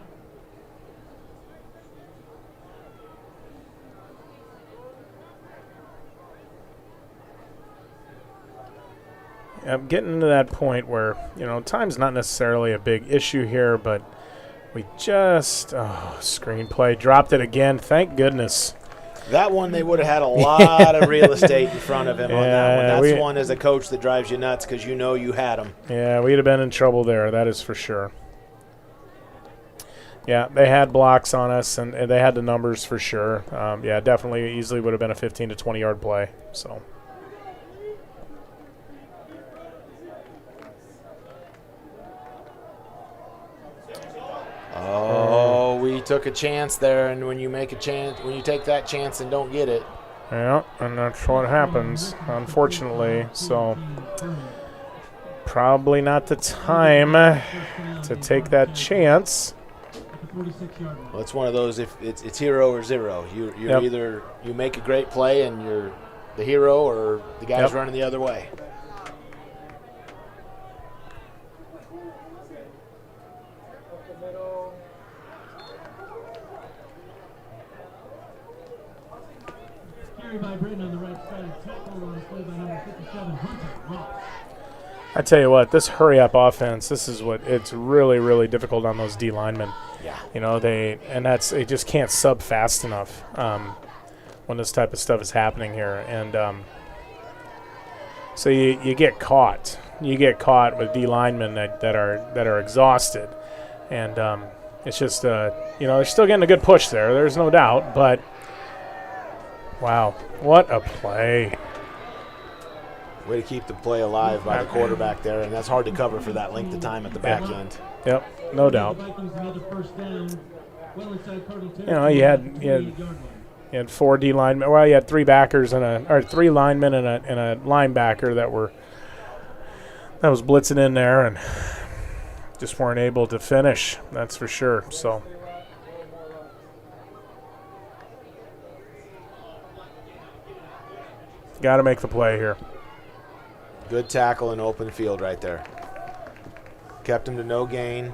I'm getting to that point where, time's not necessarily a big issue here, but we just, screenplay, dropped it again. Thank goodness. That one, they would have had a lot of real estate in front of him on that one. That's one as a coach that drives you nuts because you know you had him. Yeah, we'd have been in trouble there, that is for sure. Yeah, they had blocks on us, and they had the numbers for sure. Yeah, definitely easily would have been a 15 to 20-yard play. So. Oh, we took a chance there, and when you take that chance and don't get it. Yeah, and that's what happens, unfortunately. So probably not the time to take that chance. Well, it's one of those, if it's hero or zero. You're either you make a great play and you're the hero, or the guy's running the other way. By Britton on the right side, tackle on the play by number 57, Hunter Ross. I tell you what, this hurry-up offense, this is what it's really, really difficult on those D linemen. Yeah. They just can't sub fast enough when this type of stuff is happening here, and so you get caught. You get caught with D linemen that are exhausted, and it's just they're still getting a good push there. There's no doubt, but. Wow, what a play. Way to keep the play alive by the quarterback there, and that's hard to cover for that length of time at the back end. Yep, no doubt. You had 4 D linemen. Well, you had 3 backers or 3 linemen and a linebacker that was blitzing in there and just weren't able to finish. That's for sure. So. Got to make the play here. Good tackle in open field right there. Kept him to no gain.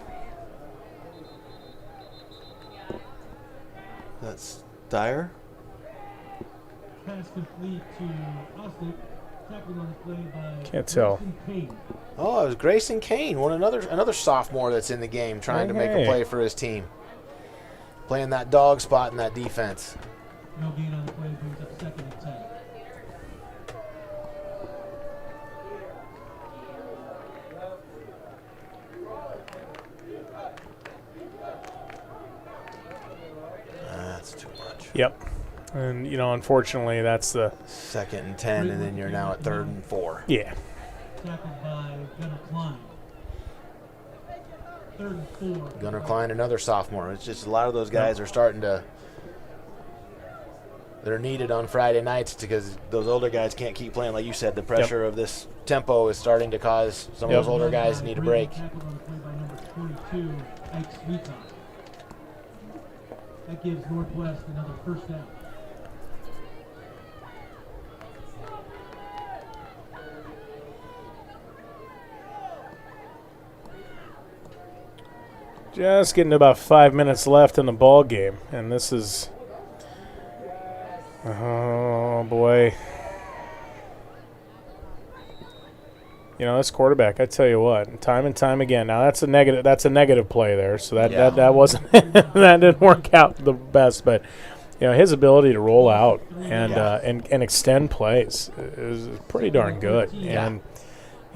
That's Dyer. Pass complete to Austin. Tackling on the play by Can't tell. Oh, it was Grayson Kane, another sophomore that's in the game trying to make a play for his team. Playing that dog spot in that defense. No gain on the play, brings up 2nd and 10. That's too much. Yep. And, unfortunately, that's the 2nd and 10, and then you're now at 3rd and 4. Yeah. Tackled by Gunnar Klein. 3rd and 4. Gunnar Klein, another sophomore. It's just a lot of those guys are starting to – they're needed on Friday nights because those older guys can't keep playing. Like you said, the pressure of this tempo is starting to cause some of those older guys to need a break. Tackled on the play by number 22, Ike Sweeton. That gives Northwest another first down. Just getting about 5 minutes left in the ball game, and this is, oh boy. This quarterback, I tell you what, time and time again. Now that's a negative play there, so that wasn't that didn't work out the best, but his ability to roll out and extend plays is pretty darn good. And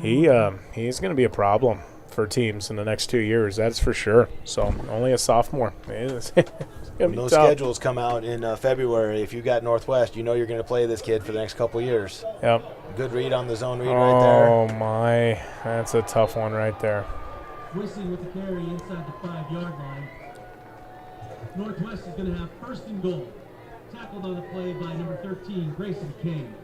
he's going to be a problem for teams in the next 2 years, that's for sure. So only a sophomore. When those schedules come out in February, if you got Northwest, you know you're going to play this kid for the next couple of years. Yep. Good read on the zone read right there. Oh, my. That's a tough one right there. Whistling with the carry inside the 5-yard line. Northwest is going to have first and goal. Tackled on the play by number 13, Grayson Kane.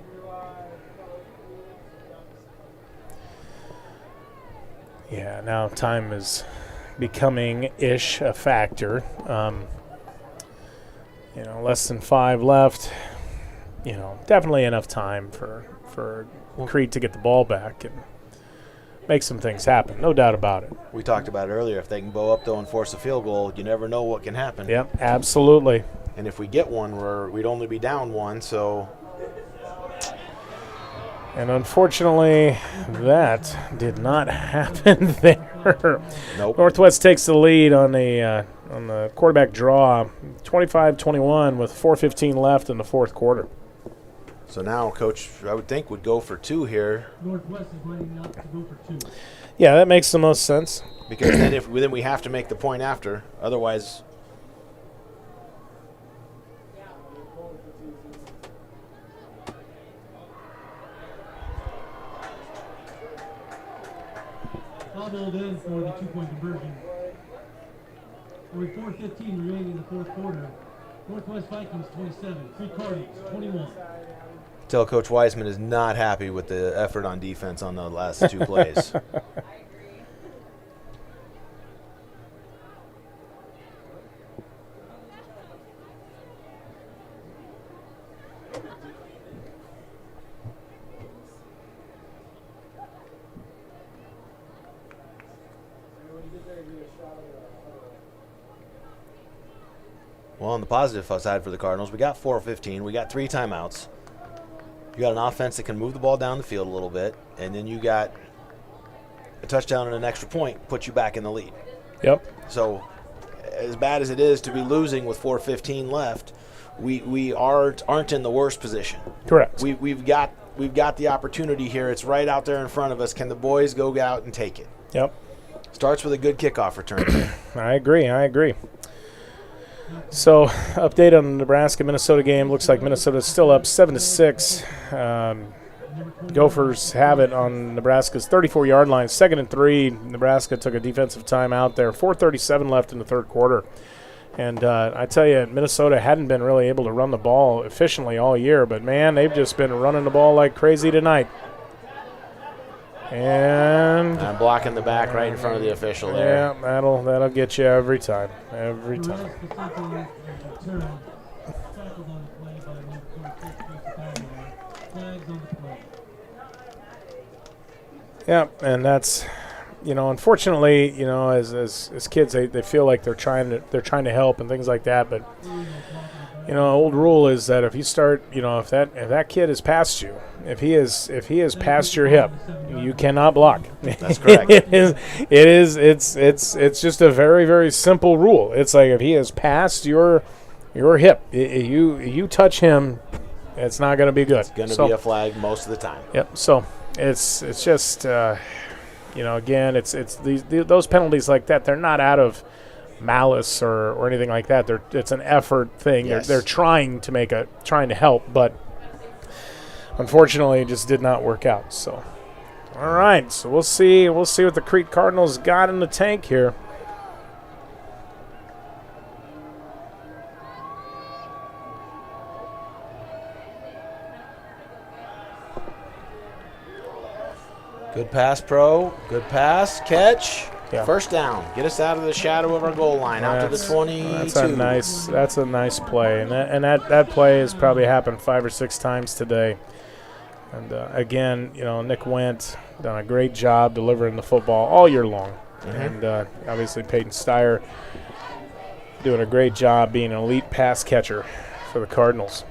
Yeah, now time is becoming-ish a factor. Less than 5 left. Definitely enough time for Crete to get the ball back and make some things happen. No doubt about it. We talked about it earlier. If they can bow up, though, and force a field goal, you never know what can happen. Yep, absolutely. And if we get one, we'd only be down 1, so. And unfortunately, that did not happen there. Nope. Northwest takes the lead on the quarterback draw, 25-21 with 4:15 left in the fourth quarter. So now, Coach, I would think would go for 2 here. Northwest is lining up to go for 2. Yeah, that makes the most sense. Because then we have to make the point after. Otherwise. Bobbled in for the 2-point conversion. Only 4:15 remaining in the fourth quarter. Northwest Vikings 27, Crete Cardinals 21. Tell Coach Weisman is not happy with the effort on defense on the last 2 plays. Well, on the positive side for the Cardinals, we got 4:15. We got 3 timeouts. You got an offense that can move the ball down the field a little bit, and then you got a touchdown and an extra point, put you back in the lead. Yep. So, as bad as it is to be losing with 4:15 left, we aren't in the worst position. Correct. We've got the opportunity here. It's right out there in front of us. Can the boys go out and take it? Yep. Starts with a good kickoff return. I agree. So, update on the Nebraska-Minnesota game. Looks like Minnesota's still up 7-6. Gophers have it on Nebraska's 34-yard line. 2nd and 3. Nebraska took a defensive timeout there. 4:37 left in the third quarter. And I tell you, Minnesota hadn't been really able to run the ball efficiently all year. But, man, they've just been running the ball like crazy tonight. And I'm blocking the back right in front of the official there. Yeah, that'll get you every time. Every time. Yeah, and that's, unfortunately, as kids they feel like they're trying to help and things like that, but old rule is that if you start, if that kid is past you, if he is past your hip, you cannot block. That's correct. It's just a very, very simple rule. It's like if he is past your hip, you touch him, it's not going to be good. It's going to be a flag most of the time. Yep. So it's just again, it's those penalties like that. They're not out of malice or anything like that. It's an effort thing. Yes. They're trying to help, but unfortunately, it just did not work out. So, all right. So we'll see what the Crete Cardinals got in the tank here. Good pass, Pro. Good pass. Catch. Yeah. First down. Get us out of the shadow of our goal line, out to the 22. That's a nice play, and that play has probably happened 5 or 6 times today. And again, Nick Wendt done a great job delivering the football all year long, and obviously Peyton Steyer doing a great job being an elite pass catcher for the Cardinals.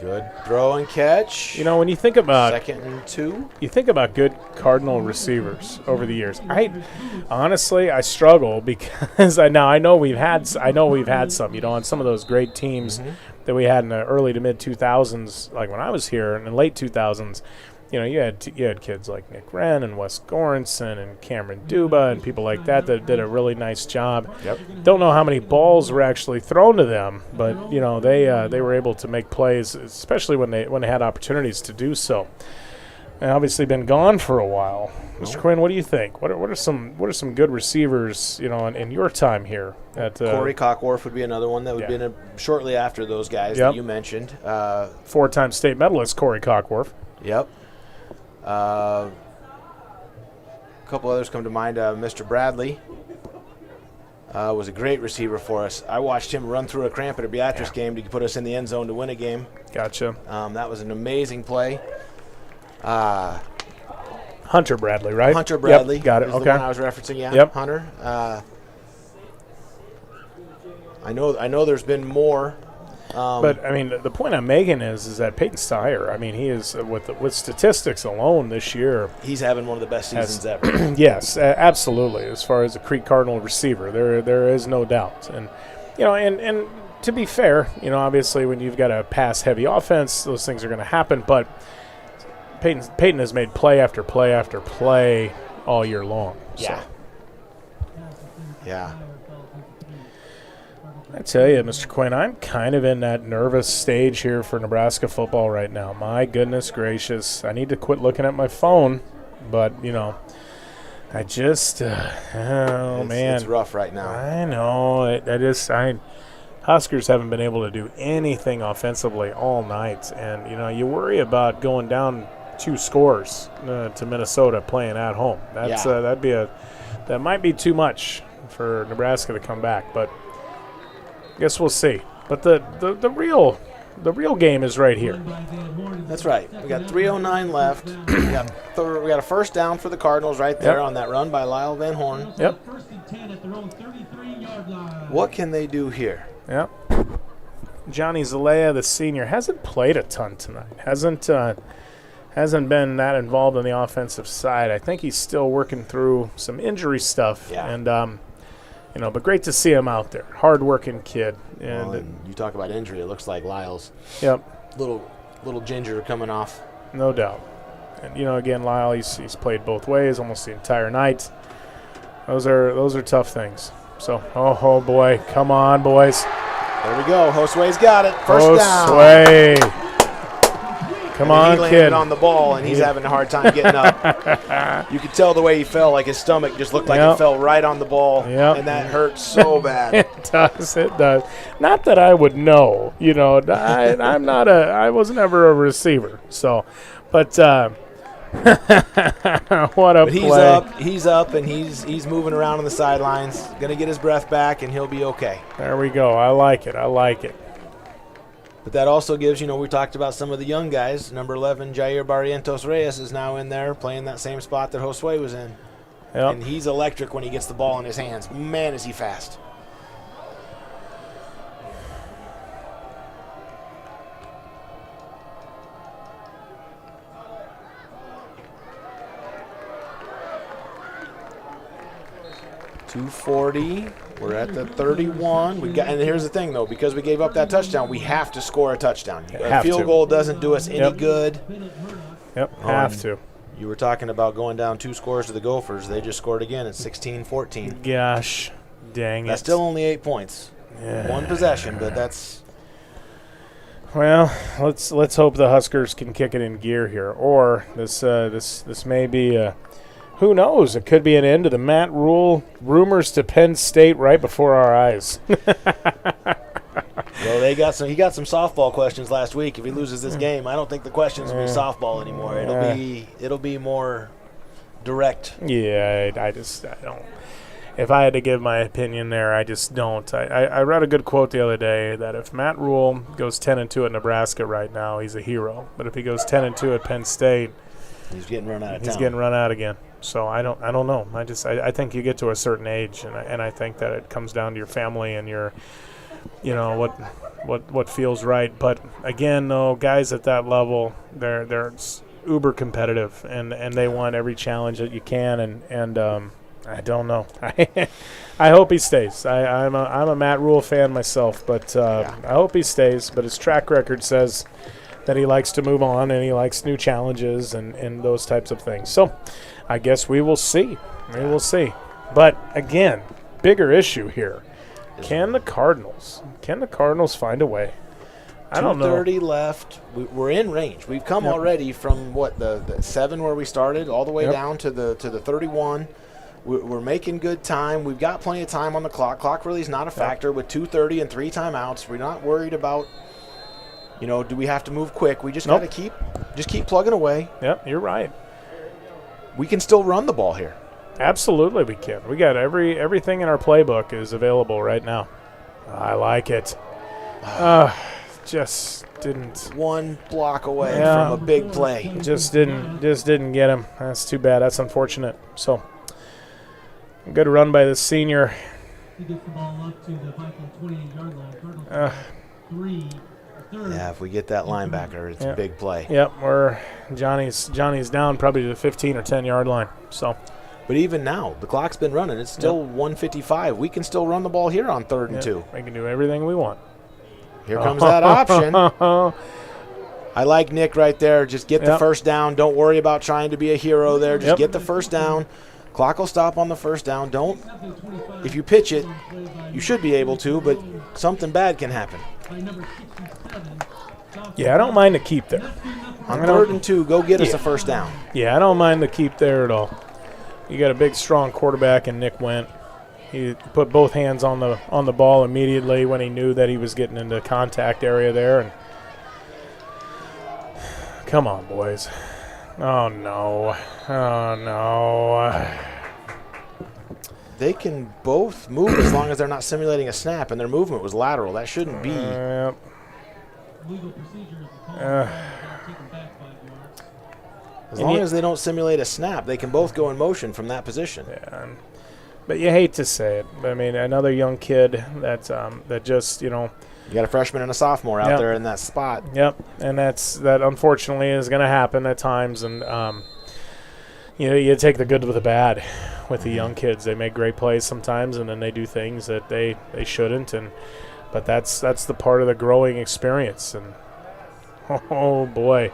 Good throw and catch. You know, when you think about 2nd and 2. you think about good Cardinal receivers over the years. I struggle because I know we've had some, you know, on some of those great teams that we had in the early to mid 2000s, like when I was here in the late 2000s. You know, you had kids like Nick Wren and Wes Goranson and Cameron Duba and people like that did a really nice job. Yep. Don't know how many balls were actually thrown to them, but you know they were able to make plays, especially when they had opportunities to do so. And obviously been gone for a while. Mr. Quinn, what do you think? What are some good receivers, you know, in your time here at Corey Cockworth would be another one that would be shortly after those guys that you mentioned. 4-time state medalist Corey Cockworth. Yep. A couple others come to mind. Mr. Bradley was a great receiver for us. I watched him run through a cramp at a Beatrice game to put us in the end zone to win a game. Gotcha. That was an amazing play. Hunter Bradley, right? Hunter Bradley. Yep, got it. Is Okay. the one I was referencing. Yeah. Yep. Hunter. I know. There's been more. But I mean, the point I'm making is that Peyton Steyer. I mean, he is with statistics alone this year. He's having one of the best seasons ever. Yes, absolutely. As far as a Crete Cardinal receiver, there is no doubt. And you know, and to be fair, you know, obviously when you've got a pass-heavy offense, those things are going to happen. But Peyton has made play after play after play all year long. Yeah. So. Yeah. I tell you, Mr. Quinn, I'm kind of in that nervous stage here for Nebraska football right now. My goodness gracious. I need to quit looking at my phone, but, you know, I just, man. It's rough right now. I know. Huskers haven't been able to do anything offensively all night, and, you know, you worry about going down 2 scores to Minnesota playing at home. That might be too much for Nebraska to come back, but guess we'll see. But the real game is right here. That's right. We got 3:09 left. we got a first down for the Cardinals right there on that run by Lyle Van Horn. Yep. What can they do here? Yep. Johnny Zalea, the senior, hasn't played a ton tonight. Hasn't been that involved on the offensive side. I think he's still working through some injury stuff. Yeah. And you know, but great to see him out there. Hard-working kid. And you talk about injury, it looks like Lyle's little ginger coming off. No doubt. And, you know, again, Lyle, he's played both ways almost the entire night. Those are tough things. So, oh boy. Come on, boys. There we go. Josue's got it. First down. Josue. Come on, he landed kid. on the ball, and he's having a hard time getting up. You could tell the way he fell, like his stomach just looked like it fell right on the ball, and that hurt so bad. It does. Not that I would know, you know. I was never a receiver, so. But what a play! He's up, and he's moving around on the sidelines. Going to get his breath back, and he'll be okay. There we go. I like it. But that also gives, you know, we talked about some of the young guys. Number 11, Jair Barrientos Reyes, is now in there playing that same spot that Josue was in. Yep. And he's electric when he gets the ball in his hands. Man, is he fast. .240. We're at the 31. And here's the thing, though, because we gave up that touchdown, we have to score a touchdown. A field goal doesn't do us any good. Yep, have to. You were talking about going down 2 scores to the Gophers. They just scored again at 16-14. Gosh, dang it. That's still only 8 points. Yeah. 1 possession, but that's. Well, let's hope the Huskers can kick it in gear here, or this may be who knows? It could be an end to the Matt Rule rumors to Penn State right before our eyes. Well, he got some softball questions last week. If he loses this game, I don't think the questions will be softball anymore. It'll be more direct. Yeah, I don't. If I had to give my opinion there, I just don't. I read a good quote the other day that if Matt Rule goes 10-2 at Nebraska right now, he's a hero. But if he goes 10-2 at Penn State, he's getting run out of town. He's getting run out again. So I don't know. I think you get to a certain age, and I think that it comes down to your family and your what feels right. But again, though, guys at that level, they're uber competitive, and they want every challenge that you can. And I don't know. I hope he stays. I'm a Matt Rule fan myself, but I hope he stays. But his track record says that he likes to move on and he likes new challenges and those types of things. So I guess we will see. We will see. But again, bigger issue here. Can the Cardinals find a way? I don't know. 2:30 left. We're in range. We've come already from the 7 where we started all the way down to the 31. We're making good time. We've got plenty of time on the clock. Clock really is not a factor with 2:30 and 3 timeouts. We're not worried about, do we have to move quick? We just got to keep plugging away. Yep, you're right. We can still run the ball here. Absolutely we can. We got everything in our playbook is available right now. I like it. Just didn't. One block away from a big play. Just didn't get him. That's too bad. That's unfortunate. So good run by the senior. He gets the ball up to the Viking 28-yard line. 3, 3rd. Yeah, if we get that linebacker, it's a big play. Yep, Johnny's down probably to the 15 or 10-yard line. So. But even now, the clock's been running. It's still 1:55. We can still run the ball here on 3rd and 2. We can do everything we want. Here comes that option. I like Nick right there. Just get the first down. Don't worry about trying to be a hero there. Just get the first down. Clock will stop on the first down. If you pitch it, you should be able to, but something bad can happen. Yeah, I don't mind the keep there. On 3rd and 2, go get us a first down. Yeah, I don't mind the keep there at all. You got a big, strong quarterback, and Nick went. He put both hands on the ball immediately when he knew that he was getting into contact area there. And come on, boys. Oh, no. Oh, no. They can both move as long as they're not simulating a snap, and their movement was lateral. That shouldn't be. Legal procedure is the call. Taken back 5 yards. As long as they don't simulate a snap, they can both go in motion from that position. Yeah, but you hate to say it. I mean, another young kid that just, You got a freshman and a sophomore out there in that spot. Yep, and that unfortunately is going to happen at times. And, you take the good with the bad with the young kids. They make great plays sometimes, and then they do things that they shouldn't. But that's the part of the growing experience. And, oh, boy.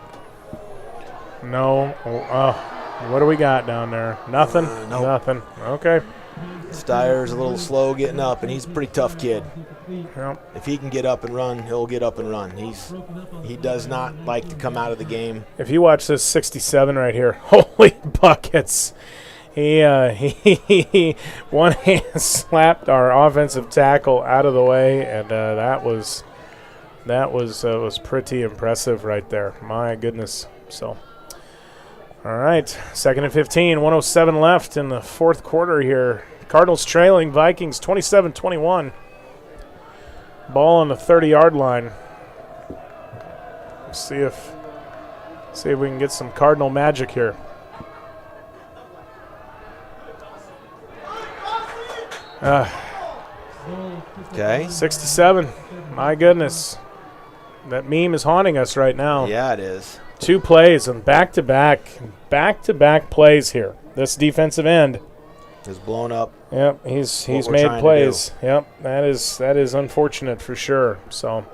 No. What do we got down there? Nothing? Nope. Nothing. Okay. Steyer's a little slow getting up, and he's a pretty tough kid. Yep. If he can get up and run, he'll get up and run. He does not like to come out of the game. If you watch this 67 right here, holy buckets. He one hand slapped our offensive tackle out of the way, and that was pretty impressive right there. My goodness. So. All right, 2nd and 15, 1:07 left in the 4th quarter here. Cardinals trailing Vikings 27-21. Ball on the 30-yard line. See if we can get some Cardinal magic here. Okay. 67. My goodness. That meme is haunting us right now. Yeah, it is. 2 plays and back-to-back plays here. This defensive end is blown up. Yep, he's made plays. Yep, that is unfortunate for sure. So,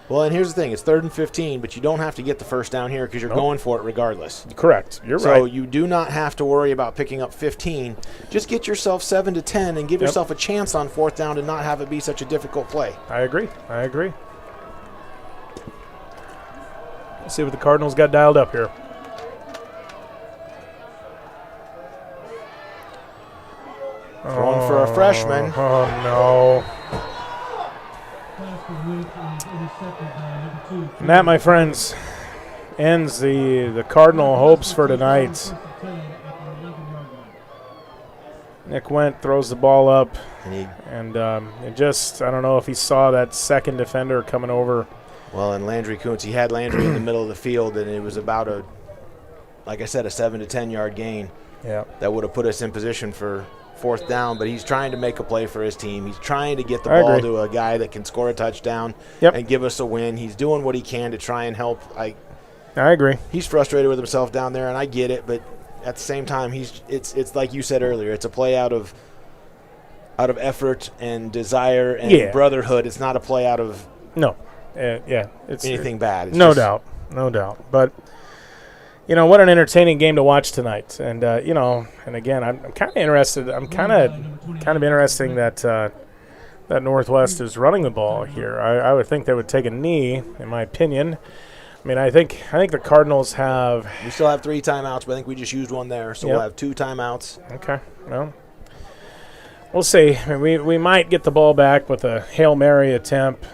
well, and here's the thing: it's 3rd and 15, but you don't have to get the first down here because you're going for it regardless. Correct. You're right. So you do not have to worry about picking up 15. Just get yourself 7 to 10 and give yourself a chance on 4th down to not have it be such a difficult play. I agree. Let's see what the Cardinals got dialed up here. Throwing for a freshman. Oh, no. And that, my friends, ends the Cardinal hopes for tonight. Nick Went throws the ball up. And it just, I don't know if he saw that second defender coming over. Well, and Landry Kuntz, he had Landry in the middle of the field, and it was about like I said, a 7 to 10 yard gain. Yeah. That would have put us in position for fourth down, but he's trying to make a play for his team. He's trying to get the I ball agree. to a guy that can score a touchdown Yep. and give us a win. He's doing what he can to try and help. I agree. He's frustrated with himself down there, and I get it, but at the same time, it's like you said earlier. It's a play out of effort and desire and brotherhood. It's not a play out of it's anything bad. It's no doubt. But what an entertaining game to watch tonight. And and again, I'm kind of interested. I'm kind of interesting that that Northwest is running the ball here. I would think they would take a knee, in my opinion. I mean, I think the Cardinals have. We still have 3 timeouts, but I think we just used one there, so we'll have 2 timeouts. Okay. Well, we'll see. I mean, we might get the ball back with a Hail Mary attempt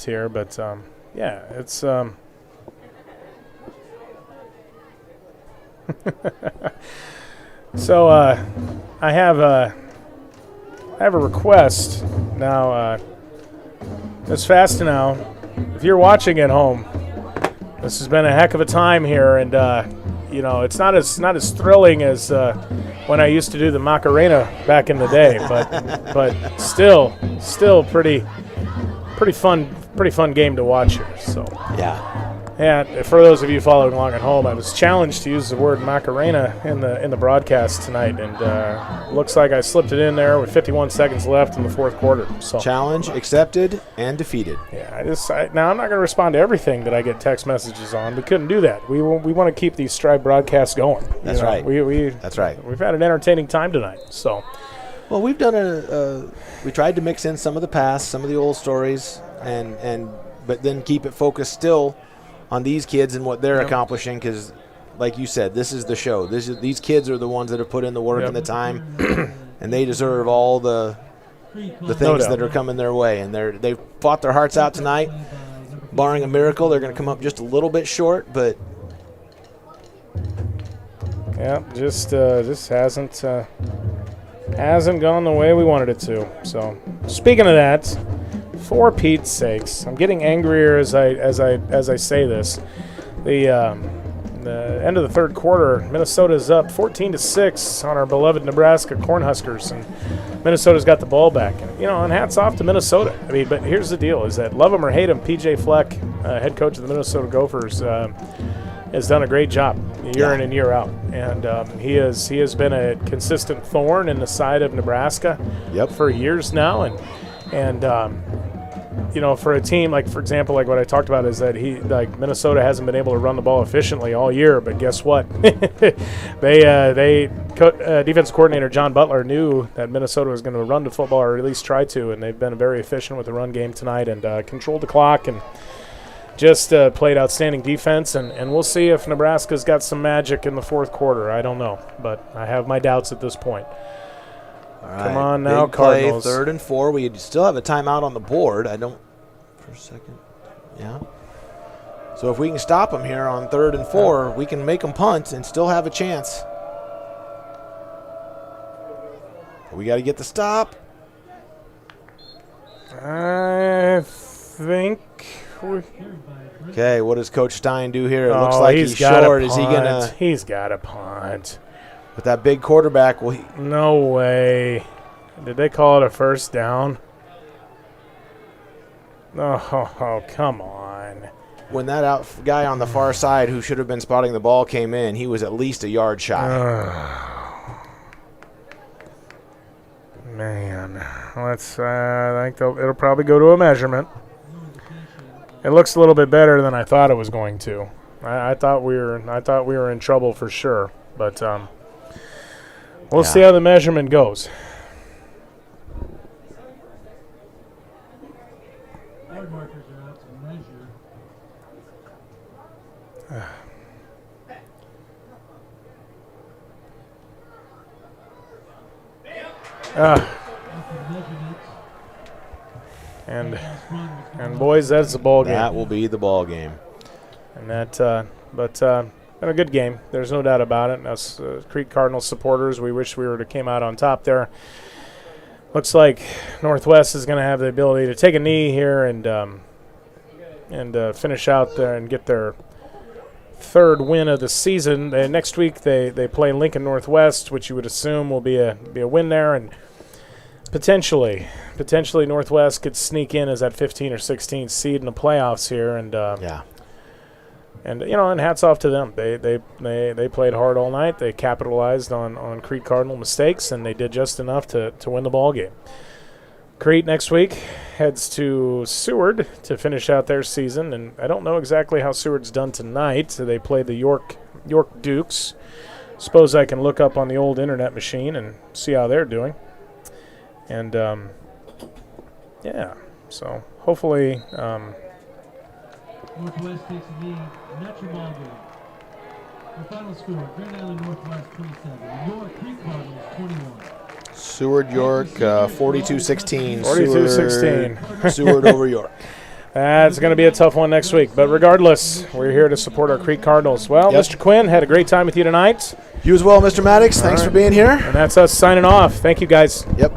here, but it's. So I have a request now. Ms. Fastenau, if you're watching at home, this has been a heck of a time here, and it's not as thrilling as when I used to do the Macarena back in the day, but still pretty fun game to watch here. So and for those of you following along at home, I was challenged to use the word Macarena in the broadcast tonight, and looks like I slipped it in there with 51 seconds left in the fourth quarter. So challenge accepted and defeated. Yeah, now I'm not going to respond to everything that I get text messages on. We couldn't do that. We want to keep these Strive broadcasts going. That's right. That's right. We've had an entertaining time tonight. So, well, we've done we tried to mix in some of the past, some of the old stories, but then keep it focused still on these kids and what they're accomplishing, because, like you said, this is the show. These kids are the ones that have put in the work and the time, and they deserve all the things that are coming their way. And they've fought their hearts out tonight. Barring a miracle, they're going to come up just a little bit short, but just hasn't gone the way we wanted it to. So, speaking of that. For Pete's sakes, I'm getting angrier as I say this. The end of the third quarter, Minnesota's up 14-6 on our beloved Nebraska Cornhuskers, and Minnesota's got the ball back. And hats off to Minnesota. I mean, but here's the deal: is that love him or hate him, PJ Fleck, head coach of the Minnesota Gophers, has done a great job year in and year out, and he has been a consistent thorn in the side of Nebraska for years now, and for a team like, for example, like what I talked about is that Minnesota hasn't been able to run the ball efficiently all year, but guess what? Defense coordinator John Butler knew that Minnesota was going to run the football, or at least try to, and they've been very efficient with the run game tonight and controlled the clock and just played outstanding defense. And we'll see if Nebraska's got some magic in the fourth quarter. I don't know, but I have my doubts at this point. All right. Come on now, Big play, Cardinals. 3rd and 4. We still have a timeout on the board. For a second. Yeah. So if we can stop them here on 3rd and 4, we can make them punt and still have a chance. But we got to get the stop. I think. Okay, what does Coach Stein do here? It looks like he's short. Is he gonna? He's got a punt. With that big quarterback, no way. Did they call it a first down? Oh, come on. When that guy on the far side who should have been spotting the ball came in, he was at least a yard shy. Man, I think it'll probably go to a measurement. It looks a little bit better than I thought it was going to. I thought we were in trouble for sure, but we'll see how the measurement goes. Yard markers are out to measure. And boys, that's the ball game. That will be the ball game. And been a good game. There's no doubt about it. And us Crete Cardinals supporters, we wish we would have came out on top there. Looks like Northwest is going to have the ability to take a knee here and finish out there and get their third win of the season. Next week they play Lincoln Northwest, which you would assume will be a win there, and potentially Northwest could sneak in as that 15 or 16 seed in the playoffs here. And and and hats off to them. They played hard all night. They capitalized on Crete Cardinal mistakes, and they did just enough to win the ball game. Crete next week heads to Seward to finish out their season, and I don't know exactly how Seward's done tonight. So they play the York Dukes. Suppose I can look up on the old internet machine and see how they're doing. And so hopefully Northwest takes a lead. Ball game. The final score: Grand Island Northwest 27, York Crete Cardinals 21. Seward York 42-16. 42-16. Seward over York. That's going to be a tough one next week. But regardless, we're here to support our Crete Cardinals. Well, Yep. Mr. Quinn, had a great time with you tonight. You as well, Mr. Maddox. Thanks for being here. And that's us signing off. Thank you, guys. Yep.